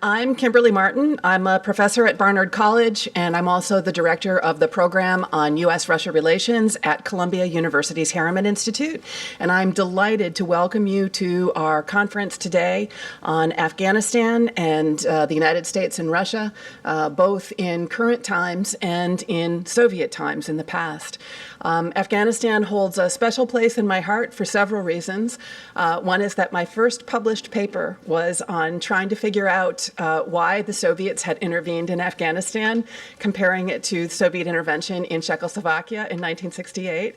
I'm Kimberly Marten. I'm a professor at Barnard College, and I'm also the director of the program on U.S.-Russia relations at Columbia University's Harriman Institute. And I'm delighted to welcome you to our conference today on Afghanistan and the United States and Russia, both in current times and in Soviet times in the past. Afghanistan holds a special place in my heart for several reasons. One is that my first published paper was on trying to figure out why the Soviets had intervened in Afghanistan, comparing it to Soviet intervention in Czechoslovakia in 1968.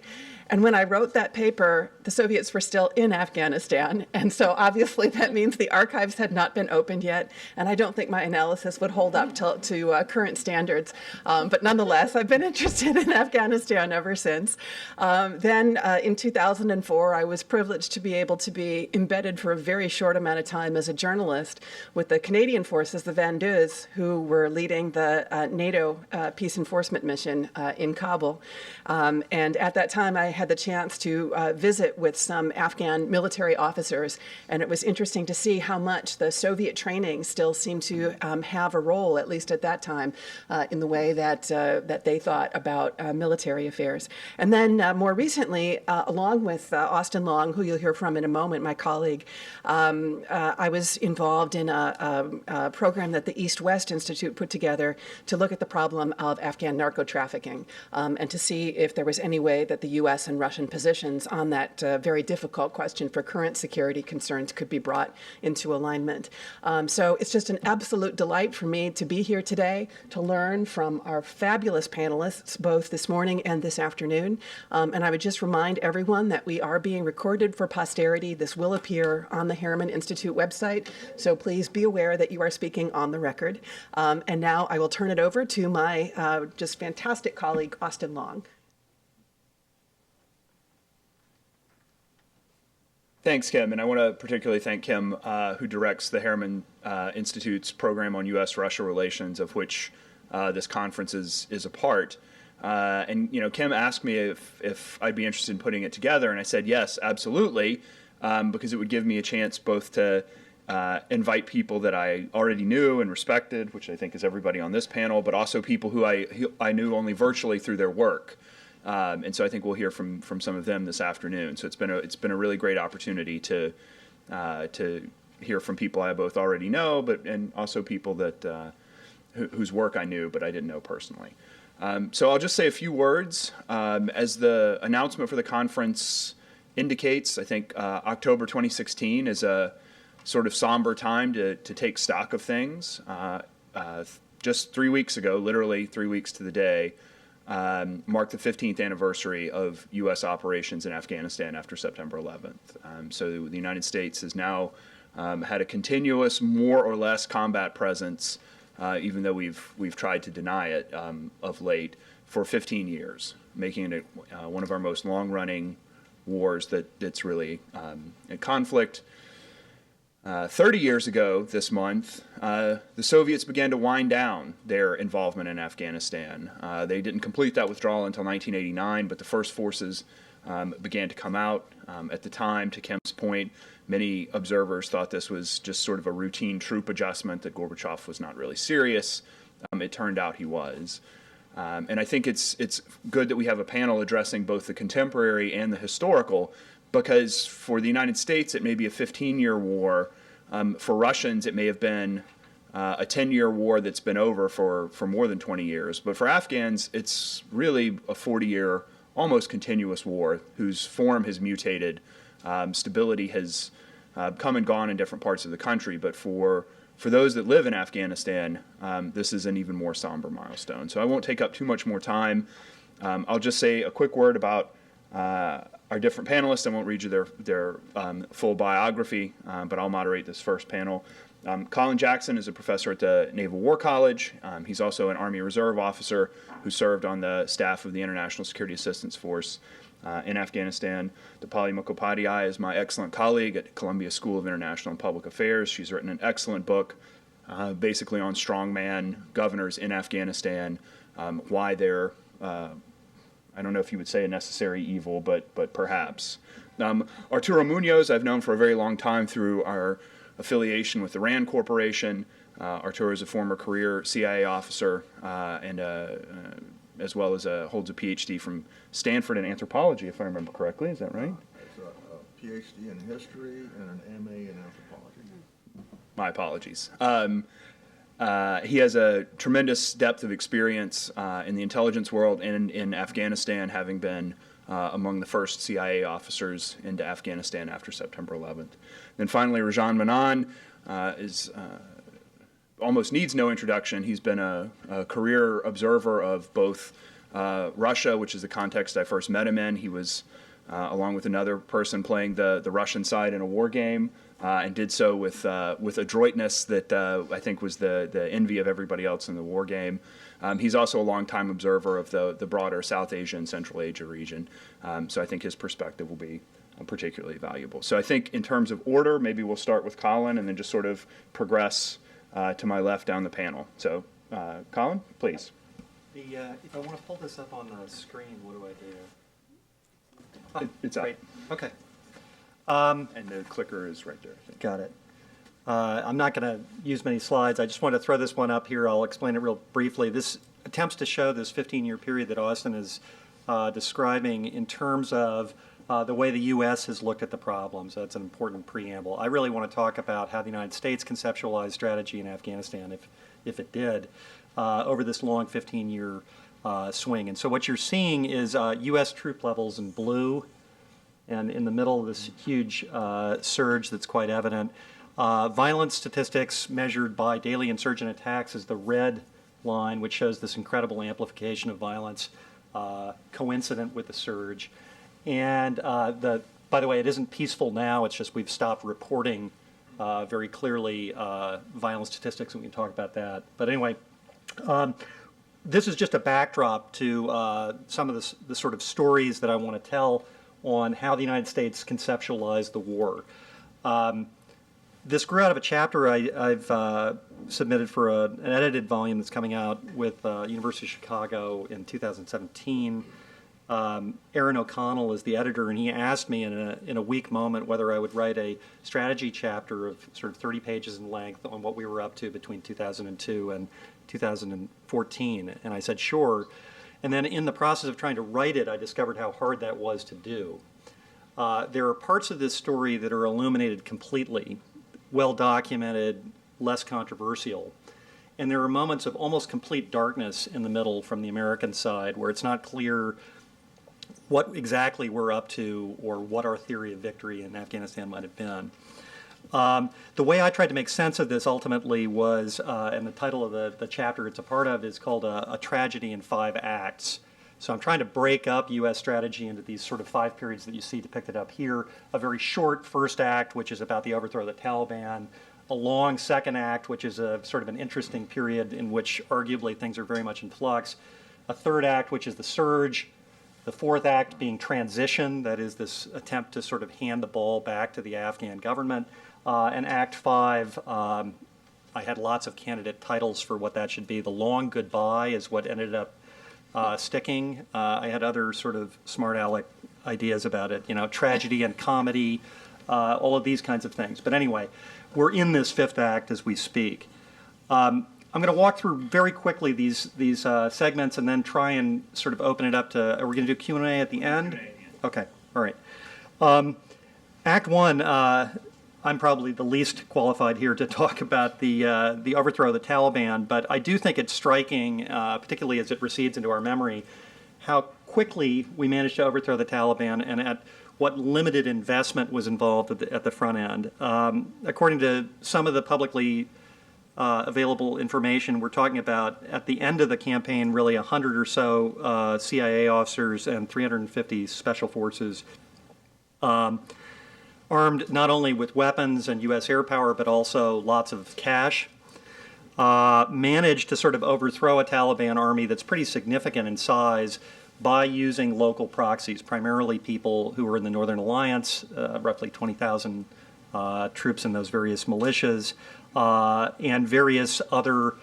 And when I wrote that paper, the Soviets were still in Afghanistan. And so obviously that means the archives had not been opened yet. And I don't think my analysis would hold up to current standards. But nonetheless, I've been interested in Afghanistan ever since. Then in 2004, I was privileged to be able to be embedded for a very short amount of time as a journalist with the Canadian forces, the Vendeuses, who were leading the NATO peace enforcement mission in Kabul. And at that time, I had the chance to visit with some Afghan military officers, and it was interesting to see how much the Soviet training still seemed to have a role, at least at that time, in the way that they thought about military affairs. And then more recently, along with Austin Long, who you'll hear from in a moment, my colleague, I was involved in a program that the East-West Institute put together to look at the problem of Afghan narco-trafficking and to see if there was any way that the U.S. and Russian positions on that very difficult question for current security concerns could be brought into alignment. So it's just an absolute delight for me to be here today to learn from our fabulous panelists, both this morning and this afternoon. And I would just remind everyone that we are being recorded for posterity. This will appear on the Harriman Institute website, so please be aware that you are speaking on the record. And now I will turn it over to my just fantastic colleague, Austin Long. Thanks, Kim, and I want to particularly thank Kim, who directs the Harriman Institute's program on U.S.-Russia relations, of which this conference is a part. And Kim asked me if I'd be interested in putting it together, and I said yes, absolutely, because it would give me a chance both to invite people that I already knew and respected, which I think is everybody on this panel, but also people who I knew only virtually through their work. And so I think we'll hear from some of them this afternoon. So it's been a really great opportunity to hear from people I both already know, and also people that whose work I knew but I didn't know personally. So I'll just say a few words. As the announcement for the conference indicates, I think October 2016 is a sort of somber time to take stock of things. Just 3 weeks ago, literally 3 weeks to the day, marked the 15th anniversary of U.S. operations in Afghanistan after September 11th. So the United States has now had a continuous, more or less combat presence, even though we've tried to deny it of late, for 15 years, making it one of our most long-running wars that's really in conflict. 30 years ago this month, the Soviets began to wind down their involvement in Afghanistan. They didn't complete that withdrawal until 1989, but the first forces began to come out. At the time, to Kim's point, many observers thought this was just sort of a routine troop adjustment, that Gorbachev was not really serious. It turned out he was. And I think it's good that we have a panel addressing both the contemporary and the historical, because for the United States, it may be a 15-year war. For Russians, it may have been a 10-year war that's been over for more than 20 years. But for Afghans, it's really a 40-year, almost continuous war whose form has mutated. Stability has come and gone in different parts of the country. But for those that live in Afghanistan, this is an even more somber milestone. So I won't take up too much more time. I'll just say a quick word about our different panelists. I won't read you their full biography, but I'll moderate this first panel. Colin Jackson is a professor at the Naval War College. He's also an Army Reserve officer who served on the staff of the International Security Assistance Force in Afghanistan. Dipali Mukhopadhyay is my excellent colleague at Columbia School of International and Public Affairs. She's written an excellent book basically on strongman governors in Afghanistan, why they're I don't know if you would say a necessary evil, but perhaps. Arturo Munoz I've known for a very long time through our affiliation with the RAND Corporation. Arturo is a former career CIA officer and as well as holds a PhD from Stanford in anthropology, if I remember correctly. Is that right? It's a PhD in history and an MA in anthropology. My apologies. He has a tremendous depth of experience in the intelligence world and in Afghanistan, having been among the first CIA officers into Afghanistan after September 11th. Then finally, Rajan Manan is almost needs no introduction. He's been a career observer of both Russia, which is the context I first met him in. He was, along with another person, playing the Russian side in a war game, and did so with adroitness that I think was the envy of everybody else in the war game. He's also a longtime observer of the broader South Asia and Central Asia region, so I think his perspective will be particularly valuable. So I think in terms of order, maybe we'll start with Colin and then just sort of progress to my left down the panel. So, Colin, please. If I want to pull this up on the screen, what do I do? It's up. Great. Okay. And the clicker is right there, I think. Got it. I'm not going to use many slides. I just want to throw this one up here. I'll explain it real briefly. This attempts to show this 15-year period that Austin is describing in terms of the way the U.S. has looked at the problem. So that's an important preamble. I really want to talk about how the United States conceptualized strategy in Afghanistan, if it did, over this long 15-year swing. And so what you're seeing is U.S. troop levels in blue, and in the middle of this huge surge that's quite evident. Violence statistics measured by daily insurgent attacks is the red line, which shows this incredible amplification of violence coincident with the surge. And by the way, it isn't peaceful now. It's just we've stopped reporting very clearly violence statistics, and we can talk about that. But anyway, this is just a backdrop to some of the sort of stories that I want to tell on how the United States conceptualized the war. This grew out of a chapter I've submitted for an edited volume that's coming out with University of Chicago in 2017. Aaron O'Connell is the editor, and he asked me in a weak moment whether I would write a strategy chapter of sort of 30 pages in length on what we were up to between 2002 and 2014. And I said, sure. And then in the process of trying to write it, I discovered how hard that was to do. There are parts of this story that are illuminated completely, well documented, less controversial. And there are moments of almost complete darkness in the middle from the American side where it's not clear what exactly we're up to or what our theory of victory in Afghanistan might have been. The way I tried to make sense of this ultimately was, and the title of the chapter it's a part of is called A Tragedy in 5 Acts. So I'm trying to break up U.S. strategy into these sort of 5 periods that you see depicted up here. A very short first act, which is about the overthrow of the Taliban. A long second act, which is a sort of an interesting period in which arguably things are very much in flux. A third act, which is the surge. The fourth act being transition, that is this attempt to sort of hand the ball back to the Afghan government. And Act 5, I had lots of candidate titles for what that should be. The Long Goodbye is what ended up sticking. I had other sort of smart aleck ideas about it, tragedy and comedy, all of these kinds of things. But anyway, we're in this fifth act as we speak. I'm going to walk through very quickly these segments and then try and sort of open it up to, are we going to do Q&A at the end? Okay, all right. Act 1, I'm probably the least qualified here to talk about the overthrow of the Taliban, but I do think it's striking, particularly as it recedes into our memory, how quickly we managed to overthrow the Taliban and at what limited investment was involved at the front end. According to some of the publicly available information, we're talking about, at the end of the campaign, really 100 or so CIA officers and 350 special forces armed not only with weapons and U.S. air power, but also lots of cash, managed to sort of overthrow a Taliban army that's pretty significant in size by using local proxies, primarily people who were in the Northern Alliance, roughly 20,000 troops in those various militias, and various other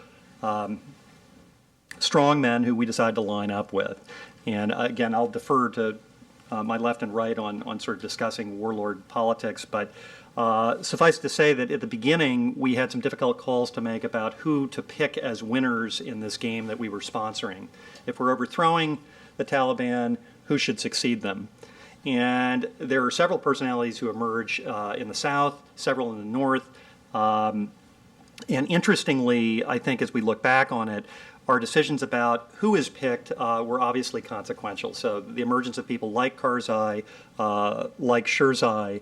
strongmen who we decided to line up with. And again, I'll defer to my left and right on sort of discussing warlord politics, but Suffice to say that at the beginning, we had some difficult calls to make about who to pick as winners in this game that we were sponsoring. If we're overthrowing the Taliban, who should succeed them? And there are several personalities who emerge in the South, several in the North. And interestingly, I think as we look back on it, our decisions about who is picked were obviously consequential. So the emergence of people like Karzai, like Shirzai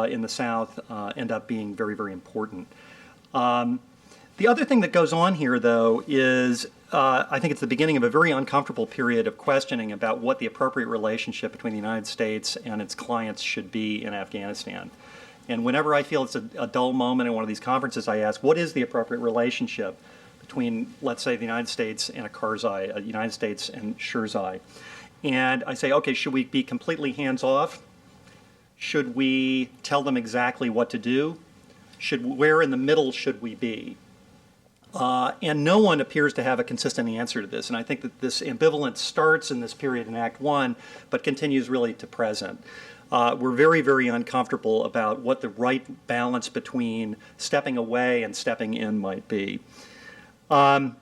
in the South end up being very, very important. The other thing that goes on here, though, is I think it's the beginning of a very uncomfortable period of questioning about what the appropriate relationship between the United States and its clients should be in Afghanistan. And whenever I feel it's a dull moment in one of these conferences, I ask, what is the appropriate relationship between, let's say, the United States and a Karzai, the United States and Shirzai? And I say, okay, should we be completely hands-off? Should we tell them exactly what to do? Where in the middle should we be? And no one appears to have a consistent answer to this. And I think that this ambivalence starts in this period in Act 1, but continues really to present. We're very, very uncomfortable about what the right balance between stepping away and stepping in might be. In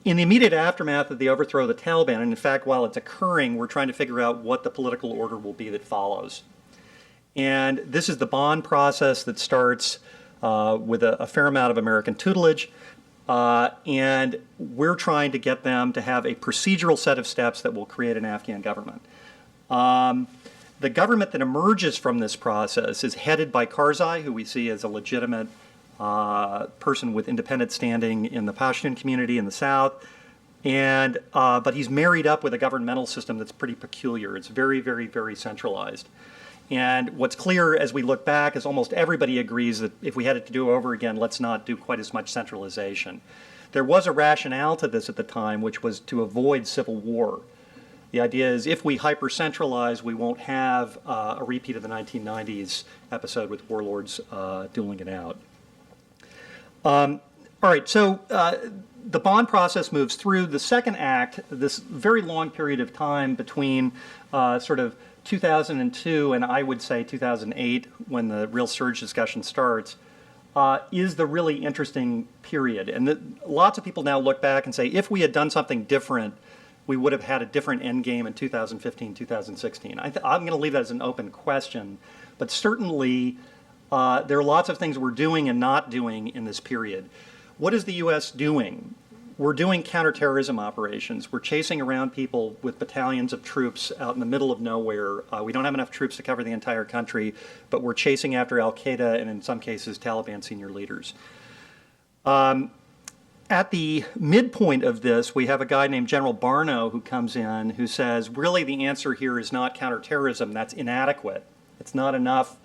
the immediate aftermath of the overthrow of the Taliban, and in fact, while it's occurring, we're trying to figure out what the political order will be that follows. And this is the bond process that starts with a fair amount of American tutelage. And we're trying to get them to have a procedural set of steps that will create an Afghan government. The government that emerges from this process is headed by Karzai, who we see as a legitimate person with independent standing in the Pashtun community in the South. But he's married up with a governmental system that's pretty peculiar. It's very, very, very centralized. And what's clear as we look back is almost everybody agrees that if we had it to do over again, let's not do quite as much centralization. There was a rationale to this at the time, which was to avoid civil war. The idea is if we hyper-centralize, we won't have a repeat of the 1990s episode with warlords dueling it out. All right, so the bond process moves through. The second act, this very long period of time between sort of 2002 and I would say 2008, when the real surge discussion starts, is the really interesting period. And lots of people now look back and say, if we had done something different, we would have had a different end game in 2015, 2016. I'm going to leave that as an open question, but certainly there are lots of things we're doing and not doing in this period. What is the U.S. doing? We're doing counterterrorism operations. We're chasing around people with battalions of troops out in the middle of nowhere. We don't have enough troops to cover the entire country, but we're chasing after al-Qaeda and in some cases Taliban senior leaders. At the midpoint of this, we have a guy named General Barnard who comes in who says, really the answer here is not counterterrorism. That's inadequate. It's not enough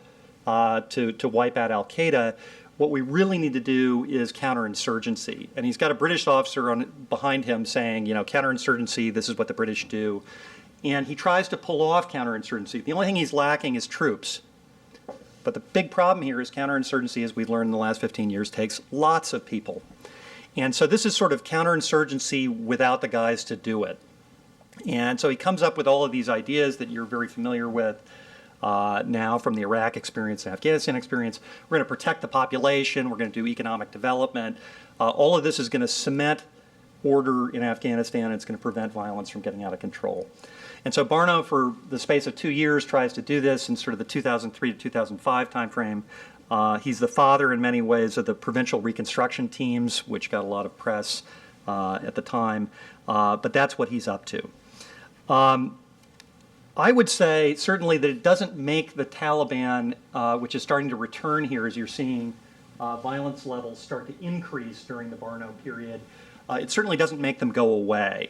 to wipe out al-Qaeda. What we really need to do is counterinsurgency. And he's got a British officer behind him saying, you know, counterinsurgency, this is what the British do. And he tries to pull off counterinsurgency. The only thing he's lacking is troops. But the big problem here is counterinsurgency, as we've learned in the last 15 years, takes lots of people. And so this is sort of counterinsurgency without the guys to do it. And so he comes up with all of these ideas that you're very familiar with now from the Iraq experience and Afghanistan experience. We're going to protect the population. We're going to do economic development. All of this is going to cement order in Afghanistan. And it's going to prevent violence from getting out of control. And so Barnard, for the space of 2 years, tries to do this in sort of the 2003 to 2005 timeframe. He's the father in many ways of the provincial reconstruction teams, which got a lot of press at the time. But that's what he's up to. I would say certainly that it doesn't make the Taliban, which is starting to return here as you're seeing violence levels start to increase during the Barnard period, it certainly doesn't make them go away.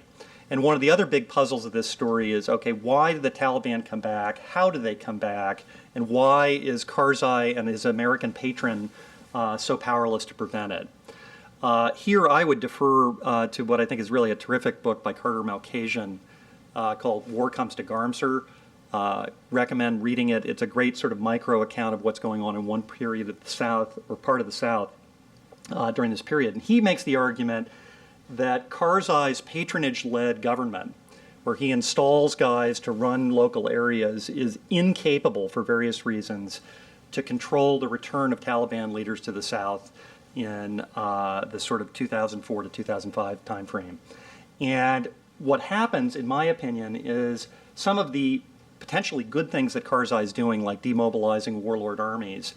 And one of the other big puzzles of this story is, okay, why did the Taliban come back? How did they come back? And why is Karzai and his American patron so powerless to prevent it? Here I would defer to what I think is really a terrific book by Carter Malkasian called War Comes to Garmser. Recommend reading it. It's a great sort of micro account of what's going on in one period of the South, or part of the South, during this period. And he makes the argument that Karzai's patronage-led government, where he installs guys to run local areas, is incapable, for various reasons, to control the return of Taliban leaders to the south in the sort of 2004 to 2005 timeframe. And what happens, in my opinion, is some of the potentially good things that Karzai is doing, like demobilizing warlord armies,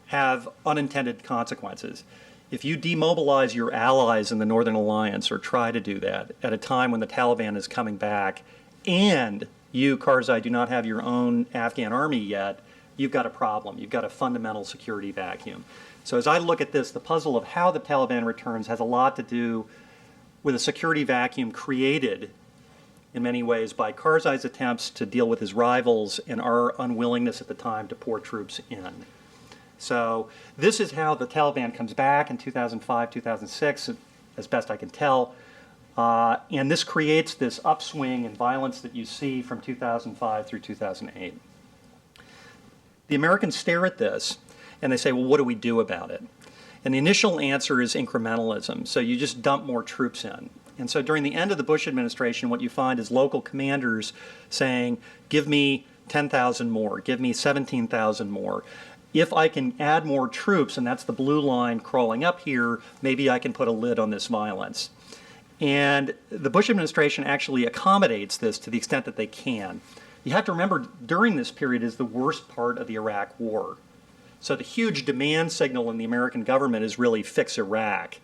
have unintended consequences. If you demobilize your allies in the Northern Alliance, or try to do that, at a time when the Taliban is coming back, and you, Karzai, do not have your own Afghan army yet, you've got a problem. You've got a fundamental security vacuum. So as I look at this, the puzzle of how the Taliban returns has a lot to do with a security vacuum created in many ways by Karzai's attempts to deal with his rivals and our unwillingness at the time to pour troops in. So this is how the Taliban comes back in 2005, 2006, as best I can tell. And this creates this upswing in violence that you see from 2005 through 2008. The Americans stare at this and they say, well, what do we do about it? And the initial answer is incrementalism. So you just dump more troops in. And so during the end of the Bush administration, what you find is local commanders saying, give me 10,000 more, give me 17,000 more. If I can add more troops, and that's the blue line crawling up here, maybe I can put a lid on this violence. And the Bush administration actually accommodates this to the extent that they can. You have to remember, during this period is the worst part of the Iraq War. So the huge demand signal in the American government is really fix Iraq.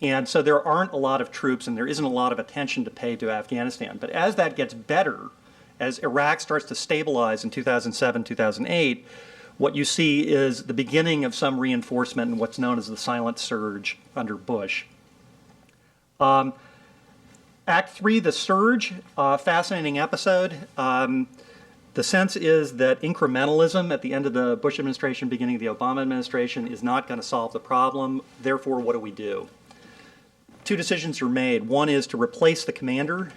And so there aren't a lot of troops and there isn't a lot of attention to pay to Afghanistan. But as that gets better, as Iraq starts to stabilize in 2007, 2008, what you see is the beginning of some reinforcement in what's known as the silent surge under Bush. Act 3, the surge, fascinating episode. The sense is that incrementalism at the end of the Bush administration, beginning of the Obama administration, is not going to solve the problem. Therefore, what do we do? Two decisions are made. One is to replace the commander,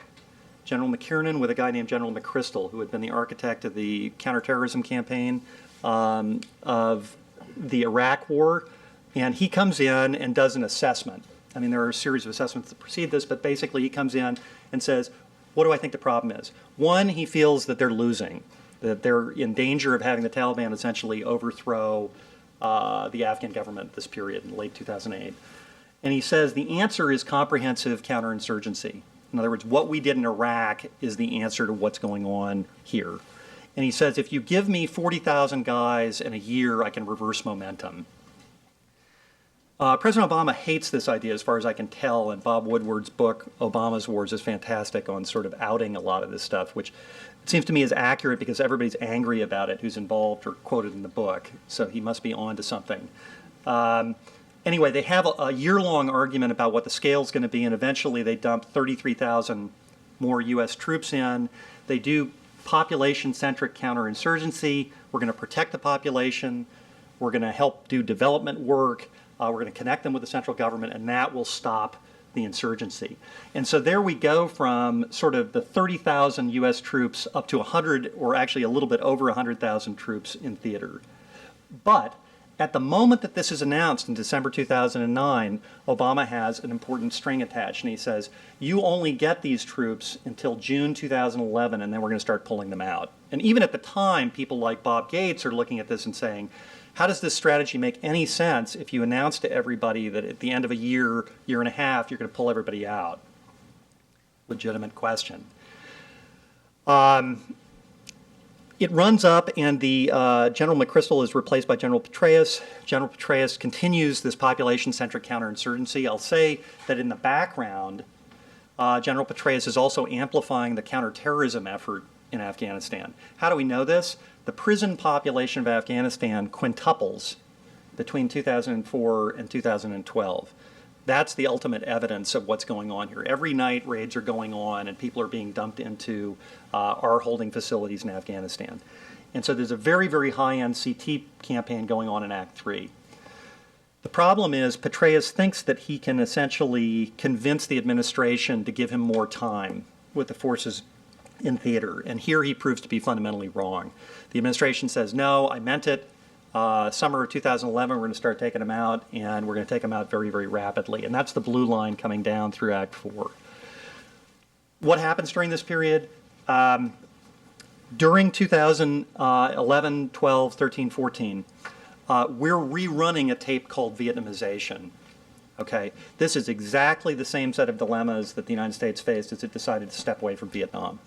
General McKiernan, with a guy named General McChrystal, who had been the architect of the counterterrorism campaign of the Iraq War. And he comes in and does an assessment. I mean, there are a series of assessments that precede this, but basically he comes in and says, what do I think the problem is? One, he feels that they're losing, that they're in danger of having the Taliban essentially overthrow the Afghan government this period in late 2008. And he says the answer is comprehensive counterinsurgency. In other words, what we did in Iraq is the answer to what's going on here. And he says, if you give me 40,000 guys in a year, I can reverse momentum. President Obama hates this idea, as far as I can tell, and Bob Woodward's book, Obama's Wars, is fantastic on sort of outing a lot of this stuff, which it seems to me is accurate because everybody's angry about it who's involved or quoted in the book, so he must be on to something. Anyway, they have a year-long argument about what the scale's going to be, and eventually they dump 33,000 more U.S. troops in. They do population-centric counterinsurgency. We're going to protect the population. We're going to help do development work. We're going to connect them with the central government, and that will stop the insurgency. And so there we go from sort of the 30,000 U.S. troops up to 100, or actually a little bit over 100,000 troops in theater. But at the moment that this is announced in December 2009, Obama has an important string attached, and he says, you only get these troops until June 2011, and then we're going to start pulling them out. And even at the time, people like Bob Gates are looking at this and saying, how does this strategy make any sense if you announce to everybody that at the end of a year, year and a half, you're going to pull everybody out? Legitimate question. It runs up, and the General McChrystal is replaced by General Petraeus. General Petraeus continues this population-centric counterinsurgency. I'll say that in the background, General Petraeus is also amplifying the counterterrorism effort in Afghanistan. How do we know this? The prison population of Afghanistan quintuples between 2004 and 2012. That's the ultimate evidence of what's going on here. Every night raids are going on and people are being dumped into our holding facilities in Afghanistan. And so there's a very, very high-end CT campaign going on in Act 3. The problem is Petraeus thinks that he can essentially convince the administration to give him more time with the forces in theater, and here he proves to be fundamentally wrong. The administration says, no, I meant it. Summer of 2011, we're going to start taking them out, and we're going to take them out very, very rapidly. And that's the blue line coming down through Act 4. What happens during this period? During 2011, 12, 13, 14, we're rerunning a tape called Vietnamization. Okay, this is exactly the same set of dilemmas that the United States faced as it decided to step away from Vietnam.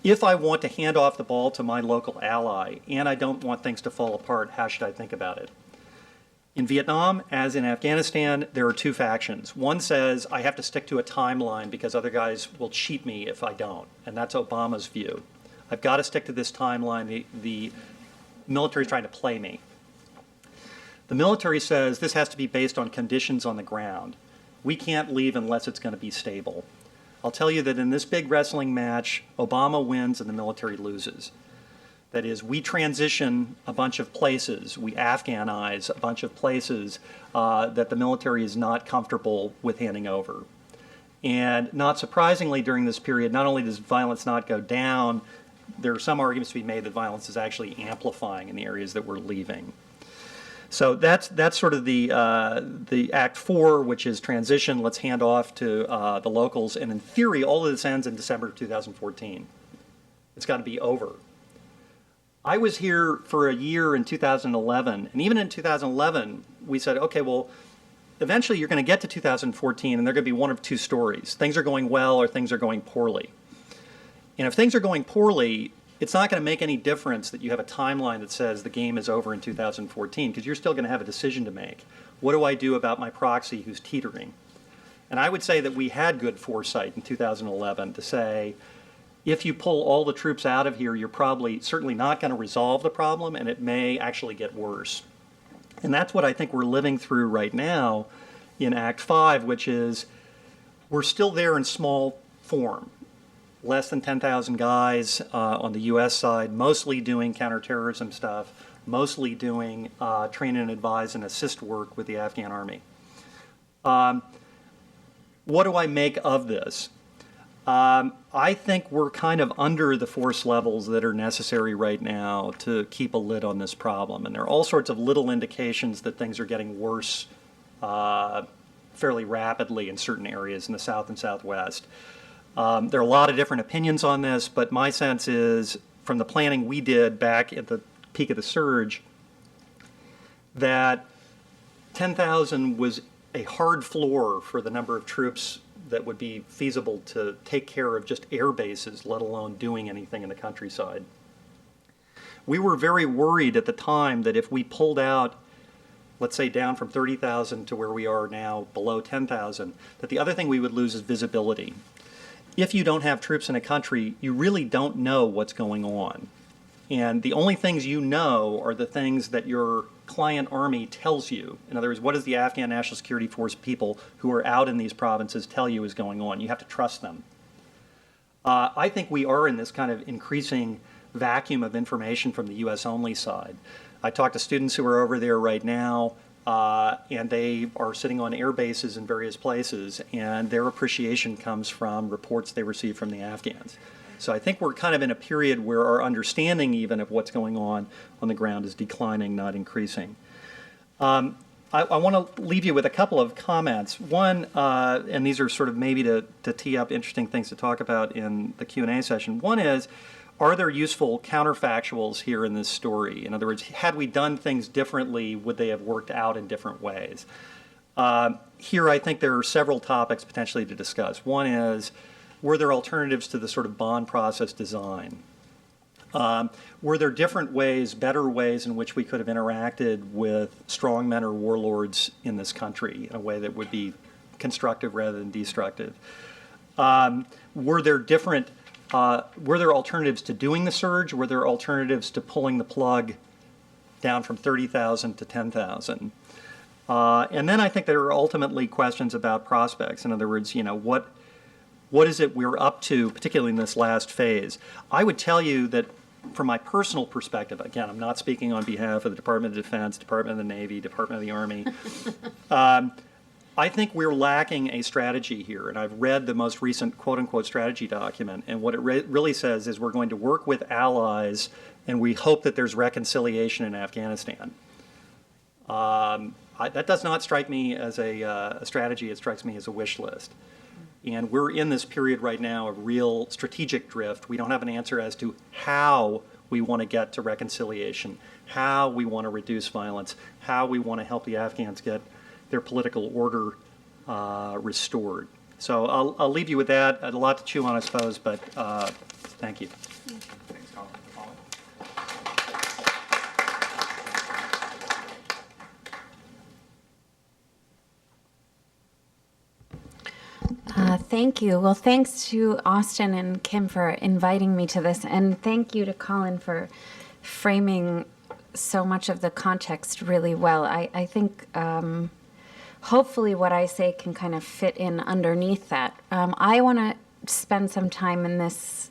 If I want to hand off the ball to my local ally and I don't want things to fall apart, how should I think about it? In Vietnam, as in Afghanistan, there are two factions. One says I have to stick to a timeline because other guys will cheat me if I don't, and that's Obama's view. I've got to stick to this timeline. The military is trying to play me. The military says this has to be based on conditions on the ground. We can't leave unless it's going to be stable. I'll tell you that in this big wrestling match, Obama wins and the military loses. That is, we transition a bunch of places, we Afghanize a bunch of places that the military is not comfortable with handing over. And not surprisingly, during this period, not only does violence not go down, there are some arguments to be made that violence is actually amplifying in the areas that we're leaving. So that's sort of the Act 4, which is transition. Let's hand off to the locals. And in theory, all of this ends in December of 2014. It's got to be over. I was here for a year in 2011. And even in 2011, we said, okay, well, eventually you're going to get to 2014, and there are going to be one of two stories. Things are going well or things are going poorly. And if things are going poorly, it's not going to make any difference that you have a timeline that says the game is over in 2014, because you're still going to have a decision to make. What do I do about my proxy who's teetering? And I would say that we had good foresight in 2011 to say, if you pull all the troops out of here, you're probably certainly not going to resolve the problem, and it may actually get worse. And that's what I think we're living through right now in Act 5, which is we're still there in small form. Less than 10,000 guys on the U.S. side, mostly doing counterterrorism stuff, mostly doing train and advise and assist work with the Afghan army. What do I make of this? I think we're kind of under the force levels that are necessary right now to keep a lid on this problem. And there are all sorts of little indications that things are getting worse fairly rapidly in certain areas in the South and Southwest. There are a lot of different opinions on this, but my sense is, from the planning we did back at the peak of the surge, that 10,000 was a hard floor for the number of troops that would be feasible to take care of just air bases, let alone doing anything in the countryside. We were very worried at the time that if we pulled out, let's say down from 30,000 to where we are now, below 10,000, that the other thing we would lose is visibility. If you don't have troops in a country, you really don't know what's going on. And the only things you know are the things that your client army tells you. In other words, what does the Afghan National Security Force people who are out in these provinces tell you is going on? You have to trust them. I think we are in this kind of increasing vacuum of information from the U.S.-only side. I talk to students who are over there right now, and they are sitting on air bases in various places, and their appreciation comes from reports they receive from the Afghans. So I think we're kind of in a period where our understanding even of what's going on the ground is declining, not increasing. I want to leave you with a couple of comments. One, and these are sort of maybe to tee up interesting things to talk about in the Q&A session. One is, are there useful counterfactuals here in this story? In other words, had we done things differently, would they have worked out in different ways? Here, I think there are several topics potentially to discuss. One is, were there alternatives to the sort of bond process design? Were there different ways, better ways in which we could have interacted with strongmen or warlords in this country in a way that would be constructive rather than destructive? Were there alternatives to doing the surge? Were there alternatives to pulling the plug down from 30,000 to 10,000? And then I think there are ultimately questions about prospects. In other words, what is it we're up to, particularly in this last phase? I would tell you that from my personal perspective, again, I'm not speaking on behalf of the Department of Defense, Department of the Navy, Department of the Army. I think we're lacking a strategy here, and I've read the most recent quote-unquote strategy document, and what it really says is we're going to work with allies, and we hope that there's reconciliation in Afghanistan. That does not strike me as a strategy. It strikes me as a wish list. And we're in this period right now of real strategic drift. We don't have an answer as to how we want to get to reconciliation, how we want to reduce violence, how we want to help the Afghans get their political order restored. So I'll leave you with that. A lot to chew on, I suppose, but thank you. Thanks, Colin. Thank you. Well, thanks to Austin and Kim for inviting me to this, and thank you to Colin for framing so much of the context really well. I think hopefully what I say can kind of fit in underneath that. I want to spend some time in this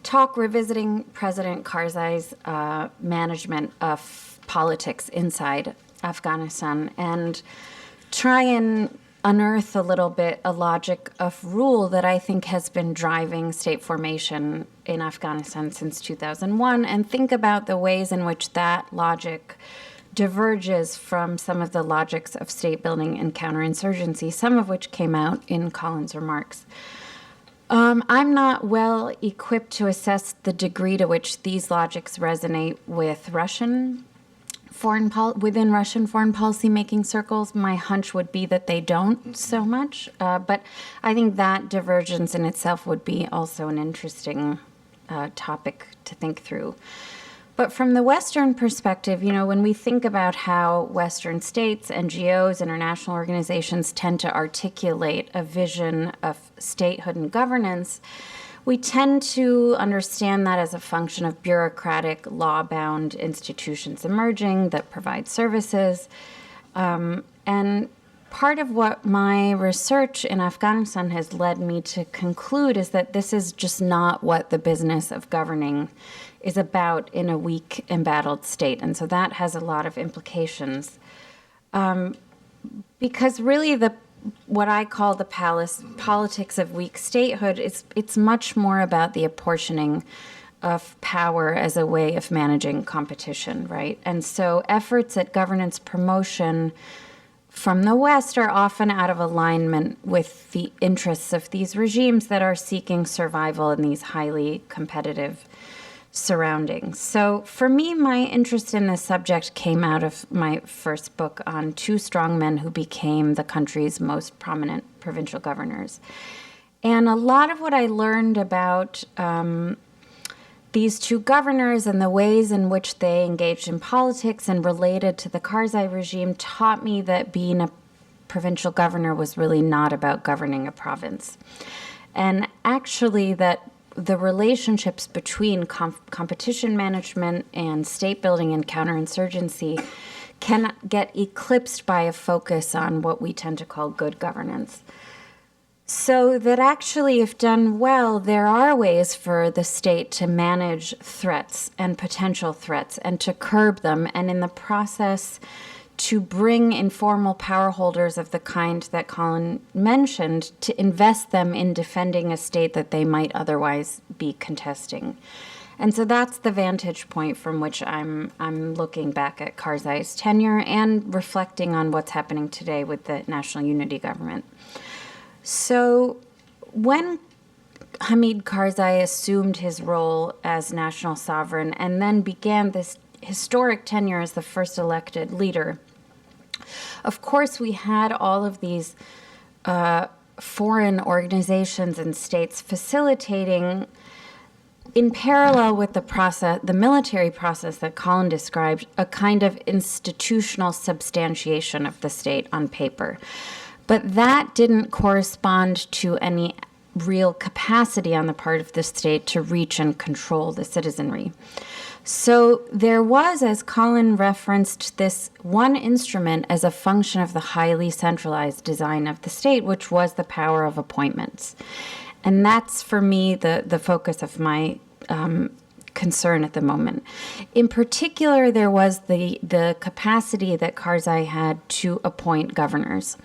talk revisiting President Karzai's management of politics inside Afghanistan and try and unearth a little bit a logic of rule that I think has been driving state formation in Afghanistan since 2001, and think about the ways in which that logic diverges from some of the logics of state building and counterinsurgency, some of which came out in Colin's remarks. I'm not well equipped to assess the degree to which these logics resonate with within Russian foreign policy making circles. My hunch would be that they don't so much, but I think that divergence in itself would be also an interesting topic to think through. But from the Western perspective, when we think about how Western states, NGOs, international organizations tend to articulate a vision of statehood and governance, we tend to understand that as a function of bureaucratic, law-bound institutions emerging that provide services. And part of what my research in Afghanistan has led me to conclude is that this is just not what the business of governing is about in a weak, embattled state. And so that has a lot of implications. Because really what I call the politics of weak statehood, it's much more about the apportioning of power as a way of managing competition, right? And so efforts at governance promotion from the West are often out of alignment with the interests of these regimes that are seeking survival in these highly competitive surroundings. So for me, my interest in this subject came out of my first book on two strong men who became the country's most prominent provincial governors. And a lot of what I learned about these two governors and the ways in which they engaged in politics and related to the Karzai regime taught me that being a provincial governor was really not about governing a province. And actually that the relationships between competition management and state building and counterinsurgency can get eclipsed by a focus on what we tend to call good governance. So that actually, if done well, there are ways for the state to manage threats and potential threats and to curb them, and in the process to bring informal power holders of the kind that Colin mentioned to invest them in defending a state that they might otherwise be contesting. And so that's the vantage point from which I'm looking back at Karzai's tenure and reflecting on what's happening today with the National Unity Government. So when Hamid Karzai assumed his role as national sovereign and then began this historic tenure as the first elected leader, of course, we had all of these foreign organizations and states facilitating, in parallel with the military process that Colin described, a kind of institutional substantiation of the state on paper. But that didn't correspond to any real capacity on the part of the state to reach and control the citizenry. So there was, as Colin referenced, this one instrument as a function of the highly centralized design of the state, which was the power of appointments. And that's, for me, the focus of my concern at the moment. In particular, there was the capacity that Karzai had to appoint governors.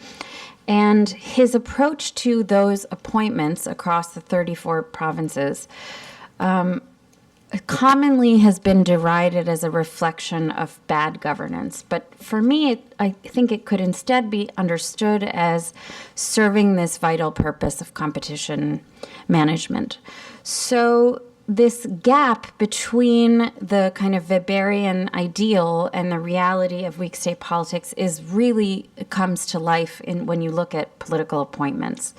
And his approach to those appointments across the 34 provinces commonly has been derided as a reflection of bad governance. But for me, I think it could instead be understood as serving this vital purpose of competition management. So this gap between the kind of Weberian ideal and the reality of weak state politics is really comes to life when you look at political appointments.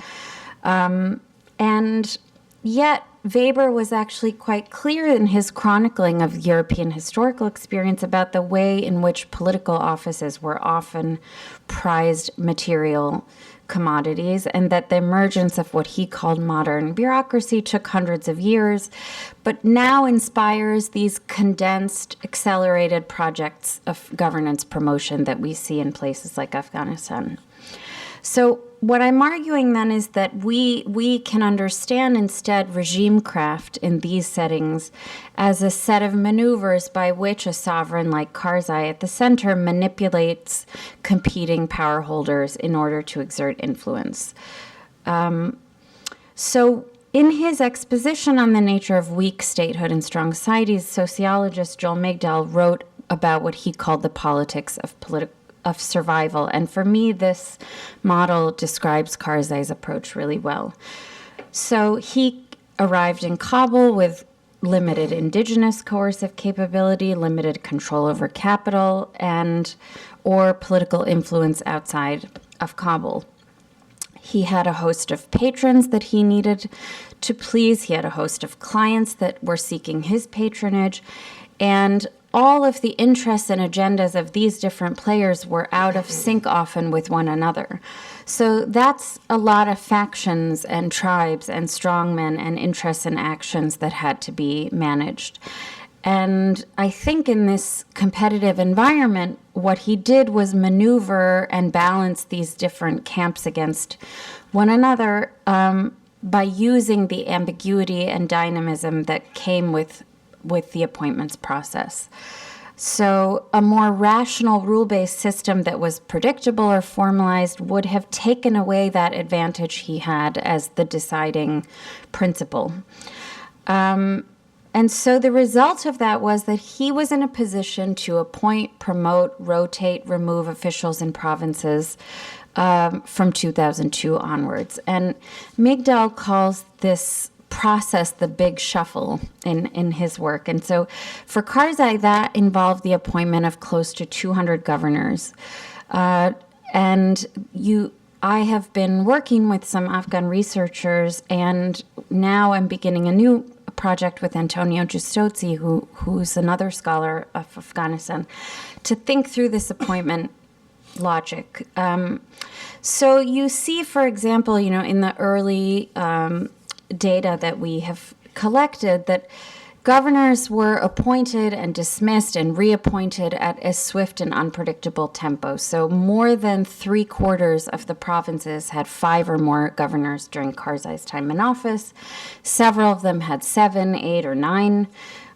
And yet, Weber was actually quite clear in his chronicling of European historical experience about the way in which political offices were often prized material commodities, and that the emergence of what he called modern bureaucracy took hundreds of years, but now inspires these condensed, accelerated projects of governance promotion that we see in places like Afghanistan. So what I'm arguing then is that we can understand instead regime craft in these settings as a set of maneuvers by which a sovereign like Karzai at the center manipulates competing power holders in order to exert influence. So in his exposition on the nature of weak statehood and strong societies, sociologist Joel Migdal wrote about what he called the politics of survival. And for me, this model describes Karzai's approach really well. So he arrived in Kabul with limited indigenous coercive capability, limited control over capital, or political influence outside of Kabul. He had a host of patrons that he needed to please. He had a host of clients that were seeking his patronage. And all of the interests and agendas of these different players were out of sync often with one another. So that's a lot of factions and tribes and strongmen and interests and actions that had to be managed. And I think in this competitive environment, what he did was maneuver and balance these different camps against one another by using the ambiguity and dynamism that came with the appointments process. So a more rational rule-based system that was predictable or formalized would have taken away that advantage he had as the deciding principle. And so the result of that was that he was in a position to appoint, promote, rotate, remove officials in provinces from 2002 onwards. And Migdal calls this process the big shuffle in his work. And so for Karzai, that involved the appointment of close to 200 governors. I have been working with some Afghan researchers, and now I'm beginning a new project with Antonio Giustozzi, who's another scholar of Afghanistan, to think through this appointment logic. So you see, for example, in the early data that we have collected, that governors were appointed and dismissed and reappointed at a swift and unpredictable tempo. So more than 3/4 of the provinces had 5 or more governors during Karzai's time in office. Several of them had 7, 8, or 9.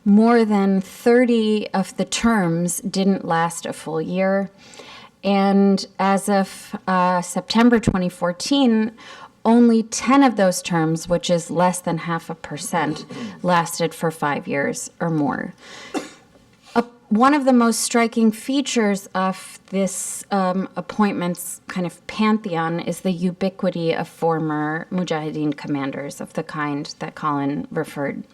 More than 30 of the terms didn't last a full year. And as of September 2014, only 10 of those terms, which is less than 0.5%, lasted for 5 years or more. One of the most striking features of this appointments kind of pantheon is the ubiquity of former Mujahideen commanders of the kind that Colin referred.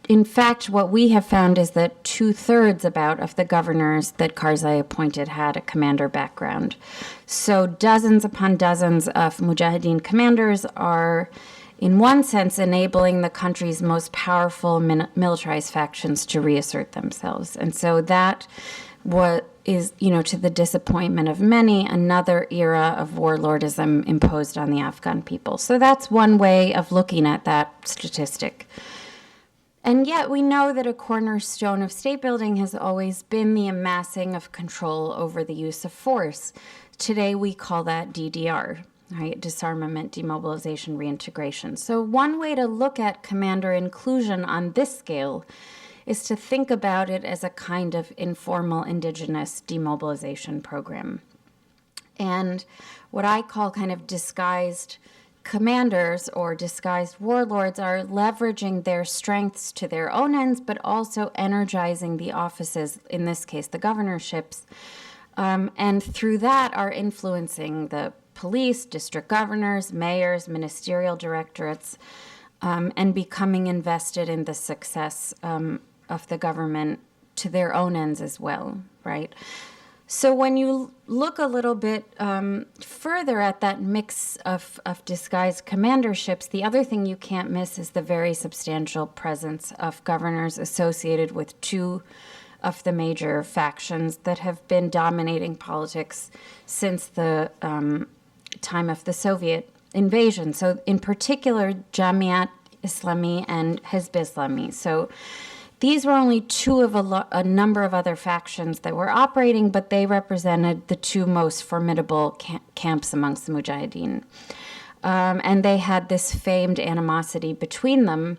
In fact, what we have found is that 2/3 about of the governors that Karzai appointed had a commander background. So dozens upon dozens of Mujahideen commanders are, in one sense, enabling the country's most powerful militarized factions to reassert themselves. And so that is, to the disappointment of many, another era of warlordism imposed on the Afghan people. So that's one way of looking at that statistic. And yet we know that a cornerstone of state building has always been the amassing of control over the use of force. Today we call that DDR, right? Disarmament, demobilization, reintegration. So one way to look at commander inclusion on this scale is to think about it as a kind of informal indigenous demobilization program. And what I call kind of disguised commanders or disguised warlords are leveraging their strengths to their own ends, but also energizing the offices, in this case, the governorships, and through that are influencing the police, district governors, mayors, ministerial directorates, and becoming invested in the success of the government to their own ends as well, right? So when you look a little bit further at that mix of disguised commanderships, the other thing you can't miss is the very substantial presence of governors associated with two of the major factions that have been dominating politics since the time of the Soviet invasion. So in particular, Jamiat Islami and Hizb Islami. So these were only two of a number of other factions that were operating, but they represented the two most formidable camps amongst the Mujahideen. And they had this famed animosity between them,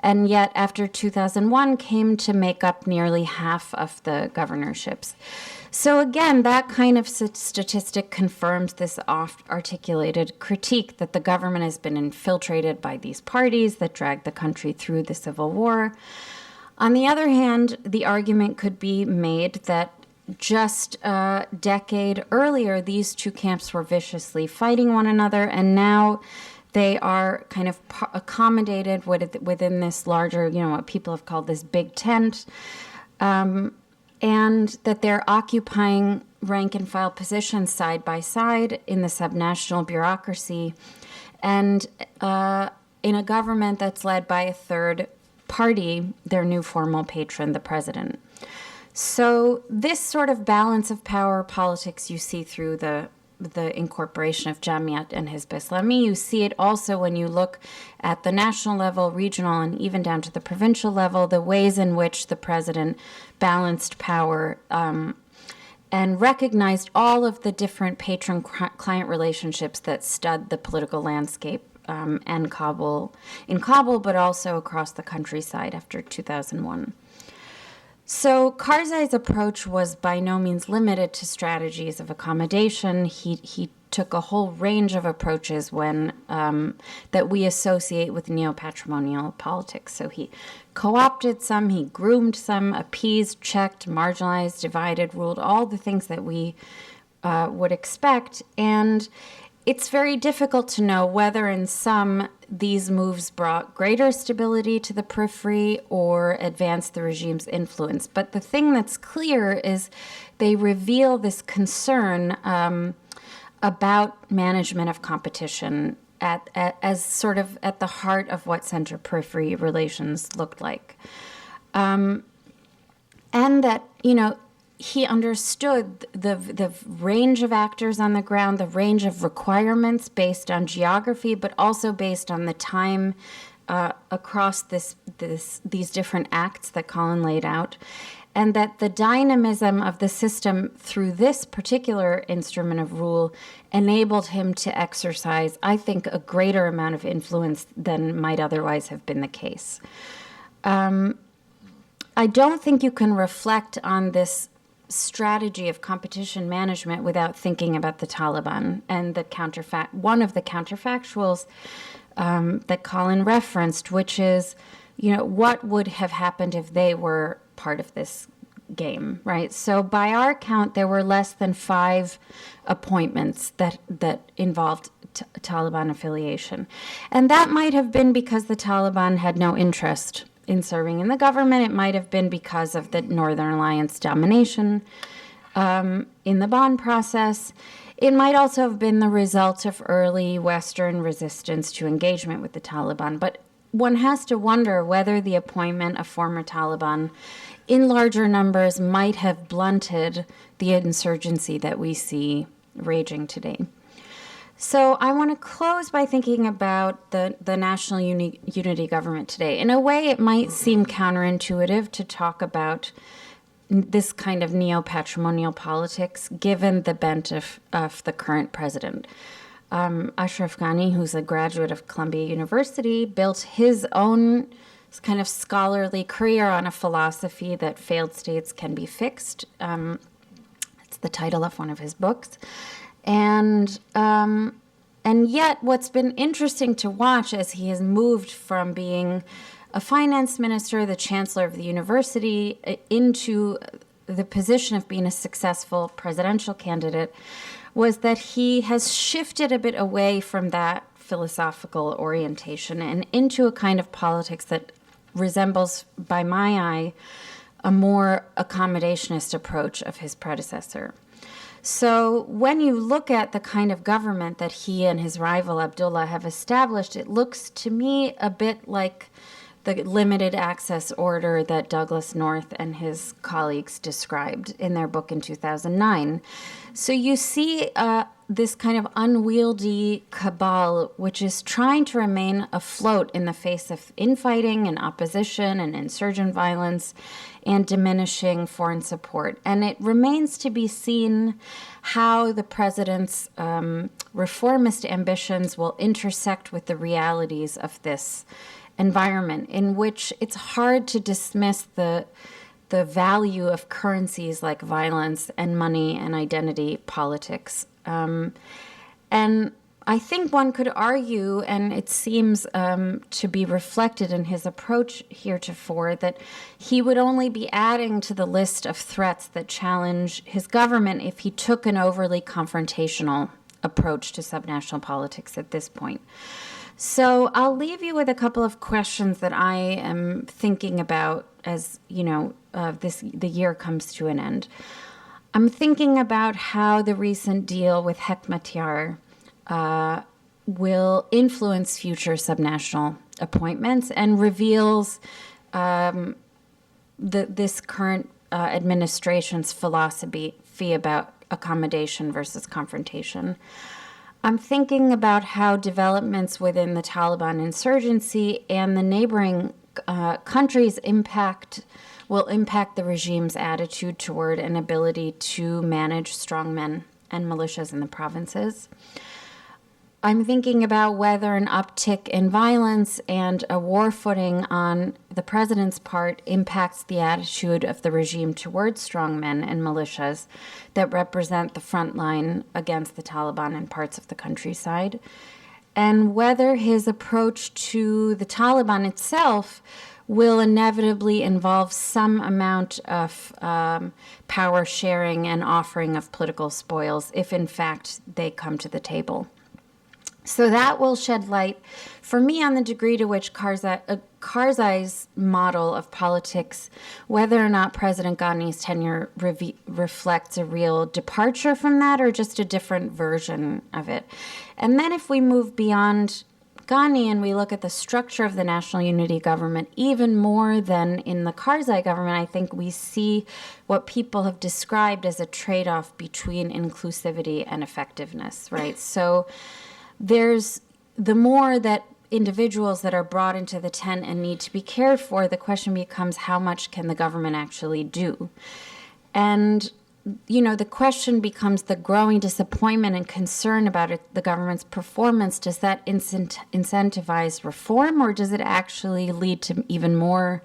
and yet after 2001 came to make up nearly half of the governorships. So again, that kind of statistic confirms this oft-articulated critique that the government has been infiltrated by these parties that dragged the country through the civil war. On the other hand, the argument could be made that just a decade earlier, these two camps were viciously fighting one another, and now they are kind of accommodated within this larger, what people have called this big tent, and that they're occupying rank and file positions side by side in the subnational bureaucracy and in a government that's led by a third party, their new formal patron, the president. So this sort of balance of power politics you see through the incorporation of Jamiat and Hizb Islami. You see it also when you look at the national level, regional, and even down to the provincial level, the ways in which the president balanced power and recognized all of the different patron-client relationships that stud the political landscape in Kabul, but also across the countryside after 2001. So Karzai's approach was by no means limited to strategies of accommodation. He took a whole range of approaches that we associate with neo-patrimonial politics. So he co-opted some, he groomed some, appeased, checked, marginalized, divided, ruled, all the things that we would expect. And it's very difficult to know whether in some these moves brought greater stability to the periphery or advanced the regime's influence. But the thing that's clear is they reveal this concern about management of competition as sort of at the heart of what center-periphery relations looked like. And that, he understood the range of actors on the ground, the range of requirements based on geography, but also based on the time across these different acts that Colin laid out, and that the dynamism of the system through this particular instrument of rule enabled him to exercise, I think, a greater amount of influence than might otherwise have been the case. I don't think you can reflect on this strategy of competition management without thinking about the Taliban and one of the counterfactuals that Colin referenced, which is, what would have happened if they were part of this game, right? So by our count, there were less than 5 appointments that involved Taliban affiliation. And that might have been because the Taliban had no interest in serving in the government. It might have been because of the Northern Alliance domination in the Bonn process. It might also have been the result of early Western resistance to engagement with the Taliban. But one has to wonder whether the appointment of former Taliban in larger numbers might have blunted the insurgency that we see raging today. So I want to close by thinking about the national unity government today. In a way, it might seem counterintuitive to talk about this kind of neo-patrimonial politics, given the bent of the current president. Ashraf Ghani, who's a graduate of Columbia University, built his own kind of scholarly career on a philosophy that failed states can be fixed. It's the title of one of his books. And And yet, what's been interesting to watch as he has moved from being a finance minister, the chancellor of the university, into the position of being a successful presidential candidate, was that he has shifted a bit away from that philosophical orientation and into a kind of politics that resembles, by my eye, a more accommodationist approach of his predecessor. So when you look at the kind of government that he and his rival Abdullah have established, it looks to me a bit like the limited access order that Douglas North and his colleagues described in their book in 2009. So you see this kind of unwieldy cabal, which is trying to remain afloat in the face of infighting and opposition and insurgent violence and diminishing foreign support. And it remains to be seen how the president's reformist ambitions will intersect with the realities of this environment, in which it's hard to dismiss the value of currencies like violence and money and identity politics. And I think one could argue, and it seems to be reflected in his approach heretofore, that he would only be adding to the list of threats that challenge his government if he took an overly confrontational approach to subnational politics at this point. So I'll leave you with a couple of questions that I am thinking about as, the year comes to an end. I'm thinking about how the recent deal with Hekmatyar will influence future subnational appointments and reveals this current administration's philosophy about accommodation versus confrontation. I'm thinking about how developments within the Taliban insurgency and the neighboring countries will impact the regime's attitude toward an ability to manage strongmen and militias in the provinces. I'm thinking about whether an uptick in violence and a war footing on the president's part impacts the attitude of the regime towards strongmen and militias that represent the front line against the Taliban in parts of the countryside, and whether his approach to the Taliban itself will inevitably involve some amount of power sharing and offering of political spoils if, in fact, they come to the table. So that will shed light for me on the degree to which Karzai's model of politics, whether or not President Ghani's tenure reflects a real departure from that or just a different version of it. And then if we move beyond Ghani and we look at the structure of the National Unity Government, even more than in the Karzai government, I think we see what people have described as a trade-off between inclusivity and effectiveness, right? So there's the more that individuals that are brought into the tent and need to be cared for, the question becomes how much can the government actually do? And, the question becomes the growing disappointment and concern about the government's performance. Does that incentivize reform, or does it actually lead to even more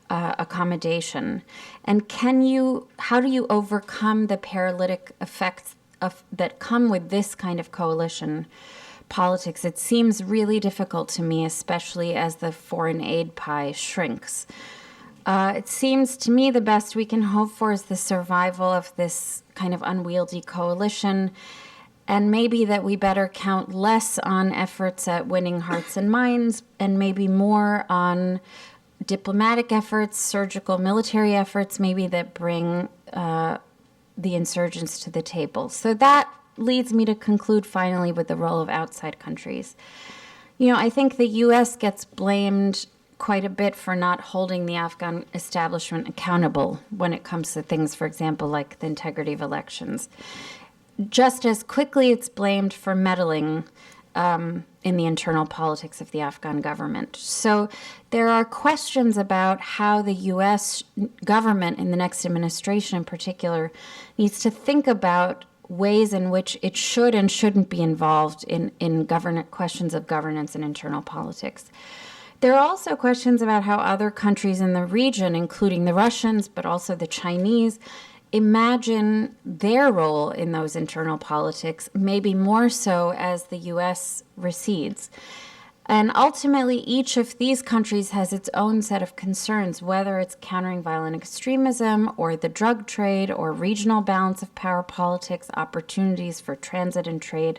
accommodation? And how do you overcome the paralytic effects that come with this kind of coalition politics? It seems really difficult to me, especially as the foreign aid pie shrinks. It seems to me the best we can hope for is the survival of this kind of unwieldy coalition, and maybe that we better count less on efforts at winning hearts and minds and maybe more on diplomatic efforts, surgical military efforts, maybe that bring the insurgents to the table. So that leads me to conclude finally with the role of outside countries. I think the U.S. gets blamed quite a bit for not holding the Afghan establishment accountable when it comes to things, for example, like the integrity of elections. Just as quickly it's blamed for meddling in the internal politics of the Afghan government. So there are questions about how the U.S. government in the next administration in particular needs to think about ways in which it should and shouldn't be involved in questions of governance and internal politics. There are also questions about how other countries in the region, including the Russians, but also the Chinese, imagine their role in those internal politics, maybe more so as the U.S. recedes. And ultimately, each of these countries has its own set of concerns, whether it's countering violent extremism or the drug trade or regional balance of power politics, opportunities for transit and trade.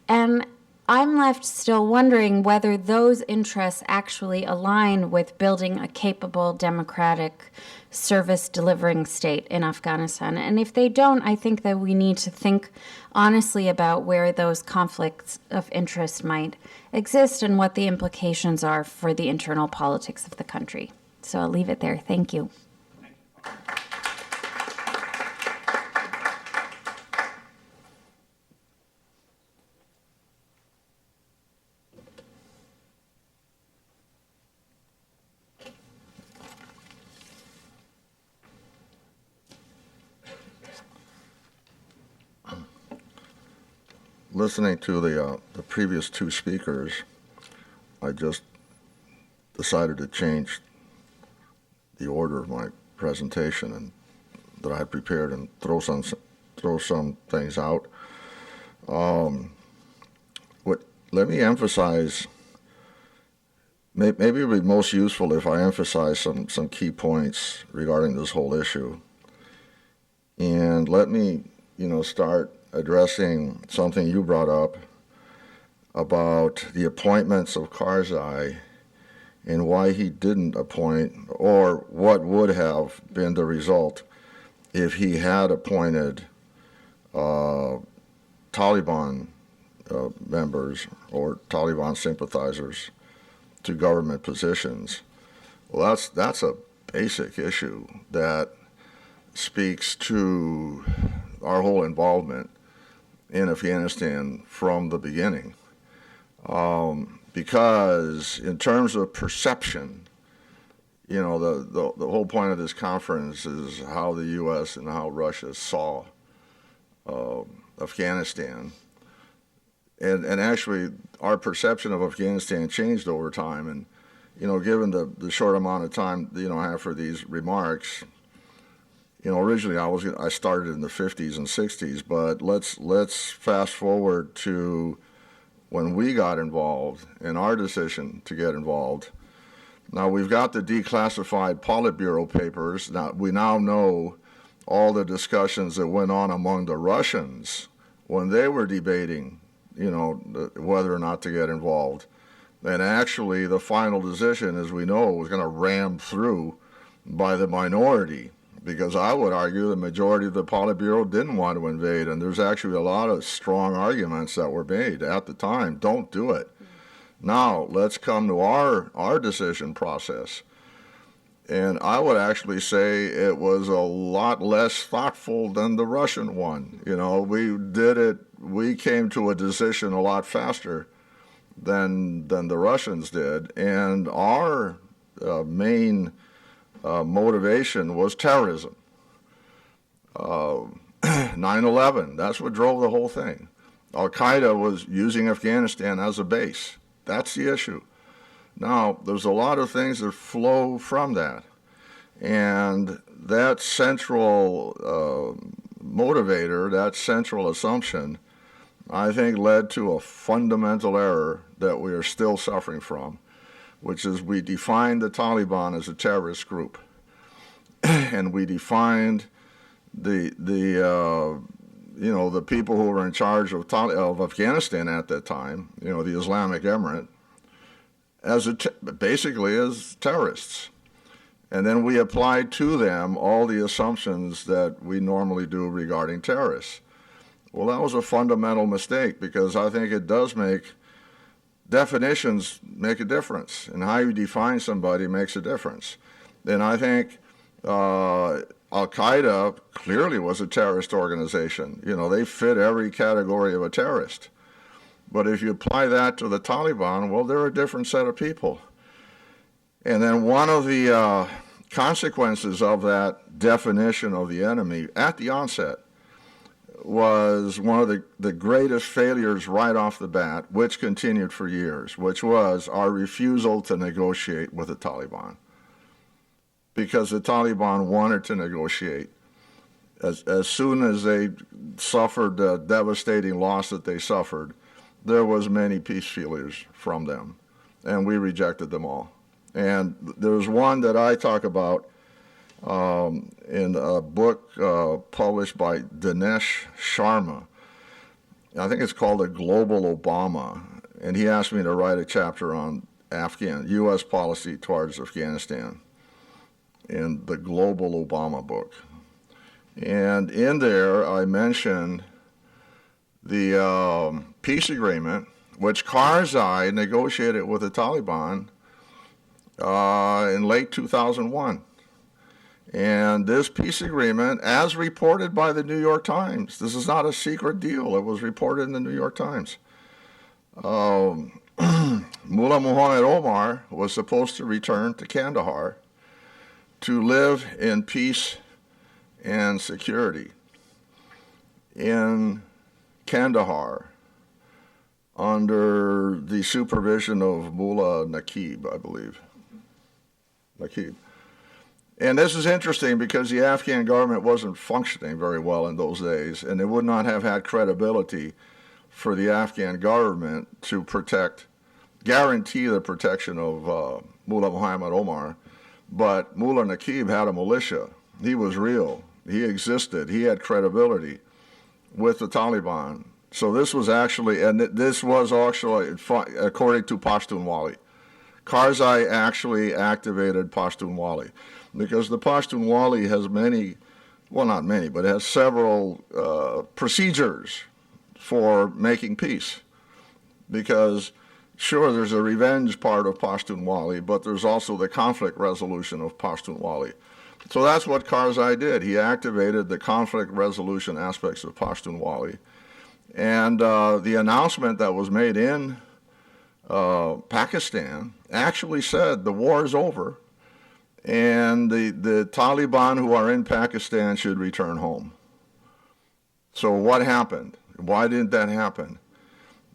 And I'm left still wondering whether those interests actually align with building a capable, democratic, service-delivering state in Afghanistan. And if they don't, I think that we need to think honestly about where those conflicts of interest might exist and what the implications are for the internal politics of the country. So I'll leave it there. Thank you. Listening to the previous two speakers, I just decided to change the order of my presentation and that I had prepared and throw some things out. Let me emphasize. Maybe it would be most useful if I emphasize some key points regarding this whole issue. And let me, start addressing something you brought up about the appointments of Karzai and why he didn't appoint, or what would have been the result if he had appointed Taliban members or Taliban sympathizers to government positions. Well, that's a basic issue that speaks to our whole involvement in Afghanistan from the beginning. Because in terms of perception, the whole point of this conference is how the U.S. and how Russia saw Afghanistan. And actually, our perception of Afghanistan changed over time. And, given the short amount of time, I have for these remarks, originally I started in the 50s and 60s, but let's fast forward to when we got involved in our decision to get involved. Now, we've got the declassified Politburo papers. Now, we now know all the discussions that went on among the Russians when they were debating, whether or not to get involved. And actually, the final decision, as we know, was going to ram through by the minority, because I would argue the majority of the Politburo didn't want to invade, and there's actually a lot of strong arguments that were made at the time. Don't do it. Now, let's come to our decision process. And I would actually say it was a lot less thoughtful than the Russian one. We came to a decision a lot faster than the Russians did. And our main motivation was terrorism. 9/11, that's what drove the whole thing. Al-Qaeda was using Afghanistan as a base. That's the issue. Now, there's a lot of things that flow from that. And that central motivator, that central assumption, I think led to a fundamental error that we are still suffering from, which is we defined the Taliban as a terrorist group. And we defined the people who were in charge of Afghanistan at that time, the Islamic Emirate, basically as terrorists. And then we applied to them all the assumptions that we normally do regarding terrorists. Well, that was a fundamental mistake, because I think it does definitions make a difference, and how you define somebody makes a difference. And I think Al-Qaeda clearly was a terrorist organization. They fit every category of a terrorist. But if you apply that to the Taliban, well, they're a different set of people. And then one of the consequences of that definition of the enemy at the onset was one of the greatest failures right off the bat, which continued for years, which was our refusal to negotiate with the Taliban. Because the Taliban wanted to negotiate. as soon as they suffered the devastating loss that they suffered, there was many peace feelers from them, and we rejected them all. And there's one that I talk about in a book published by Dinesh Sharma. I think it's called A Global Obama, and he asked me to write a chapter on U.S. policy towards Afghanistan in the Global Obama book. And in there, I mentioned the peace agreement, which Karzai negotiated with the Taliban in late 2001. And this peace agreement, as reported by the New York Times, this is not a secret deal. It was reported in the New York Times. Mullah Muhammad Omar was supposed to return to Kandahar to live in peace and security in Kandahar under the supervision of Mullah Naqib, I believe. Naqib. And this is interesting because the Afghan government wasn't functioning very well in those days, and it would not have had credibility for the Afghan government to guarantee the protection of Mullah Muhammad Omar. But Mullah Naqib had a militia. He was real. He existed. He had credibility with the Taliban. So this was actually, according to Pashtunwali. Karzai actually activated Pashtunwali because the Pashtunwali has not many, but it has several procedures for making peace. Because sure, there's a revenge part of Pashtunwali, but there's also the conflict resolution of Pashtunwali. So that's what Karzai did. He activated the conflict resolution aspects of Pashtunwali. And the announcement that was made in Pakistan actually said the war is over and the Taliban who are in Pakistan should return home. So what happened? Why didn't that happen?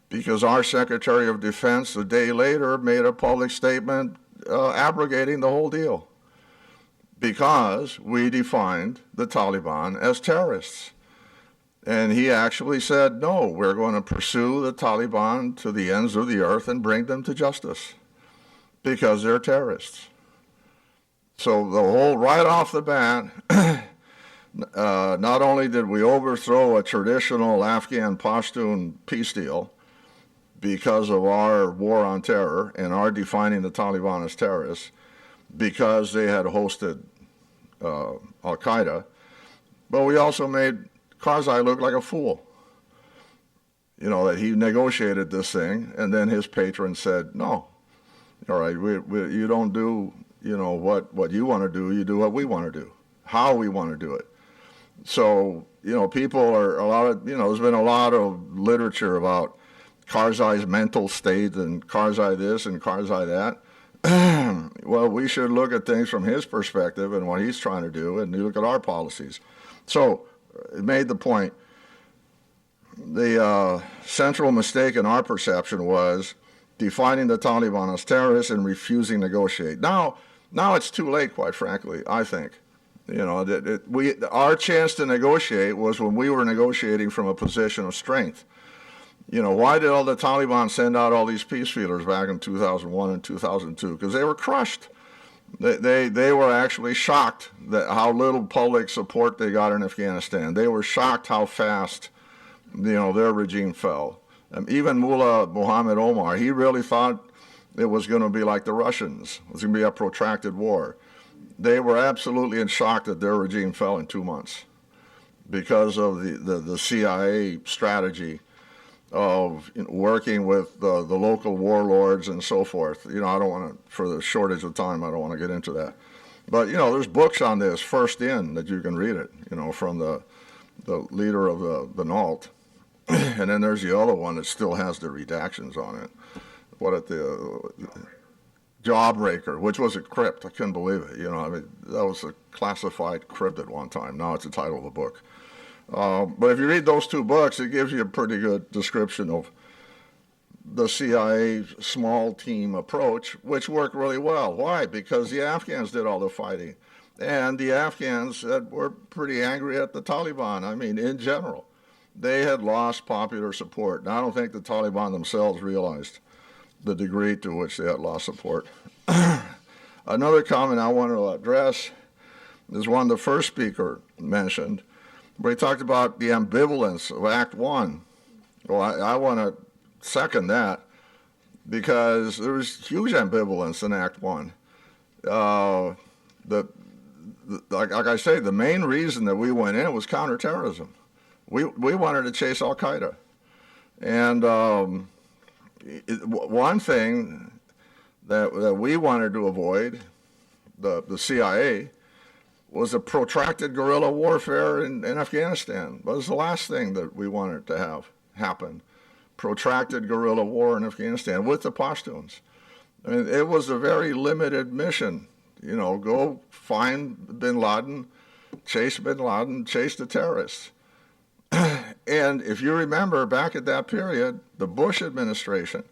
Because our Secretary of Defense a day later made a public statement abrogating the whole deal. Because we defined the Taliban as terrorists. And he actually said, no, we're going to pursue the Taliban to the ends of the earth and bring them to justice because they're terrorists. So right off the bat, not only did we overthrow a traditional Afghan Pashtun peace deal because of our war on terror and our defining the Taliban as terrorists, because they had hosted Al-Qaeda, but we also made Karzai look like a fool. That he negotiated this thing, and then his patron said, no, all right, you don't do, what you want to do, you do what we want to do, how we want to do it. So, people there's been a lot of literature about Karzai's mental state and Karzai this and Karzai that. Well, we should look at things from his perspective and what he's trying to do, and you look at our policies. So it made the point. The central mistake in our perception was defining the Taliban as terrorists and refusing to negotiate. Now it's too late, quite frankly, I think. Our chance to negotiate was when we were negotiating from a position of strength. Why did all the Taliban send out all these peace feelers back in 2001 and 2002? Because they were crushed. They were actually shocked that how little public support they got in Afghanistan. They were shocked how fast, their regime fell. Even Mullah Muhammad Omar, he really thought it was going to be like the Russians. It was going to be a protracted war. They were absolutely in shock that their regime fell in 2 months because of the CIA strategy of working with the local warlords and so forth. I don't want to, for the shortage of time, I don't want to get into that. But, there's books on this, First In, that you can read it, from the leader of the NALT. And then there's the other one that still has the redactions on it. The Jawbreaker, which was a crypt. I couldn't believe it. That was a classified crypt at one time. Now it's the title of the book. But if you read those two books, it gives you a pretty good description of the CIA small team approach, which worked really well. Why? Because the Afghans did all the fighting. and the Afghans were pretty angry at the Taliban. I mean, in general, they had lost popular support. Now, I don't think the Taliban themselves realized the degree to which they had lost support. Another comment I want to address is one the first speaker mentioned, where he talked about the ambivalence of Act One. Well, I want to second that, because there was huge ambivalence in Act One. Like I say, the main reason that we went in was counterterrorism. We wanted to chase Al Qaeda, and one thing that we wanted to avoid, the CIA, was a protracted guerrilla warfare in Afghanistan. That was the last thing that we wanted to have happen. Protracted guerrilla war in Afghanistan with the Pashtuns. I mean, it was a very limited mission. You know, go find bin Laden, chase the terrorists. And if you remember, back at that period, the Bush administration,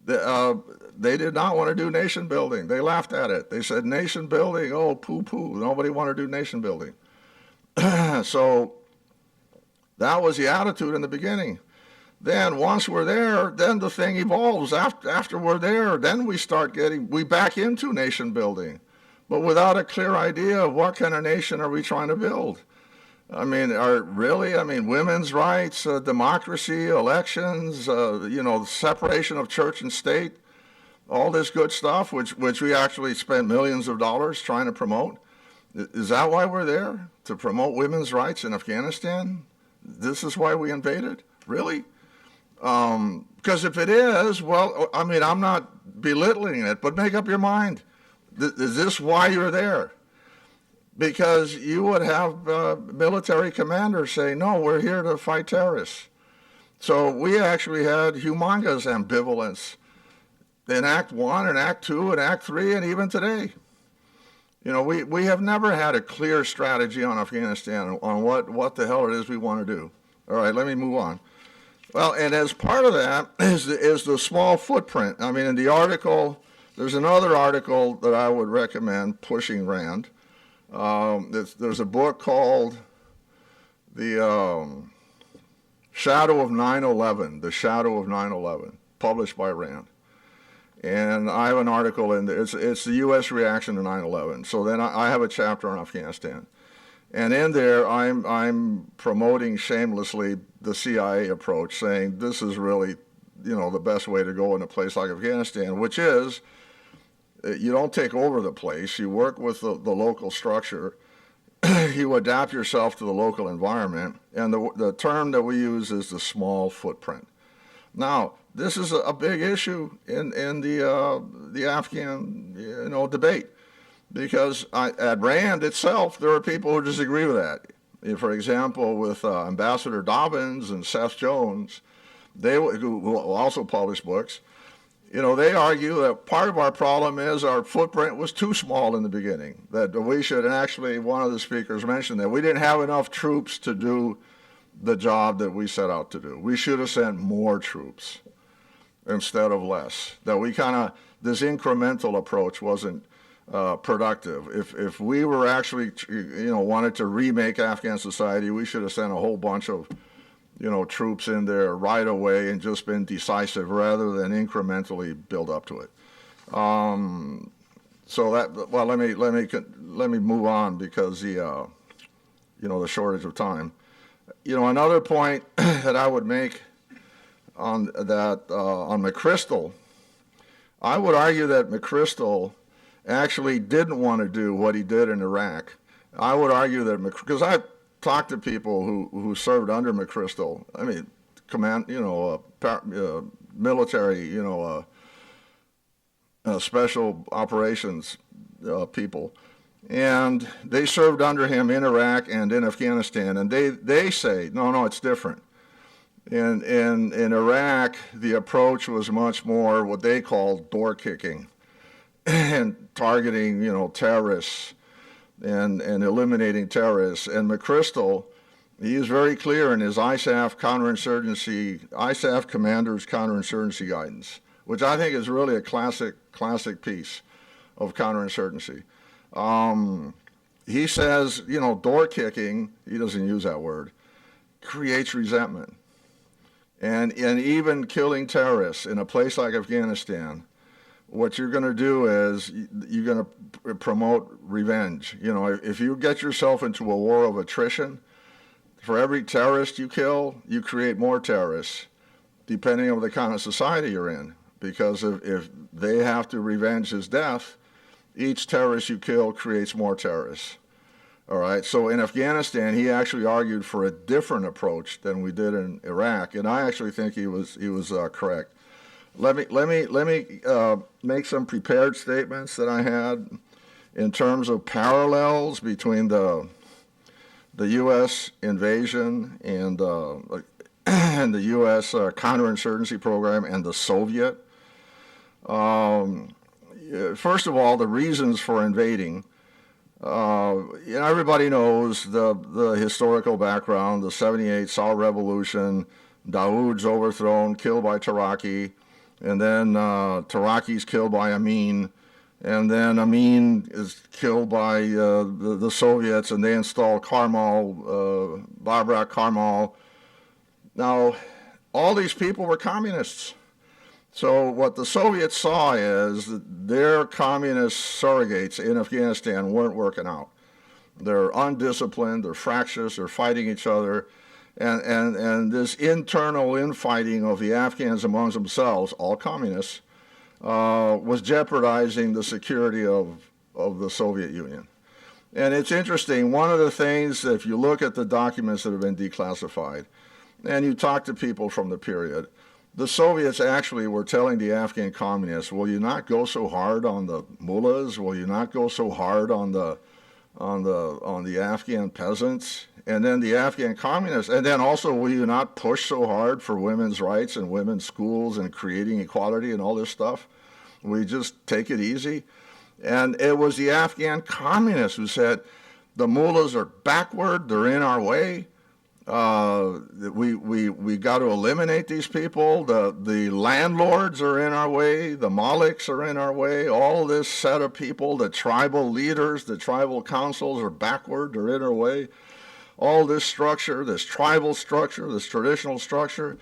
they did not want to do nation building. They laughed at it. They said, nation building, oh, poo-poo. Nobody wanted to do nation building. So that was the attitude in the beginning. Then once we're there, then the thing evolves. After we're there, then we back into nation building, but without a clear idea of what kind of nation are we trying to build. I mean, women's rights, democracy, elections, separation of church and state, all this good stuff, which we actually spent millions of dollars trying to promote. Is that why we're there? To promote women's rights in Afghanistan? This is why we invaded? Really? Because if it is, well, I mean, I'm not belittling it, but make up your mind. Is this why you're there? Because you would have military commanders say, no, we're here to fight terrorists. So we actually had humongous ambivalence in Act 1 and Act 2 and Act 3 and even today. You know, we have never had a clear strategy on Afghanistan on what the hell it is we want to do. All right, let me move on. Well, and as part of that is the small footprint. I mean, in the article, there's another article that I would recommend, Pushing Rand. There's a book called The Shadow of 9/11, The Shadow of 9/11, published by Rand. And I have an article in there. It's the U.S. reaction to 9/11. So then I have a chapter on Afghanistan. And in there, I'm promoting shamelessly the CIA approach, saying this is really, the best way to go in a place like Afghanistan, which is you don't take over the place. You work with the local structure. You adapt yourself to the local environment. And the term that we use is the small footprint. Now, this is a big issue in the Afghan debate, because at Rand itself, there are people who disagree with that. For example, with Ambassador Dobbins and Seth Jones, who also publish books, they argue that part of our problem is our footprint was too small in the beginning, that we should, and actually one of the speakers mentioned that we didn't have enough troops to do the job that we set out to do. We should have sent more troops instead of less. That this incremental approach wasn't productive. If we were actually, wanted to remake Afghan society, we should have sent a whole bunch of, troops in there right away and just been decisive rather than incrementally build up to it. So let me move on because the shortage of time. Another point that I would make on McChrystal, I would argue that McChrystal actually didn't want to do what he did in Iraq. I would argue that, because I talked to people who served under McChrystal. I mean, military, special operations people. And they served under him in Iraq and in Afghanistan. And they say, no, it's different. In Iraq, the approach was much more what they called door kicking and targeting, terrorists and eliminating terrorists. And McChrystal, he is very clear in his ISAF commander's counterinsurgency guidance, which I think is really a classic piece of counterinsurgency. he says, door kicking, he doesn't use that word, creates resentment. And even killing terrorists in a place like Afghanistan, what you're going to do is you're going to promote revenge. If you get yourself into a war of attrition, for every terrorist you kill, you create more terrorists, depending on the kind of society you're in. Because if they have to revenge his death, each terrorist you kill creates more terrorists. All right. So in Afghanistan, he actually argued for a different approach than we did in Iraq, and I actually think he was correct. Let me make some prepared statements that I had in terms of parallels between the U.S. invasion and the U.S. Counterinsurgency program and the Soviet. First of all, the reasons for invading. Everybody knows the historical background, the 78 Saur Revolution, Dawood's overthrown, killed by Taraki, and then Taraki's killed by Amin, and then Amin is killed by the Soviets, and they install Karmal, Babrak Karmal. Now, all these people were communists. So what the Soviets saw is that their communist surrogates in Afghanistan weren't working out. They're undisciplined, they're fractious, they're fighting each other, and this internal infighting of the Afghans amongst themselves, all communists, was jeopardizing the security of the Soviet Union. And it's interesting, one of the things, if you look at the documents that have been declassified, and you talk to people from the period, the Soviets actually were telling the Afghan communists, will you not go so hard on the mullahs? Will you not go so hard on the Afghan peasants? And then the Afghan communists, and then also, will you not push so hard for women's rights and women's schools and creating equality and all this stuff? Will you just take it easy? And it was the Afghan communists who said, the mullahs are backward, they're in our way. We got to eliminate these people. The landlords are in our way. The Maliks are in our way. All this set of people, the tribal leaders, the tribal councils are backward. They're in our way. All this structure, this tribal structure, this traditional structure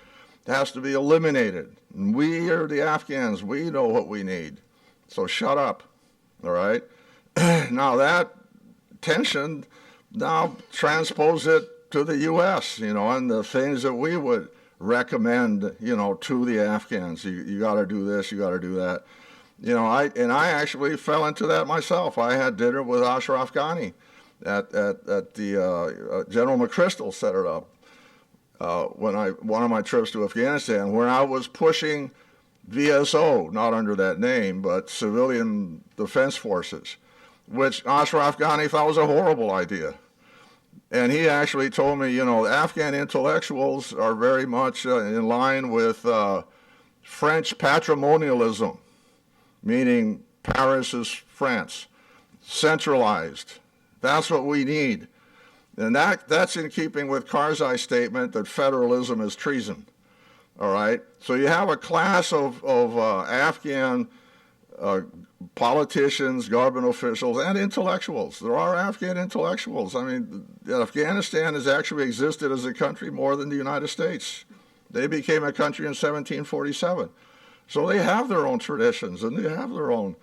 has to be eliminated. And we are the Afghans. We know what we need. So shut up. All right? Now that tension, now transpose it to the U.S., and the things that we would recommend, to the Afghans. You got to do this, you got to do that. I actually fell into that myself. I had dinner with Ashraf Ghani at the General McChrystal set it up one of my trips to Afghanistan, where I was pushing VSO, not under that name, but Civilian Defense Forces, which Ashraf Ghani thought was a horrible idea. And he actually told me, Afghan intellectuals are very much in line with French patrimonialism, meaning Paris is France, centralized. That's what we need. And that's in keeping with Karzai's statement that federalism is treason. All right? So you have a class of Afghan politicians, government officials, and intellectuals. There are Afghan intellectuals. I mean, Afghanistan has actually existed as a country more than the United States. They became a country in 1747. So they have their own traditions, and they have their own,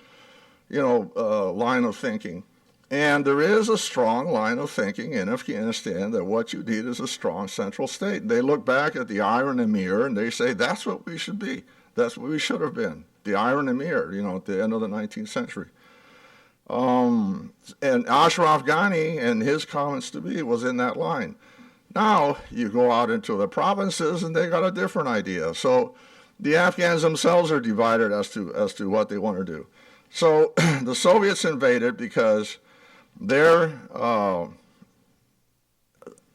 line of thinking. And there is a strong line of thinking in Afghanistan that what you need is a strong central state. They look back at the Iron Emir, and they say, that's what we should be. That's what we should have been. The Iron Emir, at the end of the 19th century. And Ashraf Ghani and his comments to me was in that line. Now you go out into the provinces and they got a different idea. So the Afghans themselves are divided as to what they want to do. So the Soviets invaded because their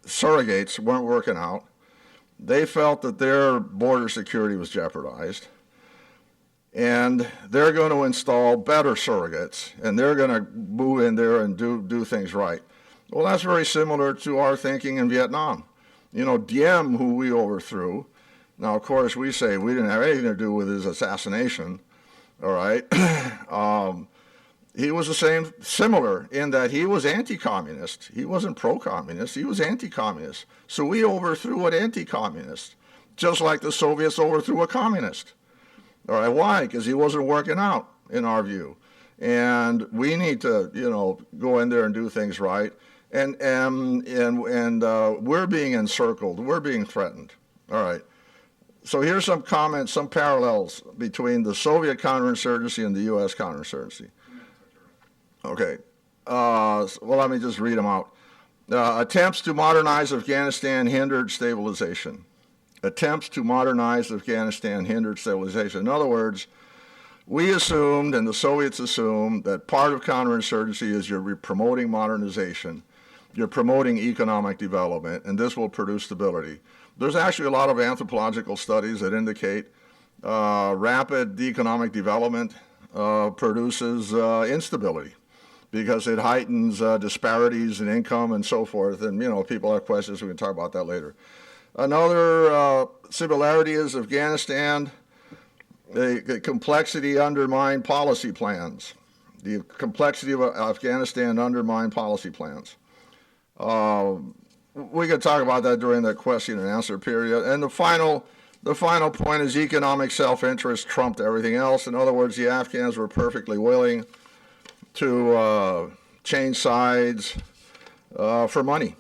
surrogates weren't working out. They felt that their border security was jeopardized. And they're going to install better surrogates, and they're going to move in there and do things right. Well, that's very similar to our thinking in Vietnam. Diem, who we overthrew, now, of course, we say we didn't have anything to do with his assassination, all right? He was the same, similar in that he was anti-communist. He wasn't pro-communist. He was anti-communist. So we overthrew an anti-communist, just like the Soviets overthrew a communist. All right, why? Because he wasn't working out, in our view. And we need to, go in there and do things right. And we're being encircled. We're being threatened. All right. So here's some comments, some parallels between the Soviet counterinsurgency and the U.S. counterinsurgency. Okay. Well, let me just read them out. Attempts to modernize Afghanistan hindered stabilization. Attempts to modernize Afghanistan hindered stabilization. In other words, we assumed, and the Soviets assumed, that part of counterinsurgency is you're promoting modernization, you're promoting economic development, and this will produce stability. There's actually a lot of anthropological studies that indicate rapid economic development produces instability, because it heightens disparities in income and so forth. And, people have questions. We can talk about that later. Another similarity is Afghanistan. The complexity undermined policy plans. The complexity of Afghanistan undermined policy plans. We could talk about that during the question and answer period. And the final point is economic self-interest trumped everything else. In other words, the Afghans were perfectly willing to change sides for money.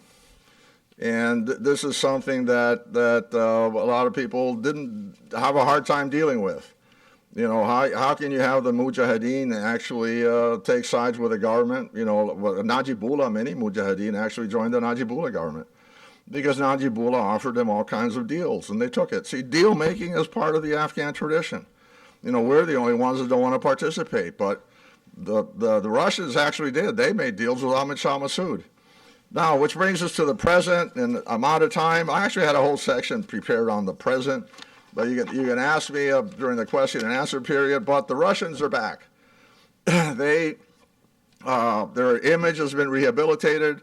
And this is something that a lot of people didn't have a hard time dealing with. How can you have the Mujahideen actually take sides with the government? Najibullah, many Mujahideen actually joined the Najibullah government because Najibullah offered them all kinds of deals, and they took it. See, deal making is part of the Afghan tradition. We're the only ones that don't want to participate, but the Russians actually did. They made deals with Ahmad Shah Massoud. Now, which brings us to the present, and I'm out of time. I actually had a whole section prepared on the present, but you can ask me during the question and answer period. But the Russians are back. Their image has been rehabilitated.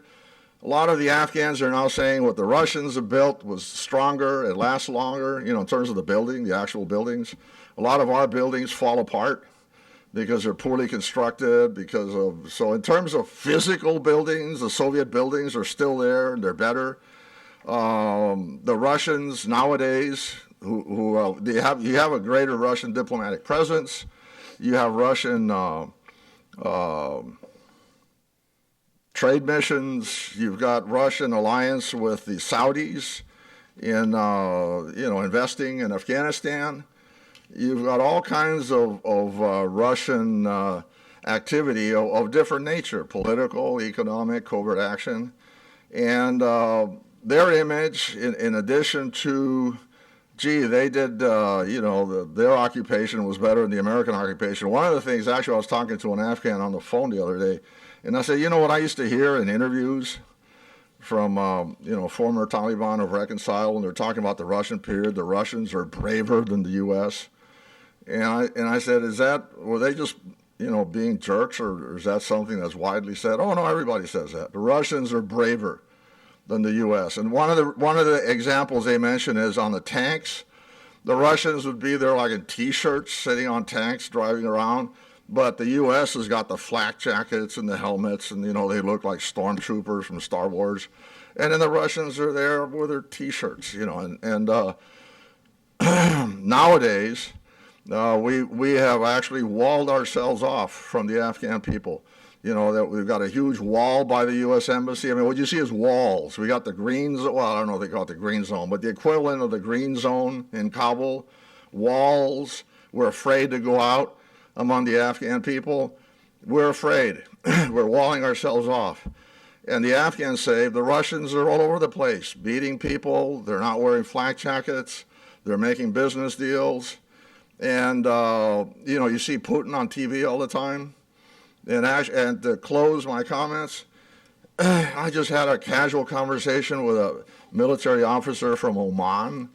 A lot of the Afghans are now saying what the Russians have built was stronger, it lasts longer, in terms of the building, the actual buildings. A lot of our buildings fall apart because they're poorly constructed, so in terms of physical buildings, the Soviet buildings are still there, they're better. The Russians nowadays, you have a greater Russian diplomatic presence, you have Russian trade missions, you've got Russian alliance with the Saudis in, investing in Afghanistan. You've got all kinds of Russian activity of different nature, political, economic, covert action. And their image, in addition to, they did, their occupation was better than the American occupation. One of the things, actually, I was talking to an Afghan on the phone the other day, and I said, what I used to hear in interviews from, former Taliban have reconciled, and they're talking about the Russian period, the Russians are braver than the U.S., And I said, were they just, being jerks, or is that something that's widely said? Oh, no, everybody says that. The Russians are braver than the U.S. And one of the examples they mention is on the tanks. The Russians would be there like in T-shirts, sitting on tanks, driving around. But the U.S. has got the flak jackets and the helmets, and, they look like stormtroopers from Star Wars. And then the Russians are there with their T-shirts, nowadays, we have actually walled ourselves off from the Afghan people. That we've got a huge wall by the U.S. Embassy. I mean, what you see is walls. We got the green zone. Well, I don't know if they call it the green zone, but the equivalent of the green zone in Kabul. Walls. We're afraid to go out among the Afghan people. We're afraid. We're walling ourselves off. And the Afghans say the Russians are all over the place, beating people. They're not wearing flak jackets. They're making business deals. And, you see Putin on TV all the time. And to close my comments, I just had a casual conversation with a military officer from Oman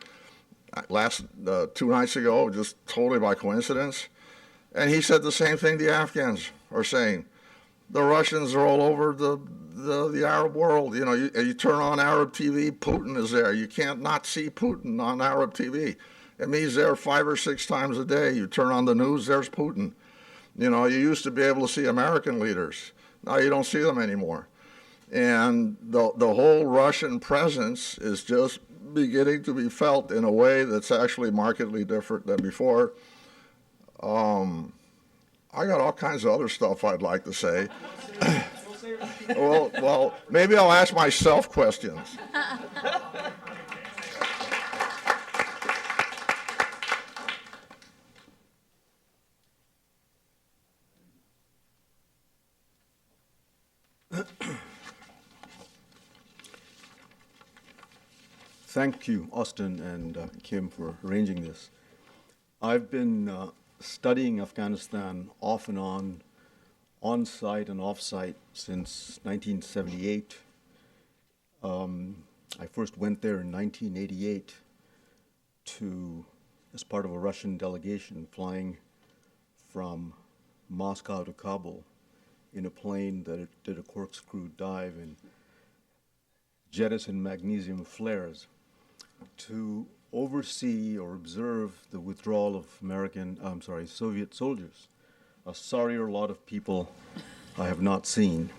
2 nights ago, just totally by coincidence. And he said the same thing the Afghans are saying. The Russians are all over the Arab world. You turn on Arab TV, Putin is there. You can't not see Putin on Arab TV. It means there 5 or 6 times a day. You turn on the news, there's Putin. You know, you used to be able to see American leaders. Now you don't see them anymore. And the whole Russian presence is just beginning to be felt in a way that's actually markedly different than before. I got all kinds of other stuff I'd like to say. Well, maybe I'll ask myself questions. Thank you, Austin and Kim, for arranging this. I've been studying Afghanistan off and on-site and off-site since 1978. I first went there in 1988 as part of a Russian delegation flying from Moscow to Kabul in a plane that did a corkscrew dive and jettisoned magnesium flares to oversee or observe the withdrawal of Soviet soldiers. A sorrier lot of people I have not seen.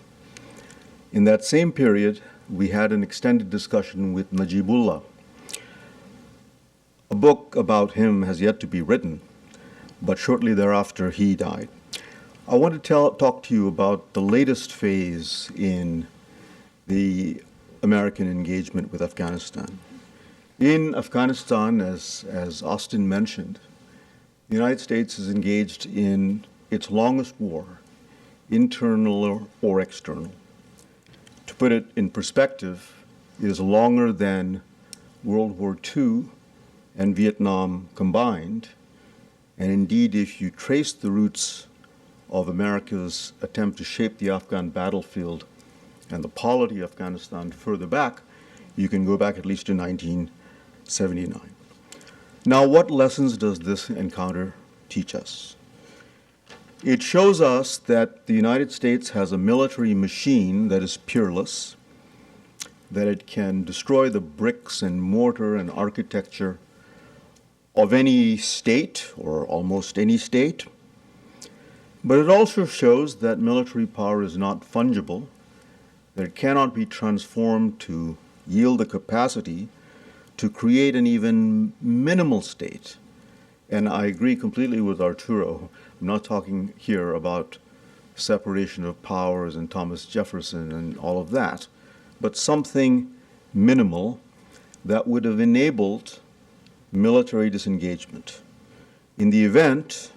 In that same period, we had an extended discussion with Najibullah. A book about him has yet to be written, but shortly thereafter he died. I want to talk to you about the latest phase in the American engagement with Afghanistan. In Afghanistan, as Austin mentioned, the United States is engaged in its longest war, internal or external. To put it in perspective, it is longer than World War II and Vietnam combined. And indeed, if you trace the roots of America's attempt to shape the Afghan battlefield and the polity of Afghanistan further back, you can go back at least to 1979. Now, what lessons does this encounter teach us? It shows us that the United States has a military machine that is peerless, that it can destroy the bricks and mortar and architecture of any state or almost any state. But it also shows that military power is not fungible, that it cannot be transformed to yield the capacity to create an even minimal state. And I agree completely with Arturo. I'm not talking here about separation of powers and Thomas Jefferson and all of that, but something minimal that would have enabled military disengagement. In the event,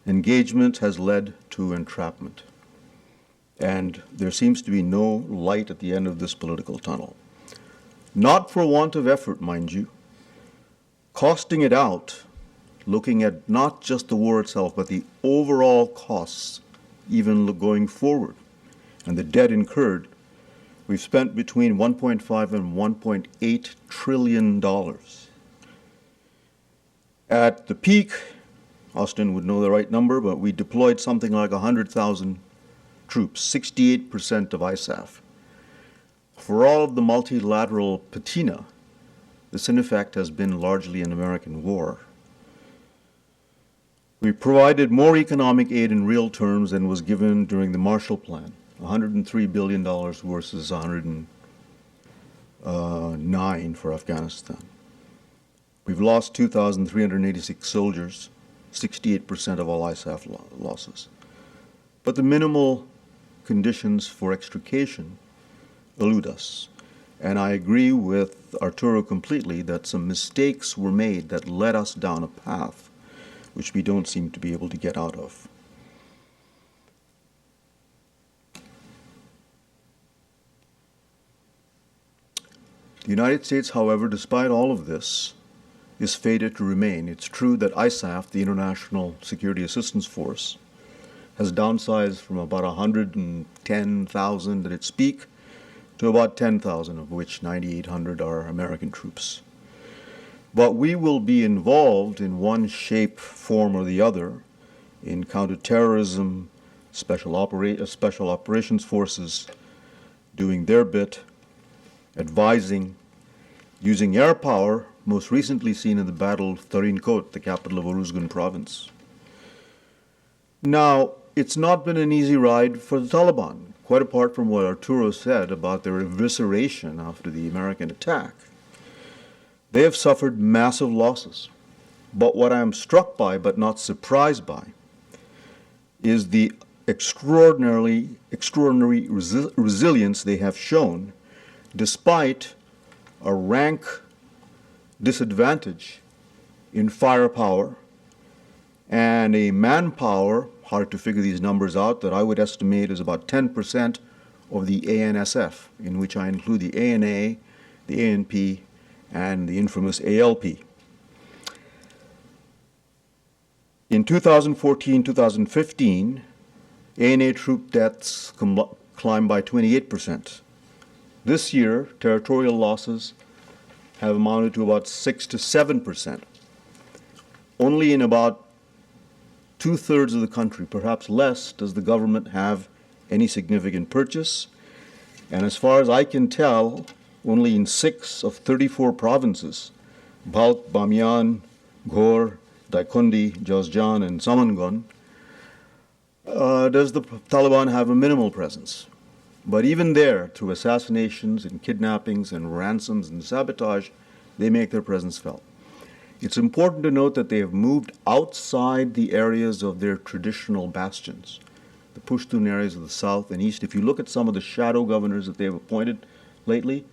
engagement has led to entrapment. And there seems to be no light at the end of this political tunnel. Not for want of effort, mind you. Costing it out, looking at not just the war itself, but the overall costs, even going forward, and the debt incurred, we've spent between $1.5 and $1.8 trillion. At the peak, Austin would know the right number, but we deployed something like 100,000 troops, 68% of ISAF. For all of the multilateral patina, this in effect has been largely an American war. We provided more economic aid in real terms than was given during the Marshall Plan, $103 billion versus $109 for Afghanistan. We've lost 2,386 soldiers, 68% of all ISAF losses. But the minimal conditions for extrication elude us. And I agree with Arturo completely that some mistakes were made that led us down a path which we don't seem to be able to get out of. The United States, however, despite all of this, is fated to remain. It's true that ISAF, the International Security Assistance Force, has downsized from about 110,000 at its peak to about 10,000, of which 9,800 are American troops. But we will be involved in one shape, form, or the other in counterterrorism, special operations forces doing their bit, advising, using air power, most recently seen in the Battle of Tarinkot, the capital of Uruzgan province. Now, it's not been an easy ride for the Taliban, quite apart from what Arturo said about their evisceration after the American attack. They have suffered massive losses. But what I am struck by, but not surprised by, is the extraordinary resilience they have shown despite a rank disadvantage in firepower and a manpower, hard to figure these numbers out, that I would estimate is about 10% of the ANSF, in which I include the ANA, the ANP, and the infamous ALP. In 2014-2015, ANA troop deaths climbed by 28%. This year, territorial losses have amounted to about 6 to 7%. Only in about two-thirds of the country, perhaps less, does the government have any significant purchase. And as far as I can tell, only in 6 of 34 provinces, Balkh, Bamiyan, Ghor, Daikondi, Jawzjan, and Samangan, does the Taliban have a minimal presence. But even there, through assassinations and kidnappings and ransoms and sabotage, they make their presence felt. It's important to note that they have moved outside the areas of their traditional bastions, the Pushtun areas of the south and east. If you look at some of the shadow governors that they have appointed lately,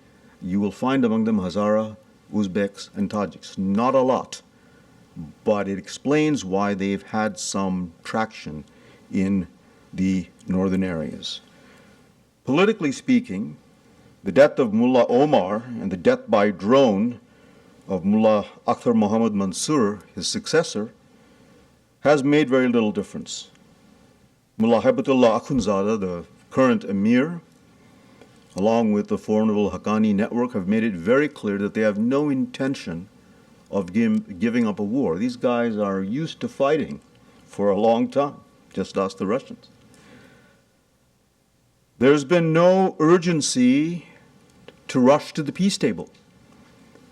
you will find among them Hazara, Uzbeks, and Tajiks. Not a lot, but it explains why they've had some traction in the northern areas. Politically speaking, the death of Mullah Omar and the death by drone of Mullah Akhtar Muhammad Mansour, his successor, has made very little difference. Mullah Hibatullah Akhundzada, the current emir, along with the formidable Haqqani network, have made it very clear that they have no intention of giving up a war. These guys are used to fighting for a long time. Just ask the Russians. There's been no urgency to rush to the peace table.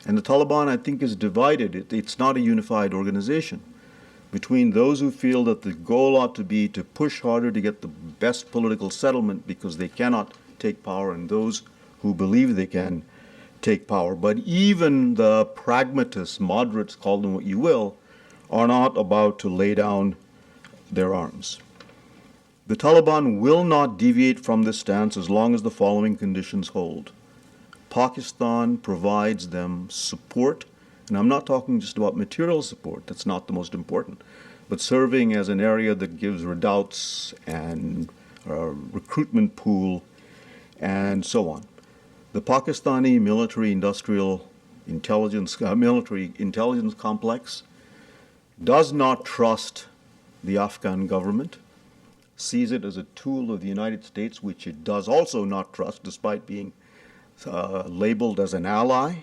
And the Taliban, I think, is divided. It's not a unified organization between those who feel that the goal ought to be to push harder to get the best political settlement because they cannot take power, and those who believe they can take power. But even the pragmatists, moderates, call them what you will, are not about to lay down their arms. The Taliban will not deviate from this stance as long as the following conditions hold. Pakistan provides them support, and I'm not talking just about material support, that's not the most important, but serving as an area that gives redoubts and a recruitment pool and so on. The Pakistani military intelligence complex does not trust the Afghan government, sees it as a tool of the United States, which it does also not trust, despite being labeled as an ally.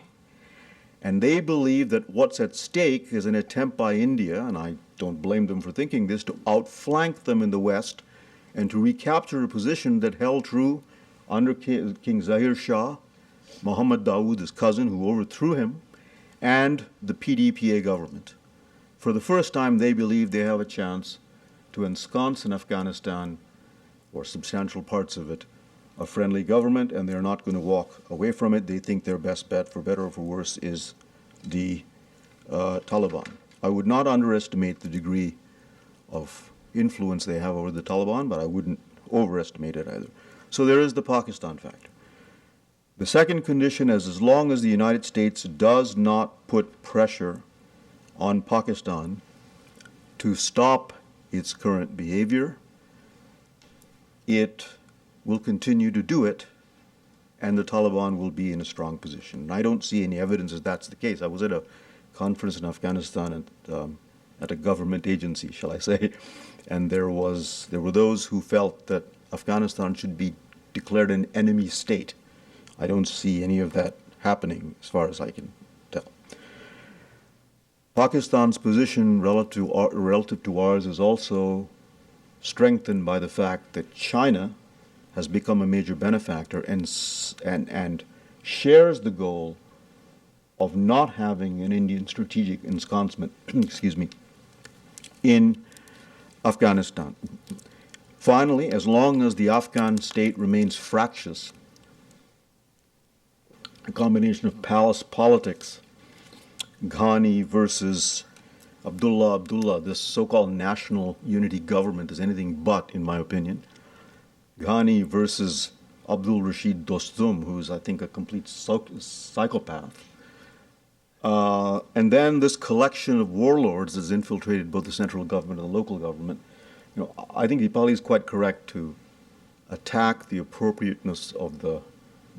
And they believe that what's at stake is an attempt by India, and I don't blame them for thinking this, to outflank them in the West and to recapture a position that held true under King Zahir Shah, Muhammad Dawood, his cousin, who overthrew him, and the PDPA government. For the first time, they believe they have a chance to ensconce in Afghanistan, or substantial parts of it, a friendly government, and they're not going to walk away from it. They think their best bet, for better or for worse, is the Taliban. I would not underestimate the degree of influence they have over the Taliban, but I wouldn't overestimate it either. So there is the Pakistan factor. The second condition is as long as the United States does not put pressure on Pakistan to stop its current behavior, it will continue to do it, and the Taliban will be in a strong position. And I don't see any evidence that that's the case. I was at a conference in Afghanistan at a government agency, shall I say, and there were those who felt that Afghanistan should be declared an enemy state. I don't see any of that happening as far as I can tell. Pakistan's position relative to ours is also strengthened by the fact that China has become a major benefactor and shares the goal of not having an Indian strategic ensconcement, in Afghanistan. Finally, as long as the Afghan state remains fractious, a combination of palace politics, Ghani versus Abdullah, this so-called national unity government is anything but, in my opinion. Ghani versus Abdul Rashid Dostum, who is, I think, a complete psychopath. And then this collection of warlords has infiltrated both the central government and the local government. You know, I think Dipali is quite correct to attack the appropriateness of the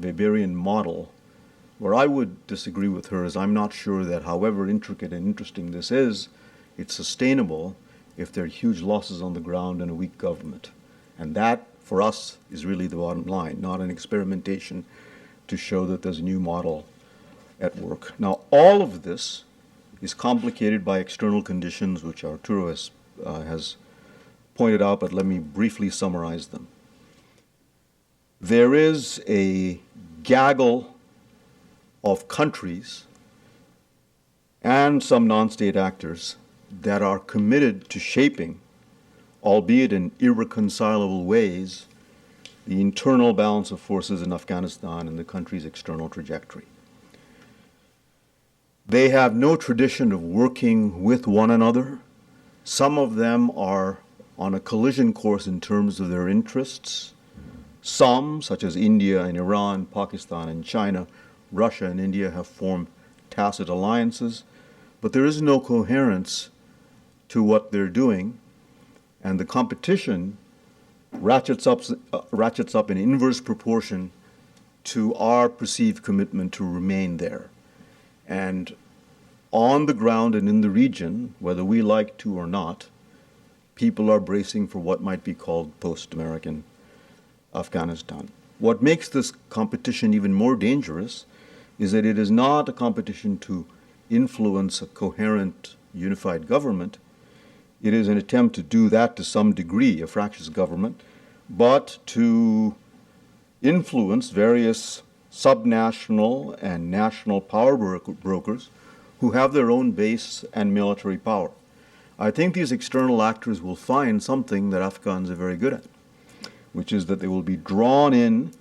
Weberian model. Where I would disagree with her is I'm not sure that however intricate and interesting this is, it's sustainable if there are huge losses on the ground and a weak government. And that, for us, is really the bottom line, not an experimentation to show that there's a new model at work. Now, all of this is complicated by external conditions, which Arturo has pointed out, but let me briefly summarize them. There is a gaggle of countries and some non-state actors that are committed to shaping, albeit in irreconcilable ways, the internal balance of forces in Afghanistan and the country's external trajectory. They have no tradition of working with one another. Some of them are on a collision course in terms of their interests. Some, such as India and Iran, Pakistan and China, Russia and India, have formed tacit alliances, but there is no coherence to what they're doing, and the competition ratchets up in inverse proportion to our perceived commitment to remain there. And on the ground and in the region, whether we like to or not, people are bracing for what might be called post-American Afghanistan. What makes this competition even more dangerous is that it is not a competition to influence a coherent, unified government. It is an attempt to do that to some degree, a fractious government, but to influence various subnational and national power brokers who have their own base and military power. I think these external actors will find something that Afghans are very good at, which is that they will be drawn in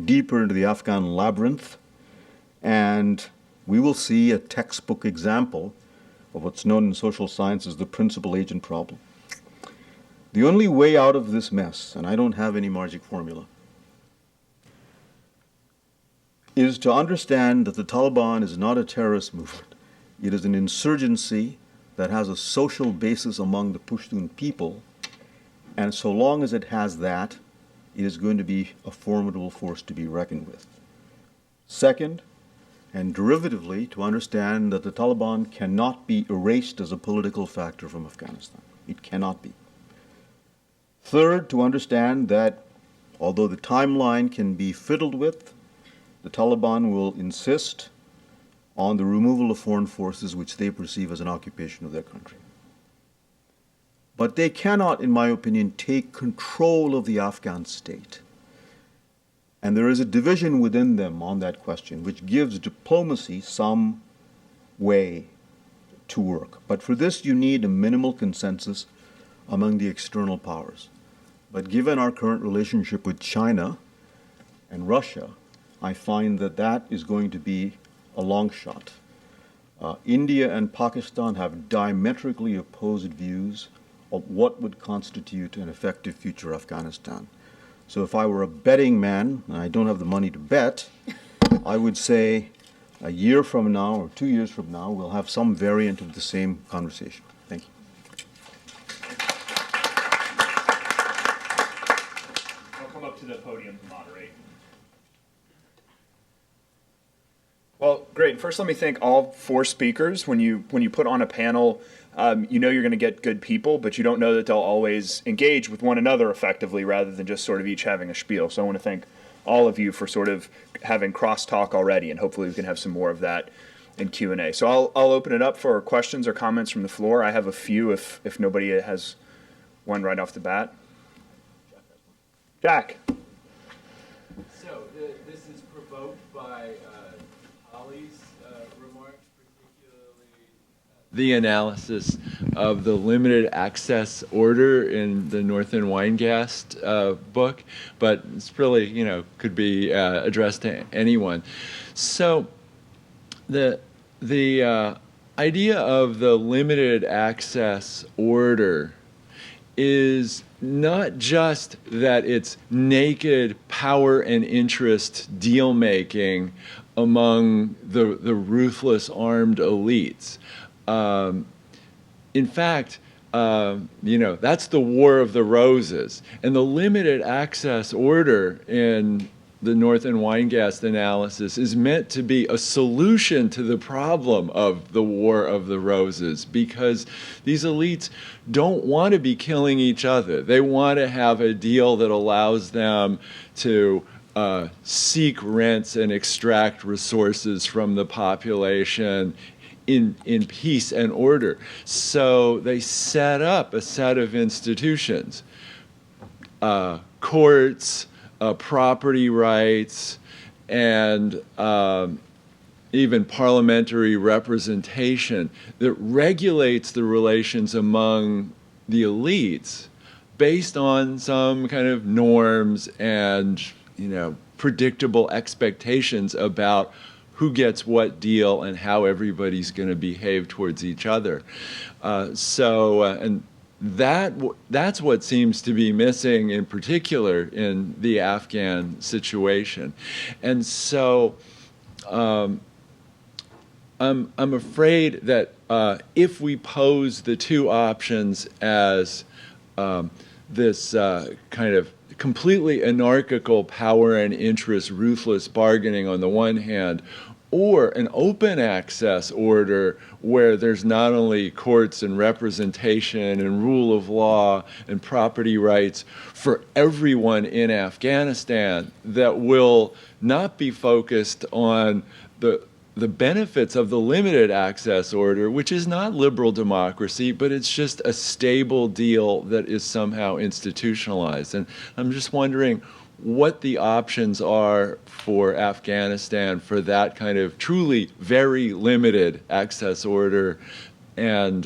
deeper into the Afghan labyrinth, and we will see a textbook example of what's known in social science as the principal agent problem. The only way out of this mess, and I don't have any magic formula, is to understand that the Taliban is not a terrorist movement. It is an insurgency that has a social basis among the Pushtun people, and so long as it has that, it is going to be a formidable force to be reckoned with. Second, and derivatively, to understand that the Taliban cannot be erased as a political factor from Afghanistan. It cannot be. Third, to understand that although the timeline can be fiddled with, the Taliban will insist on the removal of foreign forces which they perceive as an occupation of their country. But they cannot, in my opinion, take control of the Afghan state. And there is a division within them on that question, which gives diplomacy some way to work. But for this, you need a minimal consensus among the external powers. But given our current relationship with China and Russia, I find that that is going to be a long shot. India and Pakistan have diametrically opposed views of what would constitute an effective future Afghanistan. So if I were a betting man, and I don't have the money to bet, I would say a year from now or 2 years from now, we'll have some variant of the same conversation. Thank you. I'll come up to the podium to moderate. Well, great. First, let me thank all four speakers. When you put on a panel, you know you're going to get good people, but you don't know that they'll always engage with one another effectively rather than just sort of each having a spiel. So I want to thank all of you for sort of having crosstalk already, and hopefully we can have some more of that in Q&A. So I'll open it up for questions or comments from the floor. I have a few if nobody has one right off the bat. Jack. So this is provoked by Holly's remarks, particularly the analysis of the limited access order in the Northern Weingast book, but it's really, could be addressed to anyone. So the idea of the limited access order is not just that it's naked power and interest deal making among the ruthless armed elites. In fact, that's the War of the Roses. And the limited access order in the Northern Weingast analysis is meant to be a solution to the problem of the War of the Roses, because these elites don't want to be killing each other. They want to have a deal that allows them to seek rents and extract resources from the population in peace and order. So they set up a set of institutions, courts, property rights, and even parliamentary representation that regulates the relations among the elites based on some kind of norms and, predictable expectations about who gets what deal and how everybody's going to behave towards each other. And that's what seems to be missing in particular in the Afghan situation. And so I'm afraid that if we pose the two options as this kind of completely anarchical power and interest, ruthless bargaining on the one hand, or an open access order where there's not only courts and representation and rule of law and property rights for everyone in Afghanistan, that will not be focused on the benefits of the limited access order, which is not liberal democracy, but it's just a stable deal that is somehow institutionalized. And I'm just wondering what the options are for Afghanistan for that kind of truly very limited access order, and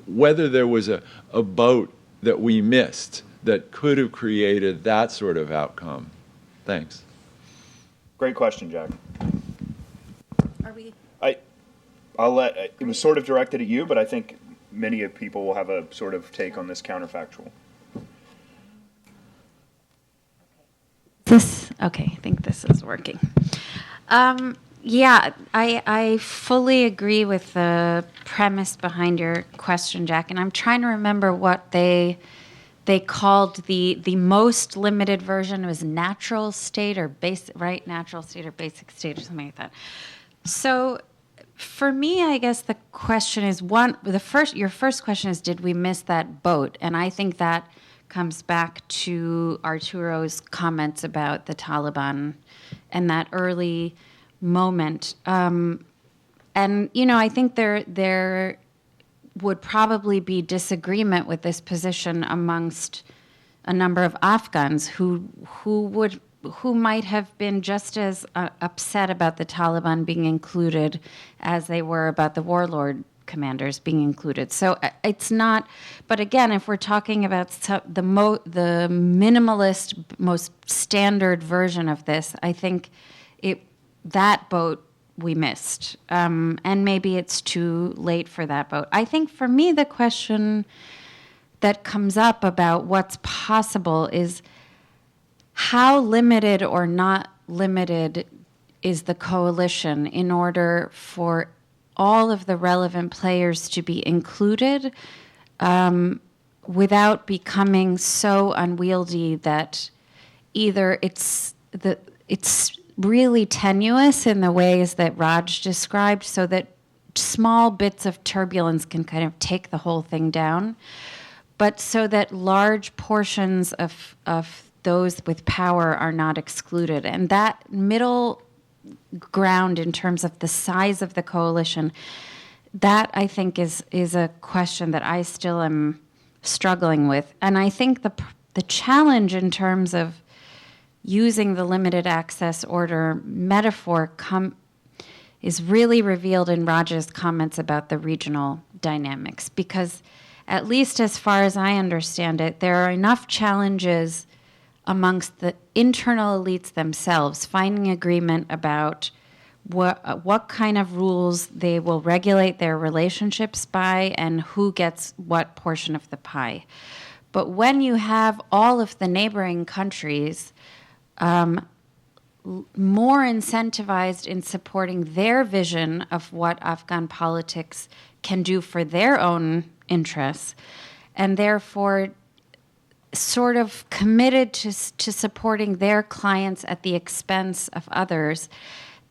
whether there was a boat that we missed that could have created that sort of outcome. Thanks. Great question, Jack. Are we? It was sort of directed at you, but I think many people will have a sort of take on this counterfactual. Okay, I think this is working. Yeah, I fully agree with the premise behind your question, Jack, and I'm trying to remember what they called the most limited version. It was natural state or basic, right? Natural state or basic state or something like that. So for me, I guess the question is your first question is, did we miss that boat? And I think that comes back to Arturo's comments about the Taliban and that early moment. And, I think there would probably be disagreement with this position amongst a number of Afghans who might have been just as upset about the Taliban being included as they were about the warlord commanders being included. So it's not, but again, if we're talking about the minimalist, most standard version of this, I think that boat we missed. And maybe it's too late for that boat. I think for me, the question that comes up about what's possible is how limited or not limited is the coalition in order for all of the relevant players to be included without becoming so unwieldy that either it's really tenuous in the ways that Raj described, so that small bits of turbulence can kind of take the whole thing down, but so that large portions of those with power are not excluded. And that middle ground in terms of the size of the coalition, that I think is a question that I still am struggling with. And I think the challenge in terms of using the limited access order metaphor is really revealed in Raj's comments about the regional dynamics, because at least as far as I understand it, there are enough challenges amongst the internal elites themselves, finding agreement about what kind of rules they will regulate their relationships by and who gets what portion of the pie. But when you have all of the neighboring countries more incentivized in supporting their vision of what Afghan politics can do for their own interests, and therefore sort of committed to supporting their clients at the expense of others,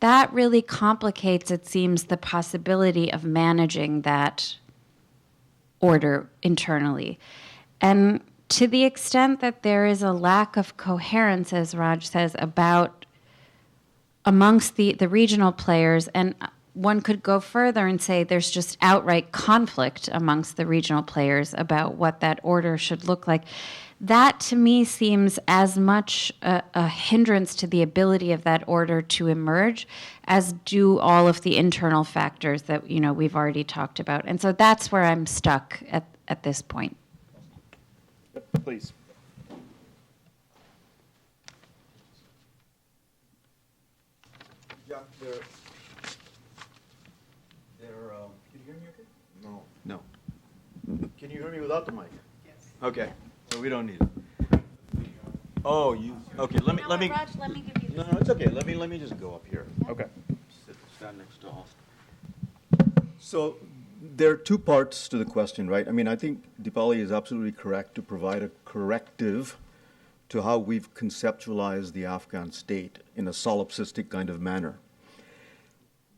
that really complicates, it seems, the possibility of managing that order internally. And to the extent that there is a lack of coherence, as Raj says, about amongst the regional players, and one could go further and say there's just outright conflict amongst the regional players about what that order should look like. That, to me, seems as much a hindrance to the ability of that order to emerge as do all of the internal factors that we've already talked about. And so that's where I'm stuck at this point. Please. Yeah, can you hear me okay? No. Can you hear me without the mic? Yes. Okay, so we don't need it. Oh, okay, let me. Raj, let me give you No, it's okay, let me just go up here. Okay. Stand next to Austin. So there are two parts to the question, right? I mean, I think Deepali is absolutely correct to provide a corrective to how we've conceptualized the Afghan state in a solipsistic kind of manner.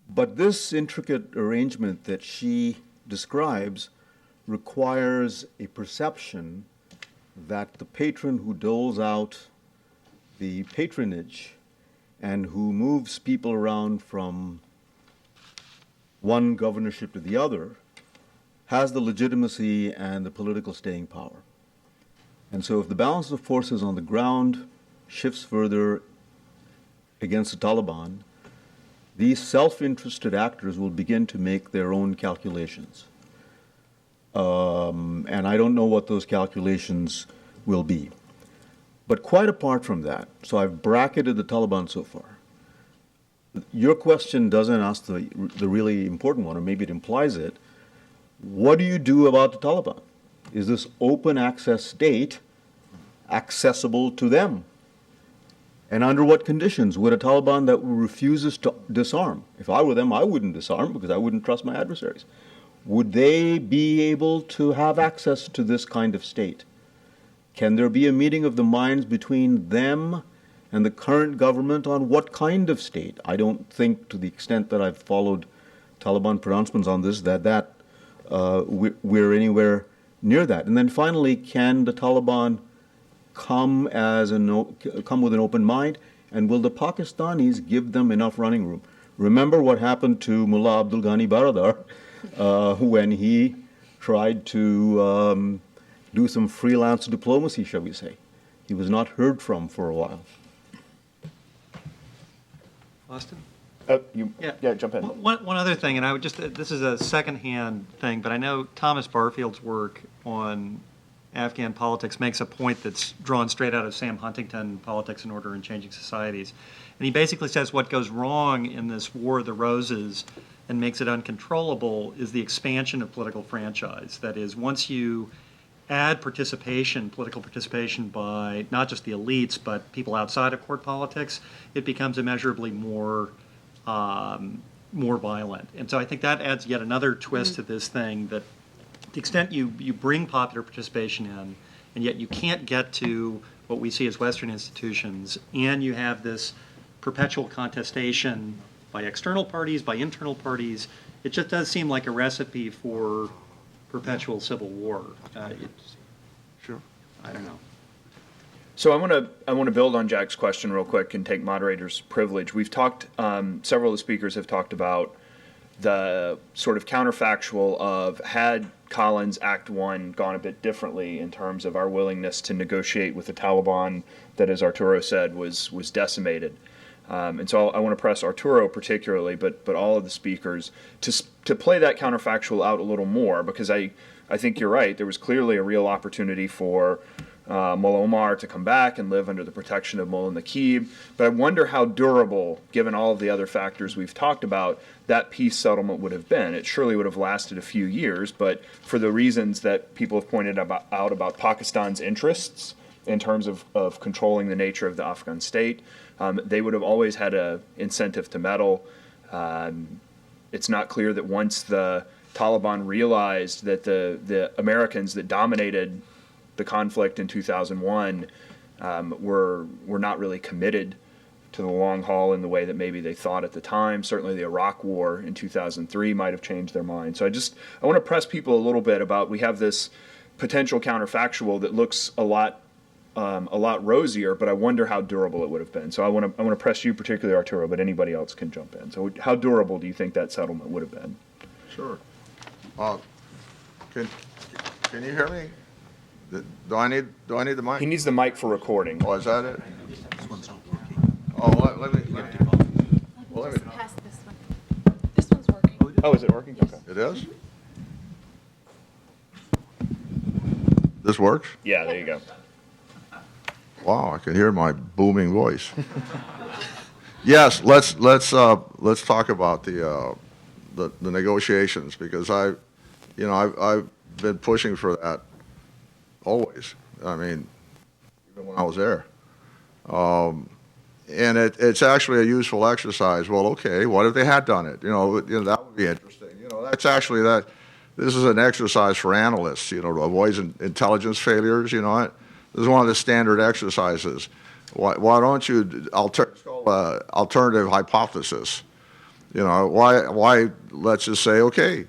But this intricate arrangement that she describes requires a perception that the patron who doles out the patronage and who moves people around from one governorship to the other has the legitimacy and the political staying power. And so if the balance of forces on the ground shifts further against the Taliban, these self-interested actors will begin to make their own calculations. And I don't know what those calculations will be. But quite apart from that, so I've bracketed the Taliban so far. Your question doesn't ask the really important one, or maybe it implies it. What do you do about the Taliban? Is this open access state accessible to them? And under what conditions would a Taliban that refuses to disarm? If I were them, I wouldn't disarm because I wouldn't trust my adversaries. Would they be able to have access to this kind of state? Can there be a meeting of the minds between them and the current government on what kind of state? I don't think, to the extent that I've followed Taliban pronouncements on this, that we're anywhere near that. And then finally, can the Taliban come with an open mind, and will the Pakistanis give them enough running room? Remember what happened to Mullah Abdul Ghani Baradar when he tried to do some freelance diplomacy, shall we say. He was not heard from for a while. Austin? Yeah, jump in. One other thing, and I would this is a secondhand thing, but I know Thomas Barfield's work on Afghan politics makes a point that's drawn straight out of Sam Huntington, Politics and Order in Changing Societies. And he basically says what goes wrong in this War of the Roses and makes it uncontrollable is the expansion of political franchise. That is, once you add political participation by not just the elites, but people outside of court politics, it becomes immeasurably more violent. And so I think that adds yet another twist to this thing, that to the extent you bring popular participation in, and yet you can't get to what we see as Western institutions, and you have this perpetual contestation by external parties, by internal parties, it just does seem like a recipe for perpetual civil war. Sure. I don't know. So I want to build on Jack's question real quick and take moderator's privilege. We've talked, several of the speakers have talked about the sort of counterfactual of had Colin's Act 1 gone a bit differently in terms of our willingness to negotiate with the Taliban that, as Arturo said, was decimated. And so I want to press Arturo particularly, but all of the speakers to play that counterfactual out a little more, because I think you're right. There was clearly a real opportunity for Mullah Omar to come back and live under the protection of Mullah Naqib. But I wonder how durable, given all of the other factors we've talked about, that peace settlement would have been. It surely would have lasted a few years, but for the reasons that people have pointed out about Pakistan's interests in terms of controlling the nature of the Afghan state, they would have always had an incentive to meddle. It's not clear that once the Taliban realized that the Americans that dominated the conflict in 2001 were not really committed to the long haul in the way that maybe they thought at the time. Certainly the Iraq War in 2003 might have changed their mind. So I want to press people a little bit about, we have this potential counterfactual that looks a lot rosier, but I wonder how durable it would have been. So I want to press you particularly, Arturo, but anybody else can jump in. So how durable do you think that settlement would have been? Sure. Can you hear me? Do I need the mic? He needs the mic for recording. Oh, is that it? Oh, let me. Pass this one. This one's working. Oh, is it working? Okay. It is? This works? Yeah, there you go. Wow, I can hear my booming voice. Yes, let's talk about the negotiations, because I've been pushing for that always. I mean, even when I was there. And it's actually a useful exercise. Well, okay, what if they had done it? That would be interesting. That's actually this is an exercise for analysts, to avoid intelligence failures, This is one of the standard exercises. Why don't you alternative hypothesis? Why let's just say, okay,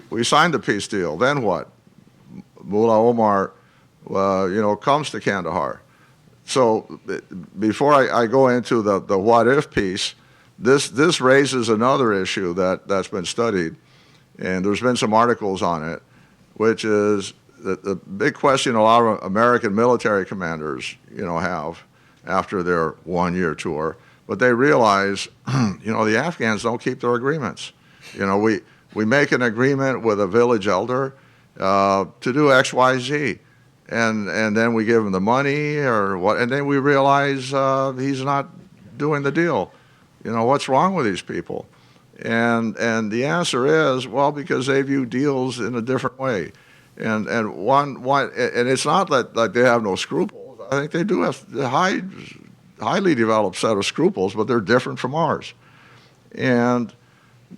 we signed the peace deal, then what? Mullah Omar, comes to Kandahar. So before I go into the what if piece, this raises another issue that's been studied, and there's been some articles on it, which is the big question a lot of American military commanders, have after their one-year tour, but they realize, the Afghans don't keep their agreements. We make an agreement with a village elder to do X, Y, Z. And then we give him the money or what, and then we realize he's not doing the deal. What's wrong with these people? And the answer is, well, because they view deals in a different way. And it's not that they have no scruples. I think they do have a highly developed set of scruples, but they're different from ours. And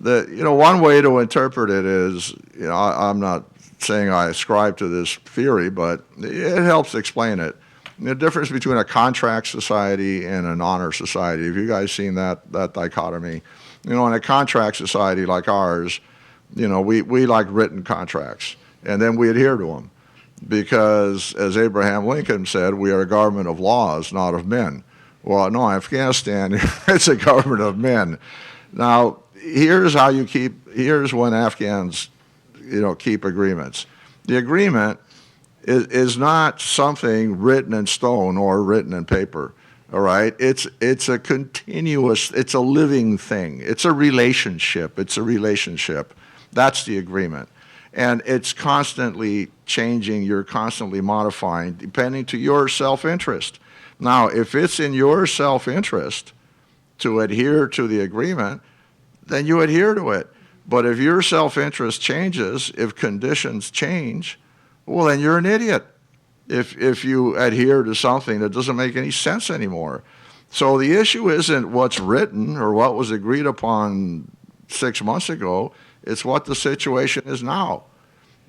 one way to interpret it is, I'm not saying I ascribe to this theory, but it helps explain it. The difference between a contract society and an honor society. Have you guys seen that dichotomy? In a contract society like ours, we like written contracts, and then we adhere to them, because as Abraham Lincoln said, we are a government of laws, not of men. Well, no, Afghanistan, it's a government of men. Now, here's when Afghans keep agreements. The agreement is not something written in stone or written in paper, all right? It's a continuous, it's a living thing. It's a relationship. That's the agreement. And it's constantly changing, you're constantly modifying, depending to your self-interest. Now, if it's in your self-interest to adhere to the agreement, then you adhere to it. But if your self-interest changes, if conditions change, well, then you're an idiot if you adhere to something that doesn't make any sense anymore. So the issue isn't what's written or what was agreed upon 6 months ago. It's what the situation is now.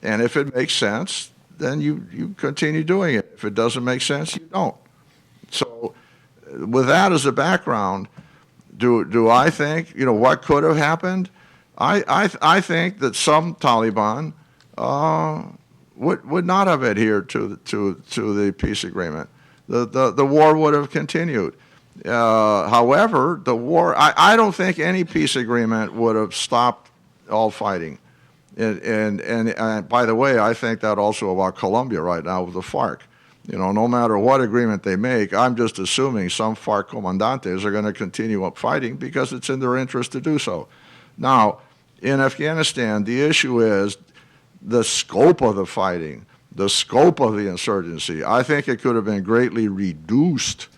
And if it makes sense, then you continue doing it. If it doesn't make sense, you don't. So with that as a background, do I think, what could have happened? I think that some Taliban would not have adhered to the peace agreement. The war would have continued. However, the war, I don't think any peace agreement would have stopped all fighting. And by the way, I think that also about Colombia right now with the FARC. No matter what agreement they make, I'm just assuming some FARC comandantes are going to continue up fighting because it's in their interest to do so. Now, in Afghanistan, the issue is the scope of the fighting, the scope of the insurgency. I think it could have been greatly reduced,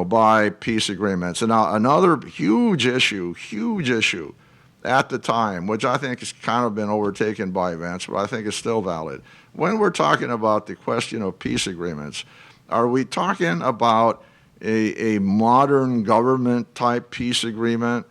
by peace agreements. And now another huge issue at the time, which I think has kind of been overtaken by events, but I think is still valid. When we're talking about the question of peace agreements, are we talking about a modern government type peace agreement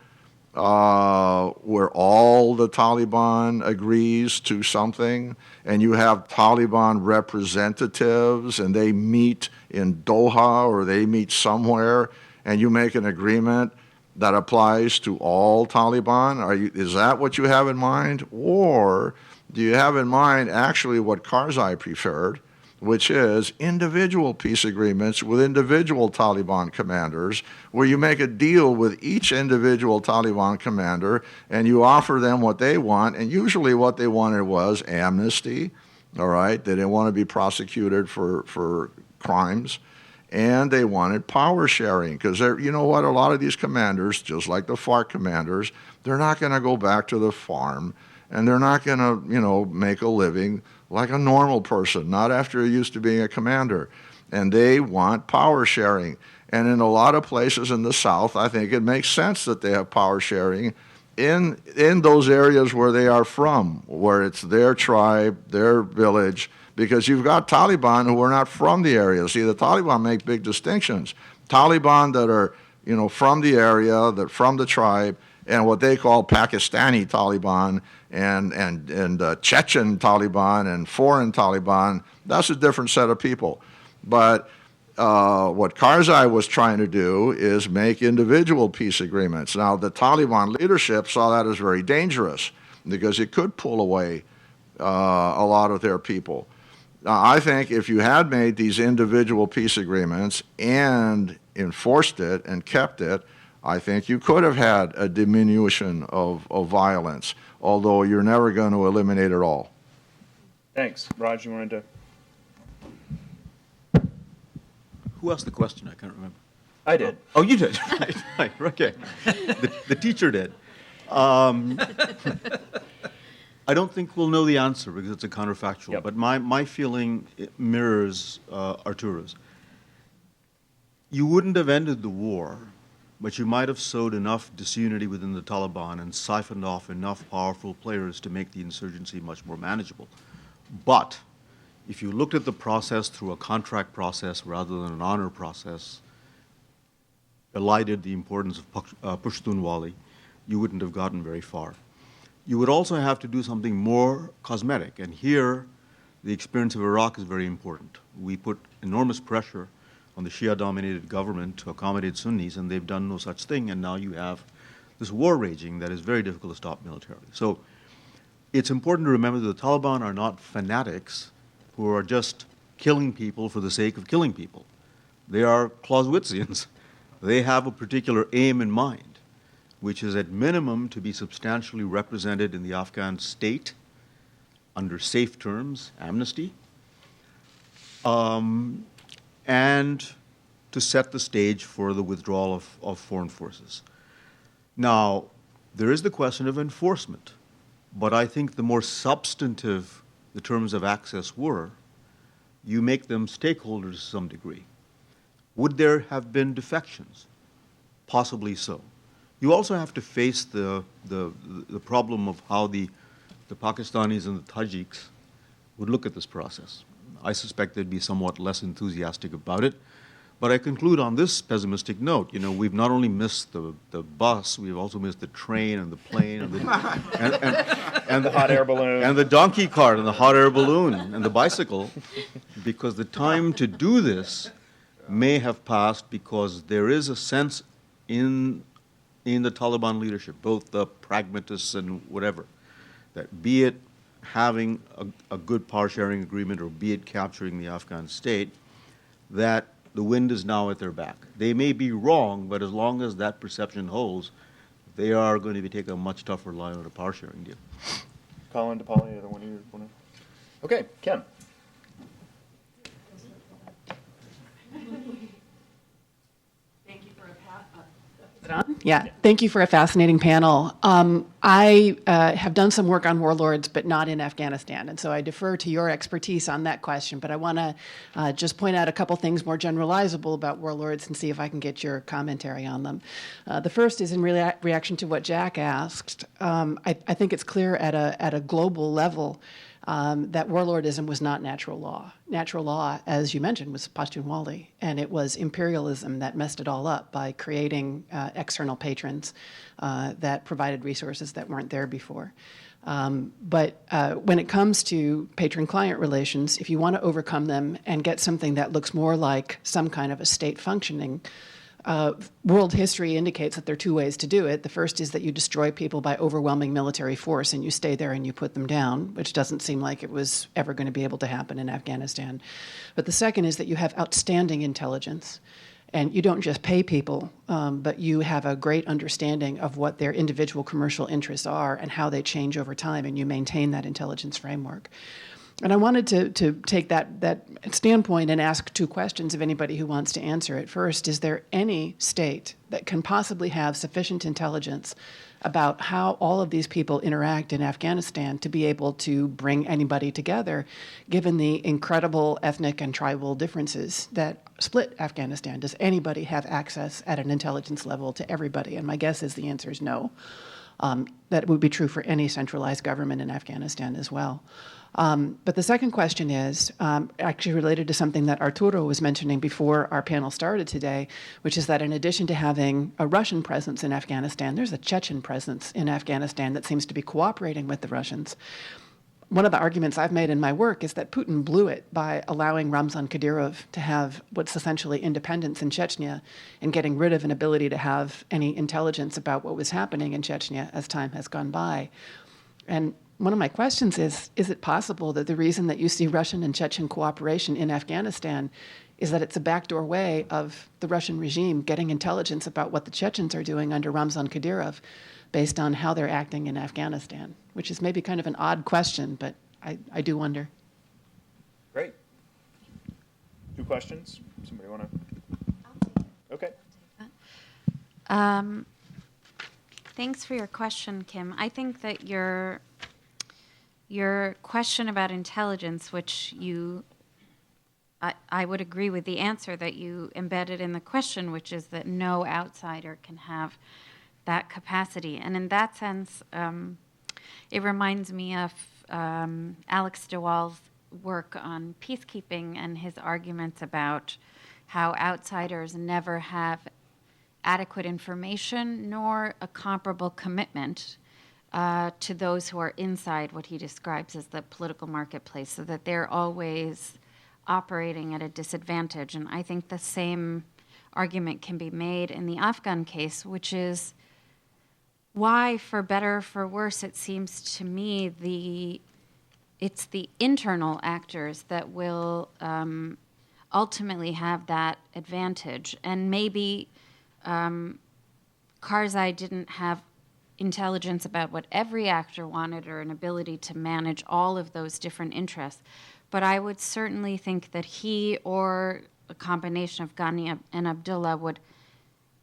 where all the Taliban agrees to something and you have Taliban representatives and they meet in Doha or they meet somewhere and you make an agreement that applies to all Taliban? Is that what you have in mind? Or do you have in mind actually what Karzai preferred, which is individual peace agreements with individual Taliban commanders, where you make a deal with each individual Taliban commander and you offer them what they want, and usually what they wanted was amnesty, all right? They didn't want to be prosecuted for crimes, and they wanted power sharing, because you know what, a lot of these commanders, just like the FARC commanders, they're not going to go back to the farm, and they're not going to, make a living like a normal person, not after you're used to being a commander. And they want power sharing. And in a lot of places in the South, I think it makes sense that they have power sharing in those areas where they are from, where it's their tribe, their village, because you've got Taliban who are not from the area. See, the Taliban make big distinctions. Taliban that are, from the area, that from the tribe, and what they call Pakistani Taliban and Chechen Taliban and foreign Taliban. That's a different set of people. But what Karzai was trying to do is make individual peace agreements. Now, the Taliban leadership saw that as very dangerous because it could pull away a lot of their people. Now, I think if you had made these individual peace agreements and enforced it and kept it, I think you could have had a diminution of violence, although you're never going to eliminate it all. Thanks. Raj, you wanted to? Who asked the question? I can't remember. I did. Oh, you did. Right. Okay. The teacher did. I don't think we'll know the answer because it's a counterfactual. Yep. But my feeling mirrors Arturo's. You wouldn't have ended the war, but you might have sowed enough disunity within the Taliban and siphoned off enough powerful players to make the insurgency much more manageable. But if you looked at the process through a contract process rather than an honor process, elided the importance of Pushtunwali, you wouldn't have gotten very far. You would also have to do something more cosmetic, and here the experience of Iraq is very important. We put enormous pressure on the Shia-dominated government to accommodate Sunnis, and they've done no such thing, and now you have this war raging that is very difficult to stop militarily. So it's important to remember that the Taliban are not fanatics who are just killing people for the sake of killing people. They are Clausewitzians. They have a particular aim in mind, which is at minimum to be substantially represented in the Afghan state under safe terms, amnesty, and to set the stage for the withdrawal of foreign forces. Now, there is the question of enforcement, but I think the more substantive the terms of access were, you make them stakeholders to some degree. Would there have been defections? Possibly so. You also have to face the problem of how the Pakistanis and the Tajiks would look at this process. I suspect they'd be somewhat less enthusiastic about it. But I conclude on this pessimistic note. We've not only missed the bus, we've also missed the train and the plane and the hot air balloon. And the donkey cart and the hot air balloon and the bicycle, because the time to do this may have passed because there is a sense in the Taliban leadership, both the pragmatists and whatever, that be it having a good power sharing agreement or be it capturing the Afghan state, that the wind is now at their back. They may be wrong, but as long as that perception holds, they are going to be taking a much tougher line on a power sharing deal. Colin, DePauli, either one of you want to? Okay, Kim. John? Yeah, thank you for a fascinating panel. I have done some work on warlords, but not in Afghanistan, and so I defer to your expertise on that question, but I want to just point out a couple things more generalizable about warlords and see if I can get your commentary on them. The first is in reaction to what Jack asked. I think it's clear at a global level that warlordism was not natural law. Natural law, as you mentioned, was Pashtunwali, and it was imperialism that messed it all up by creating external patrons that provided resources that weren't there before. But when it comes to patron-client relations, if you want to overcome them and get something that looks more like some kind of a state functioning, world history indicates that there are two ways to do it. The first is that you destroy people by overwhelming military force and you stay there and you put them down, which doesn't seem like it was ever going to be able to happen in Afghanistan. But the second is that you have outstanding intelligence. And you don't just pay people, but you have a great understanding of what their individual commercial interests are and how they change over time, and you maintain that intelligence framework. And I wanted to take that standpoint and ask two questions of anybody who wants to answer it. First, is there any state that can possibly have sufficient intelligence about how all of these people interact in Afghanistan to be able to bring anybody together, given the incredible ethnic and tribal differences that split Afghanistan? Does anybody have access at an intelligence level to everybody? And my guess is the answer is no. That would be true for any centralized government in Afghanistan as well. But the second question is actually related to something that Arturo was mentioning before our panel started today, which is that in addition to having a Russian presence in Afghanistan, there's a Chechen presence in Afghanistan that seems to be cooperating with the Russians. One of the arguments I've made in my work is that Putin blew it by allowing Ramzan Kadyrov to have what's essentially independence in Chechnya and getting rid of an ability to have any intelligence about what was happening in Chechnya as time has gone by. And one of my questions is it possible that the reason that you see Russian and Chechen cooperation in Afghanistan is that it's a backdoor way of the Russian regime getting intelligence about what the Chechens are doing under Ramzan Kadyrov based on how they're acting in Afghanistan, which is maybe kind of an odd question, but I do wonder. Great. 2 questions? Somebody want to? Okay. Thanks for your question, Kim. I think that your question about intelligence, which I would agree with the answer that you embedded in the question, which is that no outsider can have that capacity. And in that sense, it reminds me of Alex de Waal's work on peacekeeping and his arguments about how outsiders never have adequate information nor a comparable commitment to those who are inside what he describes as the political marketplace, so that they're always operating at a disadvantage. And I think the same argument can be made in the Afghan case, which is why, for better or for worse, it seems to me it's the internal actors that will ultimately have that advantage. And maybe Karzai didn't have intelligence about what every actor wanted or an ability to manage all of those different interests. But I would certainly think that he or a combination of Ghani and Abdullah would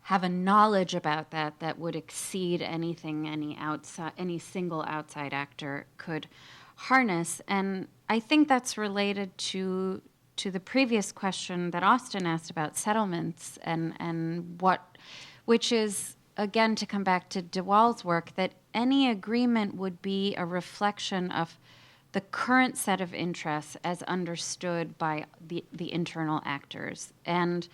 have a knowledge about that would exceed anything any single outside actor could harness. And I think that's related to the previous question that Austin asked about settlements and which is, again, to come back to de Waal's work, that any agreement would be a reflection of the current set of interests as understood by the internal actors, and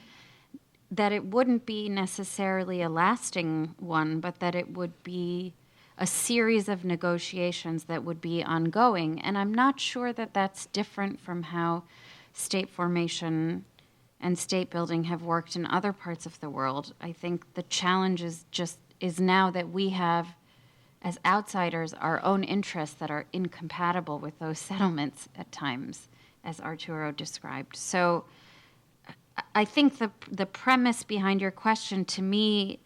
that it wouldn't be necessarily a lasting one, but that it would be a series of negotiations that would be ongoing. And I'm not sure that that's different from how state formation and state building have worked in other parts of the world. I think the challenge is now that we have, as outsiders, our own interests that are incompatible with those settlements at times, as Arturo described. So I think the premise behind your question, to me,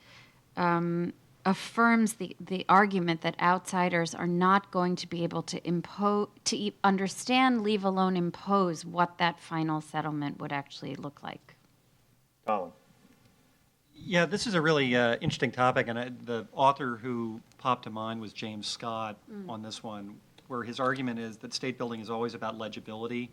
affirms the argument that outsiders are not going to be able to understand, leave alone impose what that final settlement would actually look like. Colin. Yeah, this is a really interesting topic, and the author who popped to mind was James Scott on this one, where his argument is that state building is always about legibility,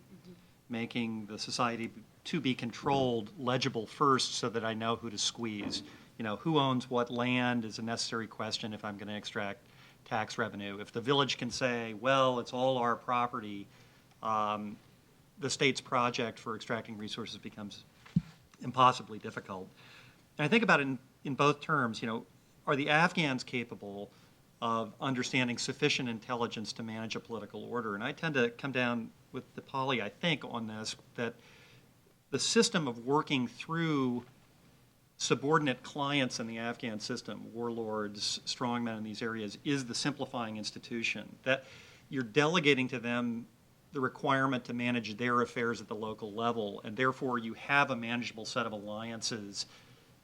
making the society to be controlled legible first so that I know who to squeeze. You know, who owns what land is a necessary question if I'm going to extract tax revenue. If the village can say, well, it's all our property, the state's project for extracting resources becomes impossibly difficult. And I think about it in both terms, you know, are the Afghans capable of understanding sufficient intelligence to manage a political order? And I tend to come down with the poly, I think, on this, that the system of working through subordinate clients in the Afghan system, warlords, strongmen in these areas, is the simplifying institution. That you're delegating to them the requirement to manage their affairs at the local level, and therefore you have a manageable set of alliances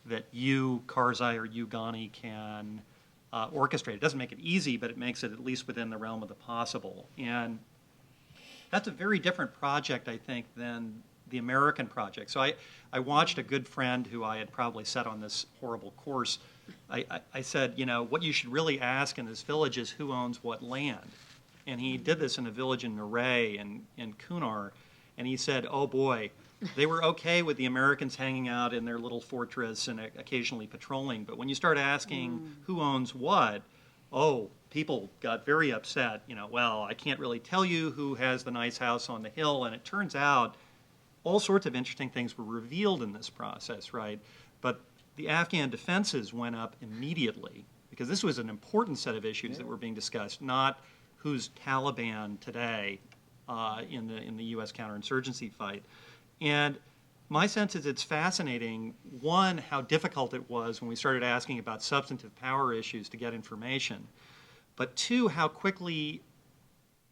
that you, Karzai, or you, Ghani, can orchestrate. It doesn't make it easy, but it makes it at least within the realm of the possible. And that's a very different project, I think, than the American project. So I watched a good friend who I had probably set on this horrible course. I said, you know, what you should really ask in this village is who owns what land. And he did this in a village in Naray in Kunar. And he said, oh boy, they were okay with the Americans hanging out in their little fortress and occasionally patrolling. But when you start asking who owns what, oh, people got very upset. You know, well, I can't really tell you who has the nice house on the hill. And it turns out all sorts of interesting things were revealed in this process, right? But the Afghan defenses went up immediately because this was an important set of issues that were being discussed, not who's Taliban today in the U.S. counterinsurgency fight. And my sense is it's fascinating, one, how difficult it was when we started asking about substantive power issues to get information, but two, how quickly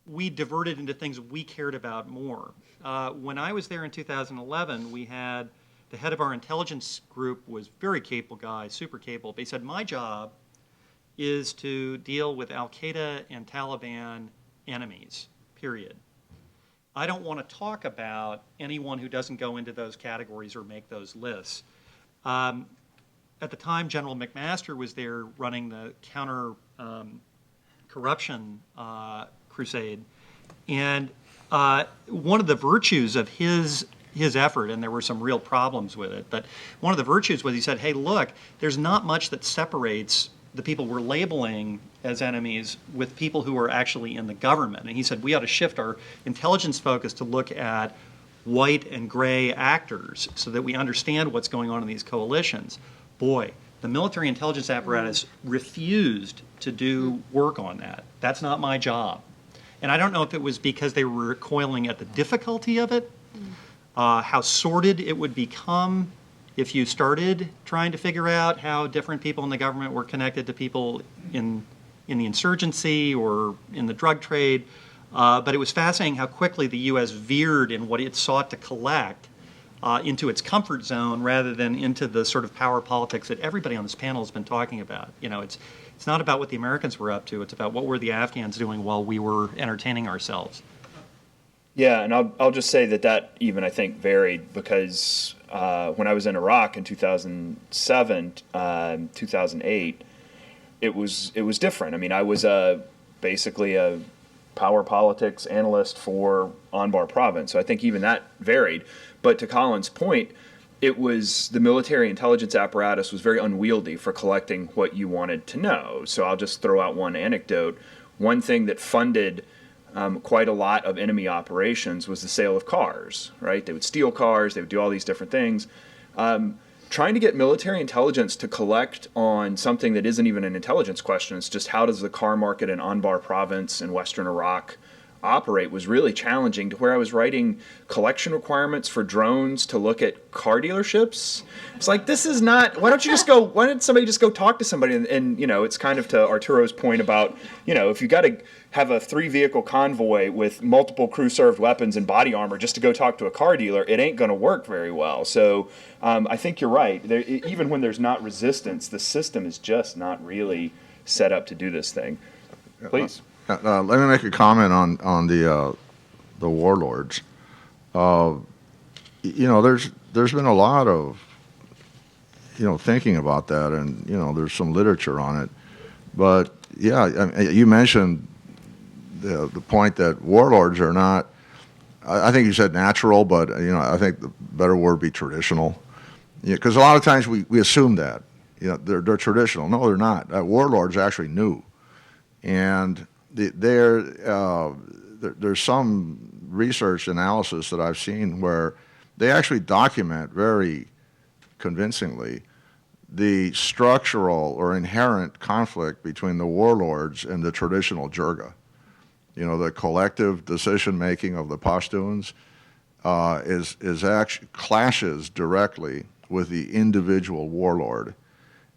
we diverted into things we cared about more. When I was there in 2011, we had the head of our intelligence group was very capable guy, super capable, but he said, my job is to deal with Al-Qaeda and Taliban enemies, period. I don't want to talk about anyone who doesn't go into those categories or make those lists. At the time, General McMaster was there running the counter-corruption crusade. And one of the virtues of his effort, and there were some real problems with it, but one of the virtues was he said, hey, look, there's not much that separates the people we're labeling as enemies with people who are actually in the government. And he said, we ought to shift our intelligence focus to look at white and gray actors so that we understand what's going on in these coalitions. Boy, the military intelligence apparatus refused to do work on that. That's not my job. And I don't know if it was because they were recoiling at the difficulty of it, how sordid it would become if you started trying to figure out how different people in the government were connected to people in the insurgency or in the drug trade. But it was fascinating how quickly the U.S. veered in what it sought to collect into its comfort zone rather than into the sort of power politics that everybody on this panel has been talking about. You know, it's not about what the Americans were up to. It's about what were the Afghans doing while we were entertaining ourselves. Yeah, and I'll just say that even, I think, varied because when I was in Iraq in 2007, 2008, it was different. I mean, I was basically a power politics analyst for Anbar province, so I think even that varied. But to Colin's point, it was the military intelligence apparatus was very unwieldy for collecting what you wanted to know. So I'll just throw out one anecdote. One thing that funded quite a lot of enemy operations was the sale of cars, right? They would steal cars, they would do all these different things. Trying to get military intelligence to collect on something that isn't even an intelligence question, it's just how does the car market in Anbar province in western Iraq operate, was really challenging, to where I was writing collection requirements for drones to look at car dealerships. It's like, this is not, why didn't somebody just go talk to somebody? And you know, it's kind of to Arturo's point about, you know, if you got to have a 3-vehicle convoy with multiple crew-served weapons and body armor just to go talk to a car dealer, it ain't going to work very well. So I think you're right. Even when there's not resistance, the system is just not really set up to do this thing. Please. Let me make a comment on the warlords. You know, there's been a lot of thinking about that, and there's some literature on it. But yeah, I mean, you mentioned the point that warlords are not. I think you said natural, but I think the better word would be traditional. Because a lot of times we assume that they're traditional. No, they're not. Warlords actually knew, and there's some research analysis that I've seen where they actually document very convincingly the structural or inherent conflict between the warlords and the traditional jirga. The collective decision making of the Pashtuns is actually clashes directly with the individual warlord.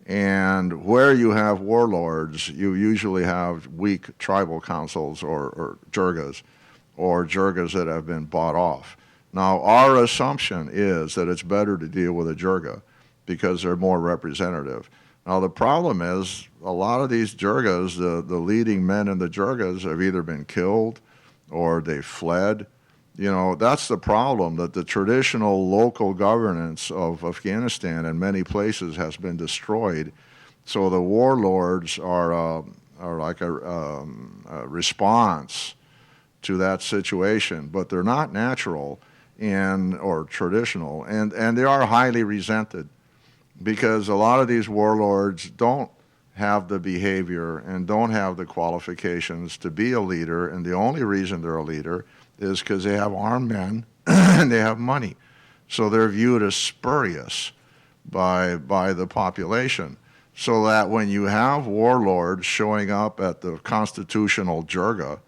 And where you have warlords, you usually have weak tribal councils or jirgas that have been bought off. Now, our assumption is that it's better to deal with a jirga because they're more representative. Now, the problem is a lot of these jirgas, the leading men in the jirgas have either been killed or they fled. That's the problem, that the traditional local governance of Afghanistan in many places has been destroyed. So the warlords are like a response to that situation, but they're not natural or traditional, and they are highly resented because a lot of these warlords don't have the behavior and don't have the qualifications to be a leader, and the only reason they're a leader is because they have armed men and they have money. So they're viewed as spurious by the population. So that when you have warlords showing up at the constitutional jirga,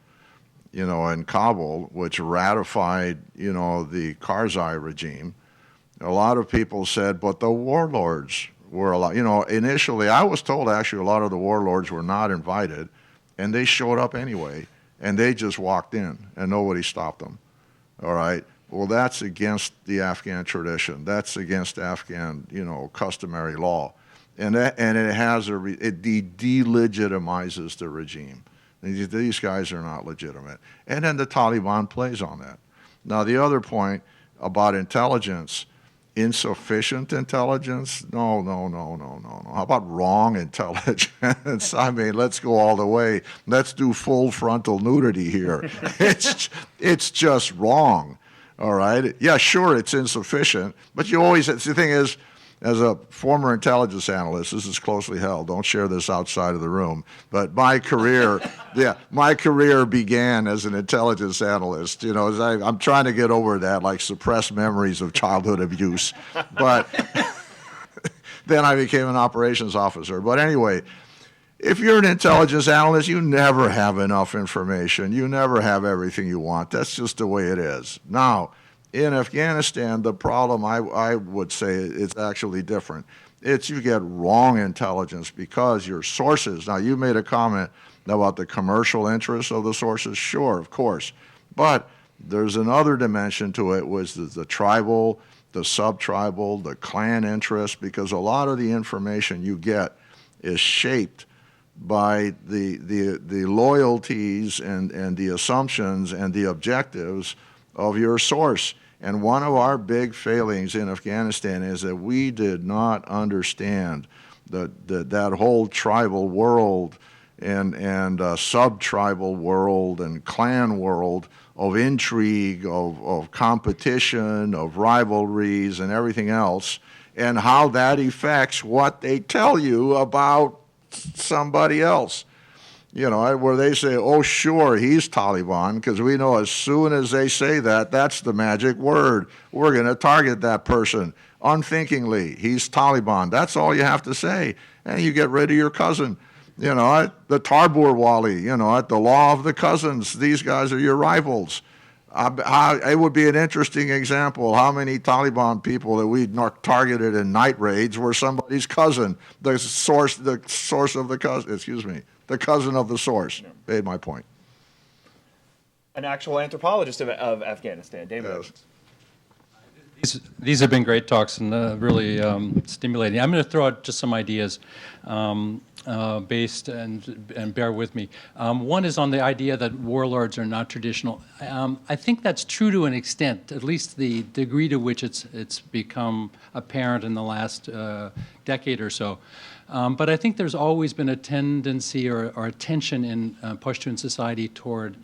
in Kabul, which ratified, the Karzai regime, a lot of people said, but the warlords were a lot. Initially, I was told actually a lot of the warlords were not invited, and they showed up anyway. And they just walked in, and nobody stopped them. All right. Well, that's against the Afghan tradition. That's against Afghan, customary law, and it delegitimizes the regime. These guys are not legitimate. And then the Taliban plays on that. Now, the other point about intelligence. Insufficient intelligence? No. How about wrong intelligence? I mean, let's go all the way. Let's do full frontal nudity here. It's just wrong, all right? Yeah, sure, it's insufficient, but the thing is, as a former intelligence analyst, this is closely held. Don't share this outside of the room. But my career began as an intelligence analyst. I'm trying to get over that, like suppressed memories of childhood abuse. But then I became an operations officer. But anyway, if you're an intelligence analyst, you never have enough information. You never have everything you want. That's just the way it is. Now, in Afghanistan, the problem, I would say, is actually different. It's you get wrong intelligence because your sources. Now, you made a comment about the commercial interests of the sources. Sure, of course. But there's another dimension to it, was the tribal, the sub-tribal, the clan interest, because a lot of the information you get is shaped by the loyalties and the assumptions and the objectives of your source. And one of our big failings in Afghanistan is that we did not understand that whole tribal world and sub-tribal world and clan world of intrigue, of competition, of rivalries and everything else, and how that affects what they tell you about somebody else. Where they say, oh, sure, he's Taliban, because we know as soon as they say that, that's the magic word. We're going to target that person unthinkingly. He's Taliban. That's all you have to say. And you get rid of your cousin. The Tarbur Wali, the law of the cousins. These guys are your rivals. It would be an interesting example how many Taliban people that we targeted in night raids were somebody's cousin, the source of the cousin, the cousin of the source. Yeah. Made my point. An actual anthropologist of Afghanistan, David. Yes. These have been great talks and really stimulating. I'm going to throw out just some ideas based, and bear with me. One is on the idea that warlords are not traditional. I think that's true to an extent, at least the degree to which it's become apparent in the last decade or so. But I think there's always been a tendency or a tension in Pashtun society toward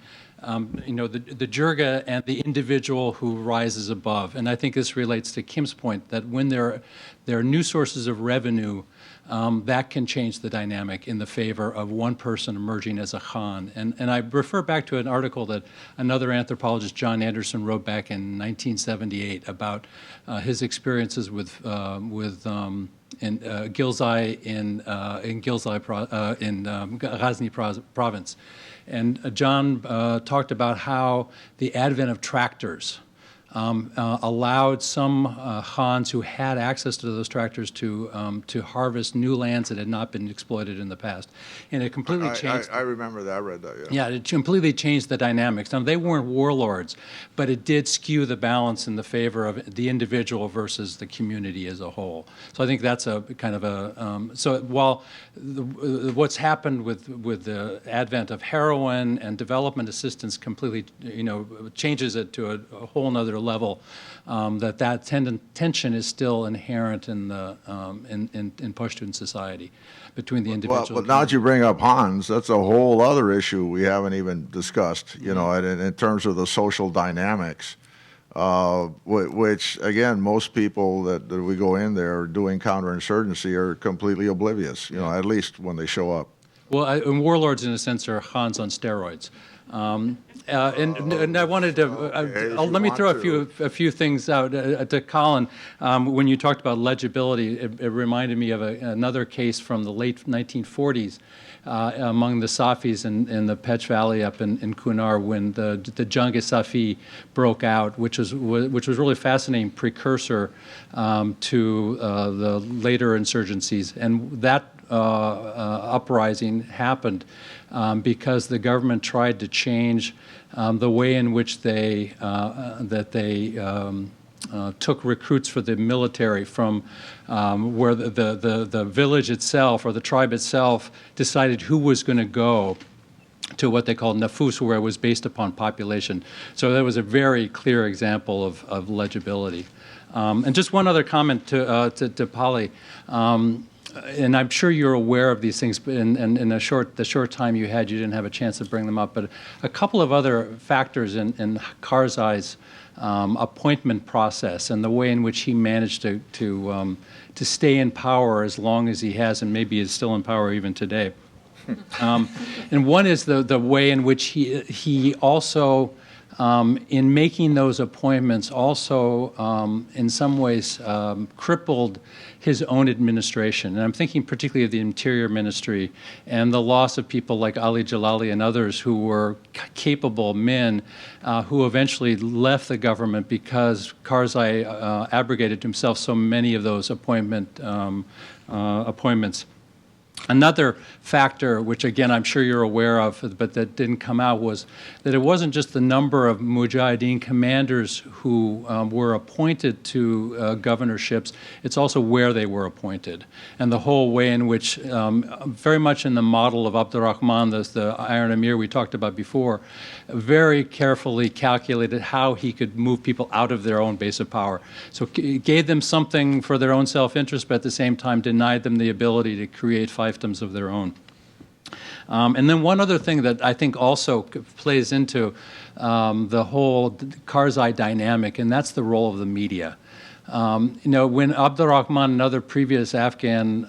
the jirga and the individual who rises above. And I think this relates to Kim's point that when there are new sources of revenue, that can change the dynamic in the favor of one person emerging as a Khan. And I refer back to an article that another anthropologist, John Anderson, wrote back in 1978 about his experiences with in Gilzai in Ghazni province. And John talked about how the advent of tractors allowed some Khans who had access to those tractors to harvest new lands that had not been exploited in the past, and it completely changed. I remember that. I read that. Yeah. Yeah, it completely changed the dynamics. Now they weren't warlords, but it did skew the balance in the favor of the individual versus the community as a whole. So I think that's a kind of a. So while what's happened with the advent of heroin and development assistance completely, changes it to a whole nother level, that tension is still inherent in the in Pashtun society between the individual. Well, but now that you bring up Hans, that's a whole other issue we haven't even discussed. In terms of the social dynamics, which again, most people that we go in there doing counterinsurgency are completely oblivious. At least when they show up. Well, and warlords, in a sense, are Khans on steroids. And I wanted to let me throw a few things out to Colin. When you talked about legibility, it reminded me of another case from the late 1940s among the Safis in the Pech Valley up in Kunar when the Jang-e Safi broke out, which was really a fascinating precursor to the later insurgencies, and that uprising happened because the government tried to change the way in which they took recruits for the military from where the village itself or the tribe itself decided who was going to go to what they called nafus, where it was based upon population. So that was a very clear example of legibility. And just one other comment to Polly. And I'm sure you're aware of these things, but in the short time you had, you didn't have a chance to bring them up. But a couple of other factors in Karzai's appointment process and the way in which he managed to stay in power as long as he has, and maybe is still in power even today. And one is the way in which he also, in making those appointments, also in some ways crippled his own administration. And I'm thinking particularly of the Interior Ministry and the loss of people like Ali Jalali and others who were capable men who eventually left the government because Karzai abrogated to himself so many of those appointments. Another factor, which again I'm sure you're aware of, but that didn't come out, was that it wasn't just the number of Mujahideen commanders who were appointed to governorships, it's also where they were appointed. And the whole way in which, very much in the model of Abdurrahman, the Iron Emir we talked about before, very carefully calculated how he could move people out of their own base of power. So gave them something for their own self-interest, but at the same time denied them the ability to create fiefdoms of their own. And then one other thing that I think also plays into the whole Karzai dynamic, and that's the role of the media. When Abdurrahman and other previous Afghan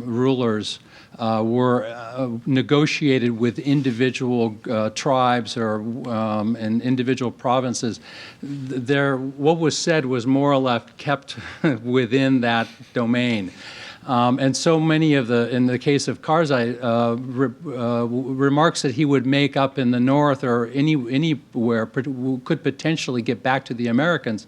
rulers were negotiated with individual tribes or and individual provinces, what was said was more or less kept within that domain. And so many of in the case of Karzai, remarks that he would make up in the north or anywhere could potentially get back to the Americans,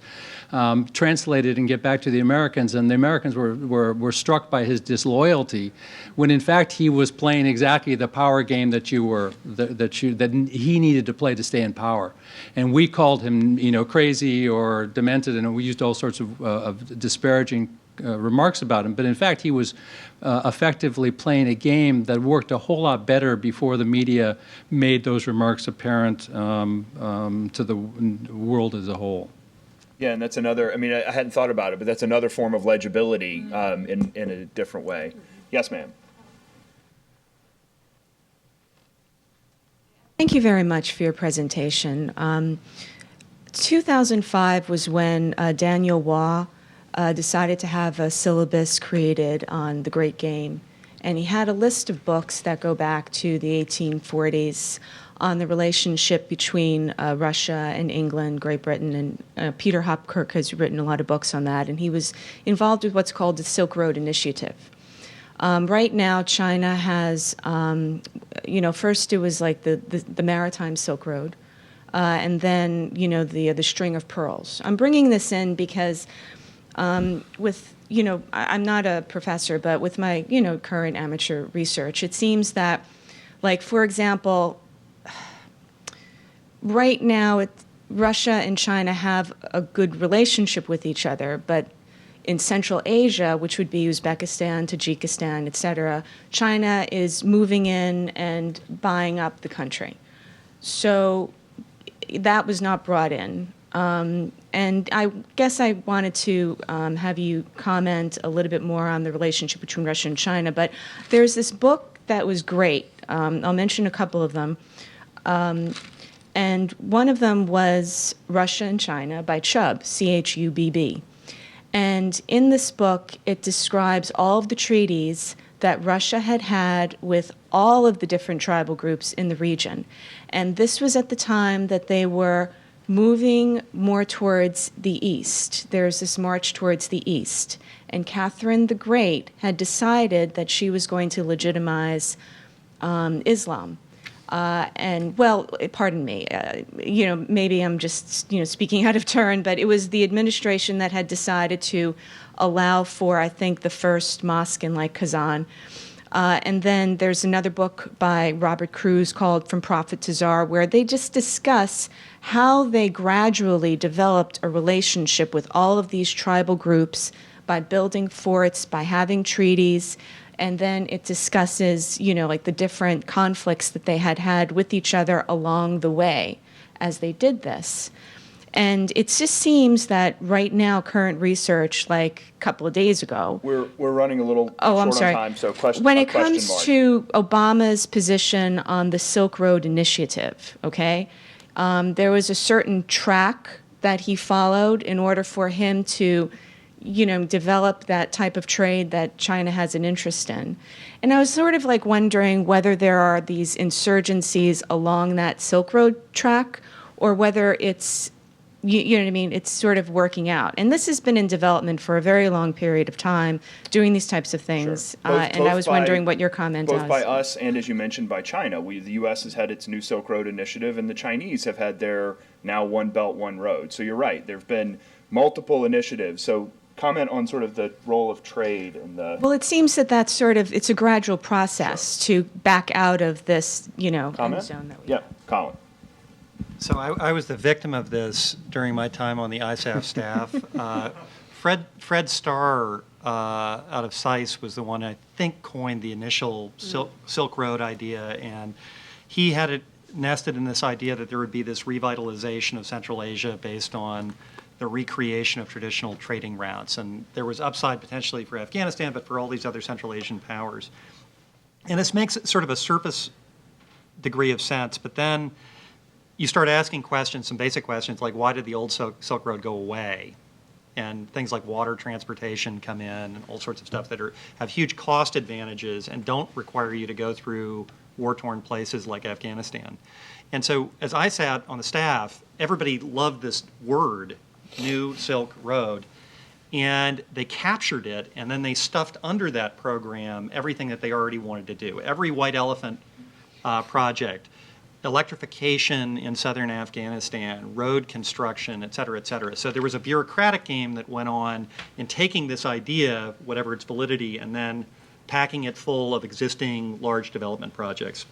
translated and get back to the Americans, and the Americans were struck by his disloyalty, when in fact he was playing exactly the power game that he needed to play to stay in power, and we called him crazy or demented, and we used all sorts of disparaging remarks about him. But in fact, he was effectively playing a game that worked a whole lot better before the media made those remarks apparent to the world as a whole. Yeah, and that's another, I hadn't thought about it, but that's another form of legibility in a different way. Yes, ma'am. Thank you very much for your presentation. 2005 was when Daniel Waugh decided to have a syllabus created on the Great Game. And he had a list of books that go back to the 1840s on the relationship between Russia and England, Great Britain, and Peter Hopkirk has written a lot of books on that. And he was involved with what's called the Silk Road Initiative. Right now, China has, first it was like the Maritime Silk Road, and then, the String of Pearls. I'm bringing this in because I'm not a professor, but with my, current amateur research, it seems that, like, for example, right now, Russia and China have a good relationship with each other, but in Central Asia, which would be Uzbekistan, Tajikistan, et cetera, China is moving in and buying up the country. So that was not brought in. And I guess I wanted to have you comment a little bit more on the relationship between Russia and China. But there's this book that was great. I'll mention a couple of them. And one of them was Russia and China by Chubb, C-H-U-B-B. And in this book, it describes all of the treaties that Russia had had with all of the different tribal groups in the region. And this was at the time that they were moving more towards the east. There's this march towards the east. And Catherine the Great had decided that she was going to legitimize Islam. Pardon me, maybe I'm just, speaking out of turn, but it was the administration that had decided to allow for, I think, the first mosque in, Kazan. And then there's another book by Robert Cruz called From Prophet to Czar, where they just discuss how they gradually developed a relationship with all of these tribal groups by building forts, by having treaties. And then it discusses, the different conflicts that they had with each other along the way as they did this. And it just seems that right now, current research, like a couple of days ago. We're running a little short on time, so question. When it comes to Obama's position on the Silk Road Initiative, okay, there was a certain track that he followed in order for him to develop that type of trade that China has an interest in. And I was sort of wondering whether there are these insurgencies along that Silk Road track or whether it's, it's sort of working out. And this has been in development for a very long period of time, doing these types of things. Sure. And I was wondering what your comment was. Both by us and, as you mentioned, by China. The U.S. has had its new Silk Road Initiative, and the Chinese have had their now One Belt, One Road. So you're right. There have been multiple initiatives. So comment on sort of the role of trade and the... Well, it seems that that's sort of, it's a gradual process to back out of this, comment? zone that we Yeah, Colin. So I was the victim of this during my time on the ISAF staff. Fred Starr out of SAIS was the one I think coined the initial Silk Road idea, and he had it nested in this idea that there would be this revitalization of Central Asia based on the recreation of traditional trading routes. And there was upside potentially for Afghanistan, but for all these other Central Asian powers. And this makes it sort of a surface degree of sense, but then you start asking questions, some basic questions, like why did the old Silk Road go away? And things like water transportation come in and all sorts of stuff that have huge cost advantages and don't require you to go through war-torn places like Afghanistan. And so as I sat on the staff, everybody loved this word, New Silk Road. And they captured it, and then they stuffed under that program everything that they already wanted to do. Every white elephant project, electrification in southern Afghanistan, road construction, et cetera, et cetera. So there was a bureaucratic game that went on in taking this idea, whatever its validity, and then packing it full of existing large development projects,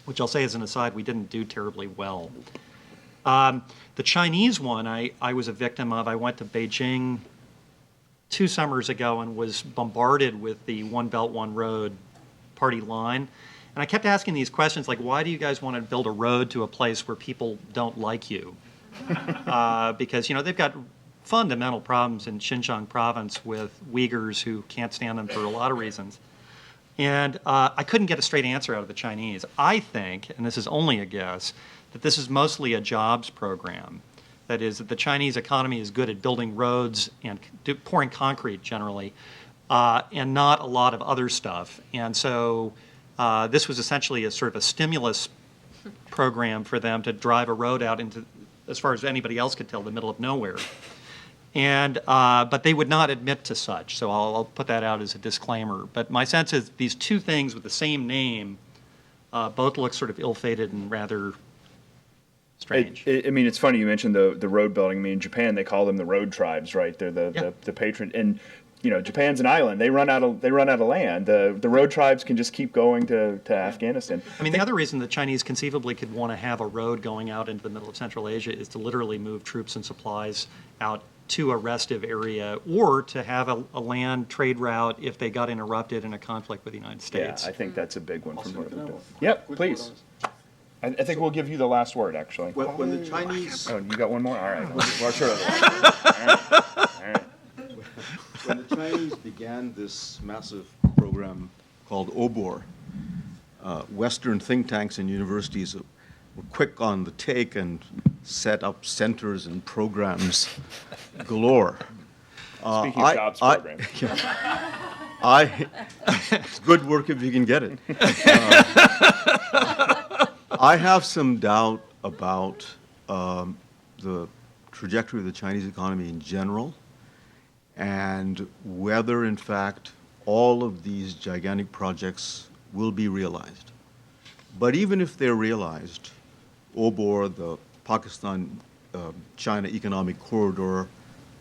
which I'll say as an aside, we didn't do terribly well. The Chinese one, I was a victim of. I went to Beijing 2 summers ago and was bombarded with the One Belt, One Road party line. And I kept asking these questions like, why do you guys want to build a road to a place where people don't like you? Because, they've got fundamental problems in Xinjiang province with Uyghurs who can't stand them for a lot of reasons. And I couldn't get a straight answer out of the Chinese. I think, and this is only a guess, that this is mostly a jobs program. That is, that the Chinese economy is good at building roads and pouring concrete generally, and not a lot of other stuff. And so this was essentially a sort of a stimulus program for them to drive a road out into, as far as anybody else could tell, the middle of nowhere. And but they would not admit to such. So I'll put that out as a disclaimer. But my sense is these two things with the same name both look sort of ill-fated and rather strange. It's funny you mentioned the road building. I mean, in Japan they call them the road tribes, right? They're the patron, and Japan's an island. They run out of land. The road tribes can just keep going to Afghanistan. I mean, the other reason the Chinese conceivably could want to have a road going out into the middle of Central Asia is to literally move troops and supplies out to a restive area, or to have a land trade route if they got interrupted in a conflict with the United States. Yeah, I think that's a big one from what they're doing. Yep, please. I think we'll give you the last word, actually. When the Chinese... Oh, you got one more? All right. Well, sure. All right. When the Chinese began this massive program called OBOR, Western think tanks and universities were quick on the take and set up centers and programs galore. Speaking of jobs programs. It's good work if you can get it. I have some doubt about the trajectory of the Chinese economy in general, and whether, in fact, all of these gigantic projects will be realized. But even if they're realized, OBOR, the Pakistan-China Economic Corridor,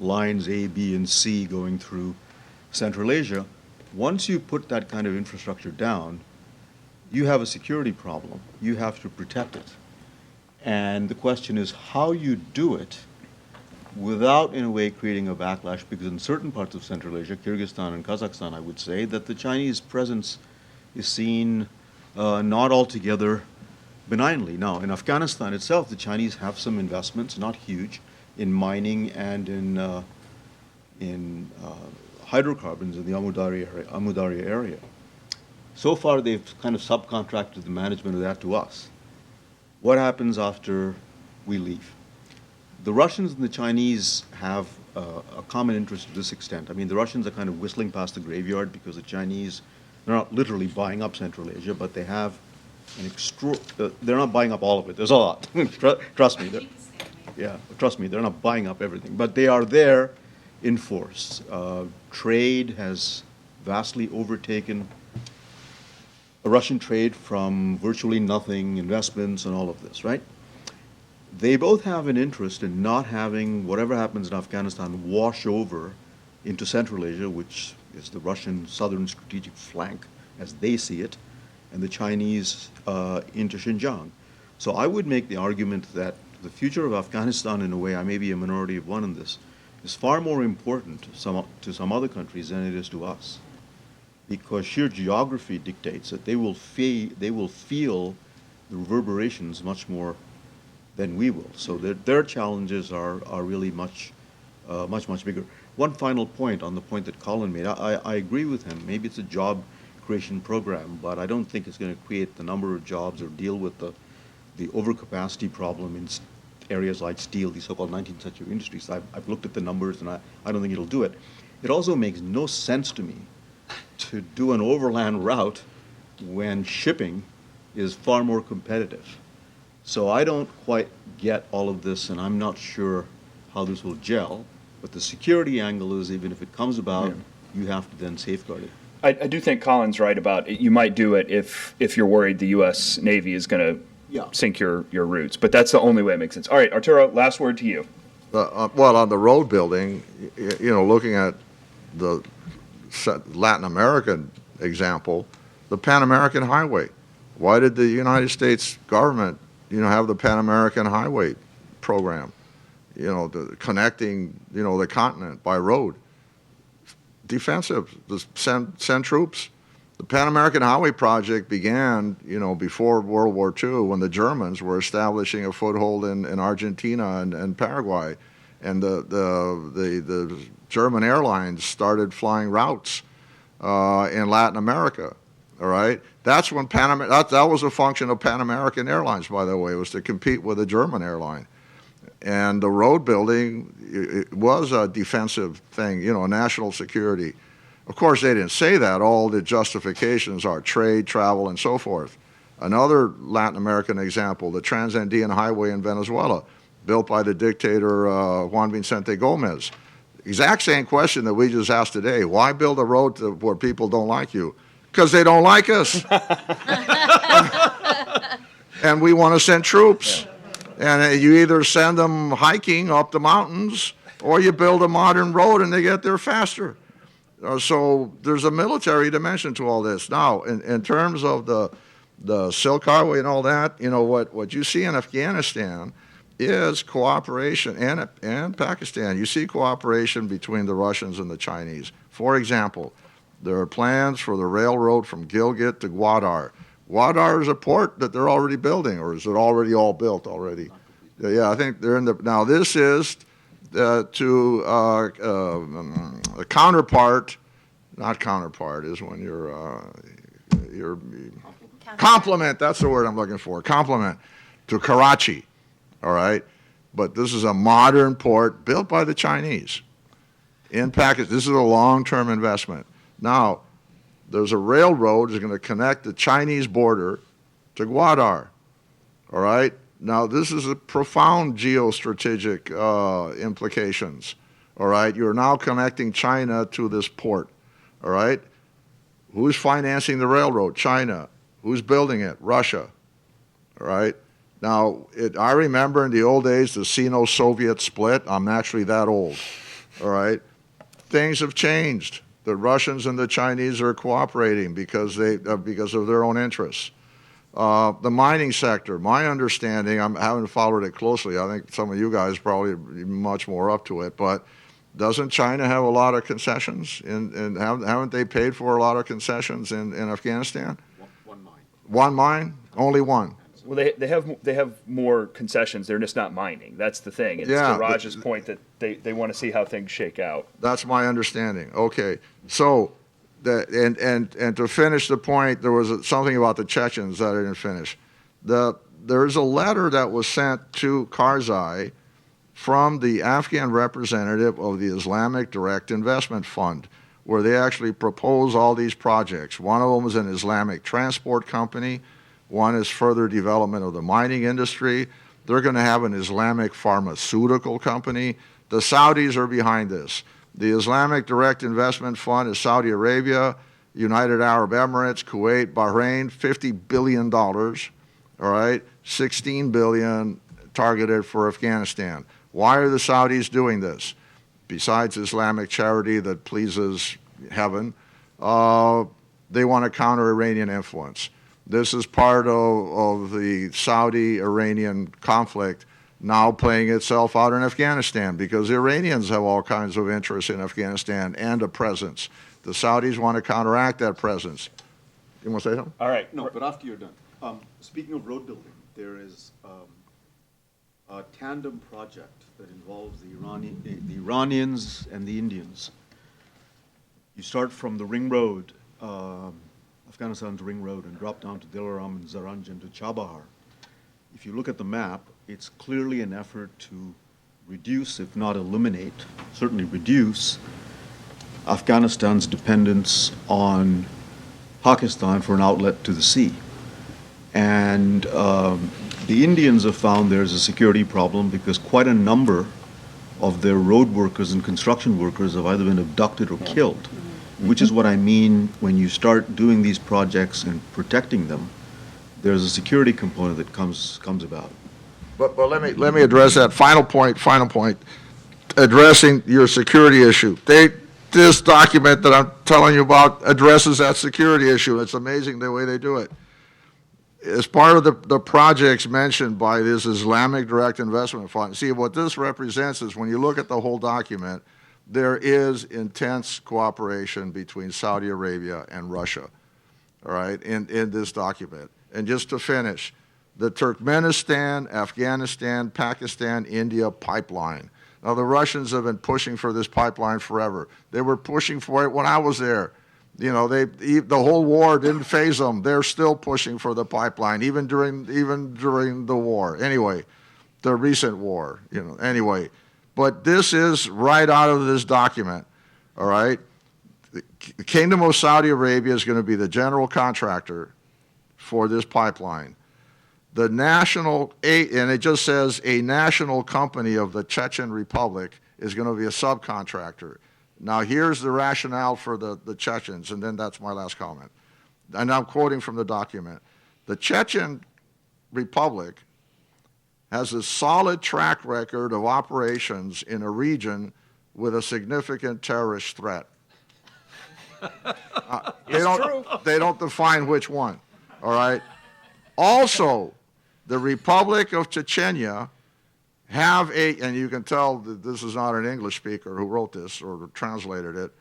lines A, B, and C going through Central Asia, once you put that kind of infrastructure down, you have a security problem. You have to protect it. And the question is how you do it without, in a way, creating a backlash, because in certain parts of Central Asia, Kyrgyzstan and Kazakhstan, I would say, that the Chinese presence is seen not altogether benignly. Now, in Afghanistan itself, the Chinese have some investments, not huge, in mining and in hydrocarbons in the Amudarya area. So far, they've kind of subcontracted the management of that to us. What happens after we leave? The Russians and the Chinese have a common interest to this extent. I mean, the Russians are kind of whistling past the graveyard because the Chinese, they're not literally buying up Central Asia, but they have they're not buying up all of it. There's a lot. Trust me. Trust me, they're not buying up everything. But they are there in force. Trade has vastly overtaken Russian trade from virtually nothing, investments and all of this, right? They both have an interest in not having whatever happens in Afghanistan wash over into Central Asia, which is the Russian southern strategic flank, as they see it, and the Chinese into Xinjiang. So I would make the argument that the future of Afghanistan, in a way, I may be a minority of one in this, is far more important to some other countries than it is to us, because sheer geography dictates that they will feel the reverberations much more than we will. So their challenges are really much bigger. One final point on the point that Colin made. I agree with him. Maybe it's a job creation program, but I don't think it's going to create the number of jobs or deal with the overcapacity problem in areas like steel, these so-called 19th century industries. I've looked at the numbers, and I don't think it'll do it. It also makes no sense to me to do an overland route when shipping is far more competitive. So I don't quite get all of this, and I'm not sure how this will gel. But the security angle is, even if it comes about, you have to then safeguard it. I do think Colin's right about it. You might do it if you're worried the U.S. Navy is going to sink your routes. But that's the only way it makes sense. All right, Arturo, last word to you. Well, on the road building, looking at the Latin American example, the Pan American Highway. Why did the United States government, have the Pan American Highway program, connecting, the continent by road? Defensive, just send troops. The Pan American Highway project began, before World War II, when the Germans were establishing a foothold in Argentina and Paraguay, and the German airlines started flying routes in Latin America. All right, that's when that was a function of Pan American Airlines, by the way, was to compete with a German airline. And the road building, it was a defensive thing, national security. Of course, they didn't say that. All the justifications are trade, travel, and so forth. Another Latin American example, the Transandean Highway in Venezuela, built by the dictator Juan Vicente Gomez. Exact same question that we just asked today. Why build a road where people don't like you? Because they don't like us. And we want to send troops. And you either send them hiking up the mountains, or you build a modern road and they get there faster. So there's a military dimension to all this. Now, in terms of the Silk Highway and all that, what you see in Afghanistan is cooperation, and Pakistan. You see cooperation between the Russians and the Chinese. For example, there are plans for the railroad from Gilgit to Gwadar. Gwadar is a port that they're already building, or is it already all built already? Yeah, I think they're in the. Now this is to a counterpart. Not counterpart is when you're complement. That's the word I'm looking for. Complement to Karachi. All right, but this is a modern port built by the Chinese in Pakistan. This is a long-term investment. Now, there's a railroad that's going to connect the Chinese border to Gwadar. All right? Now, this is a profound geostrategic implications. All right? You're now connecting China to this port. All right? Who's financing the railroad? China. Who's building it? Russia. All right? Now, I remember in the old days the Sino-Soviet split. I'm actually that old. All right? Things have changed. The Russians and the Chinese are cooperating because of their own interests. The mining sector, my understanding, I haven't followed it closely. I think some of you guys probably much more up to it. But doesn't China have a lot of concessions? And haven't they paid for a lot of concessions in Afghanistan? One mine. One mine? Only one. Well, they have more concessions. They're just not mining. That's the thing. It's to Raj's point that they want to see how things shake out. That's my understanding. Okay, so and to finish the point, there was something about the Chechens that I didn't finish. There's a letter that was sent to Karzai from the Afghan representative of the Islamic Direct Investment Fund, where they actually propose all these projects. One of them is an Islamic transport company. One is further development of the mining industry. They're going to have an Islamic pharmaceutical company. The Saudis are behind this. The Islamic Direct Investment Fund is Saudi Arabia, United Arab Emirates, Kuwait, Bahrain, $50 billion, all right? $16 billion targeted for Afghanistan. Why are the Saudis doing this? Besides Islamic charity that pleases heaven, they want to counter Iranian influence. This is part of the Saudi-Iranian conflict now playing itself out in Afghanistan, because the Iranians have all kinds of interests in Afghanistan and a presence. The Saudis want to counteract that presence. You want to say something? All right. No, but after you're done. Speaking of road building, there is a tandem project that involves the Iranians and the Indians. You start from the ring road, Afghanistan's ring road, and drop down to Dilaram and Zaranjan to Chabahar. If you look at the map, it's clearly an effort to reduce, if not eliminate, certainly reduce Afghanistan's dependence on Pakistan for an outlet to the sea. And the Indians have found there's a security problem because quite a number of their road workers and construction workers have either been abducted or killed, which is what I mean when you start doing these projects and protecting them. There's a security component that comes about. But let me address that final point, addressing your security issue. This document that I'm telling you about addresses that security issue. It's amazing the way they do it. As part of the projects mentioned by this Islamic Direct Investment Fund, see, what this represents is when you look at the whole document, there is intense cooperation between Saudi Arabia and Russia, all right, in this document. And just to finish, the Turkmenistan, Afghanistan, Pakistan, India pipeline. Now, the Russians have been pushing for this pipeline forever. They were pushing for it when I was there. You know, the whole war didn't faze them. They're still pushing for the pipeline, even during the war. Anyway, the recent war, anyway. But this is right out of this document, all right? The Kingdom of Saudi Arabia is going to be the general contractor for this pipeline. The national, and it just says a national company of the Chechen Republic is going to be a subcontractor. Now, here's the rationale for the Chechens, and then that's my last comment. And I'm quoting from the document. The Chechen Republic has a solid track record of operations in a region with a significant terrorist threat. They don't define which one, all right? Also, the Republic of Chechnya have and you can tell that this is not an English speaker who wrote this or translated it.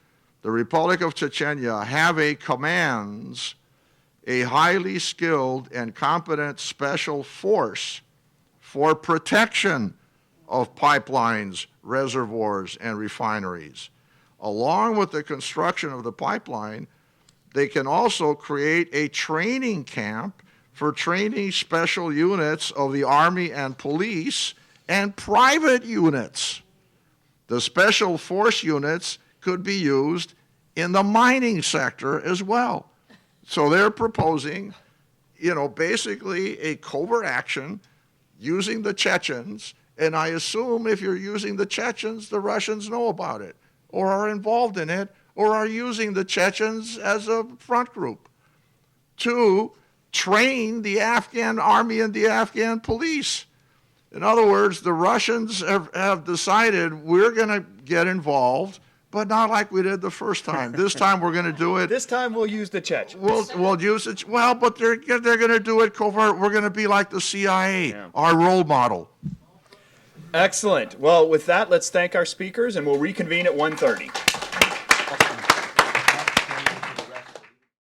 The Republic of Chechnya commands a highly skilled and competent special force for protection of pipelines, reservoirs, and refineries. Along with the construction of the pipeline, they can also create a training camp for training special units of the Army and police and private units. The special force units could be used in the mining sector as well. So they're proposing, basically a covert action using the Chechens, and I assume if you're using the Chechens, the Russians know about it, or are involved in it, or are using the Chechens as a front group to train the Afghan army and the Afghan police. In other words, the Russians have decided we're going to get involved, but not like we did the first time. This time we're going to do it. This time we'll use the Chechens. We'll use it. Well, but they're going to do it covert. We're going to be like the CIA, our role model. Excellent. Well, with that, let's thank our speakers, and we'll reconvene at 1:30.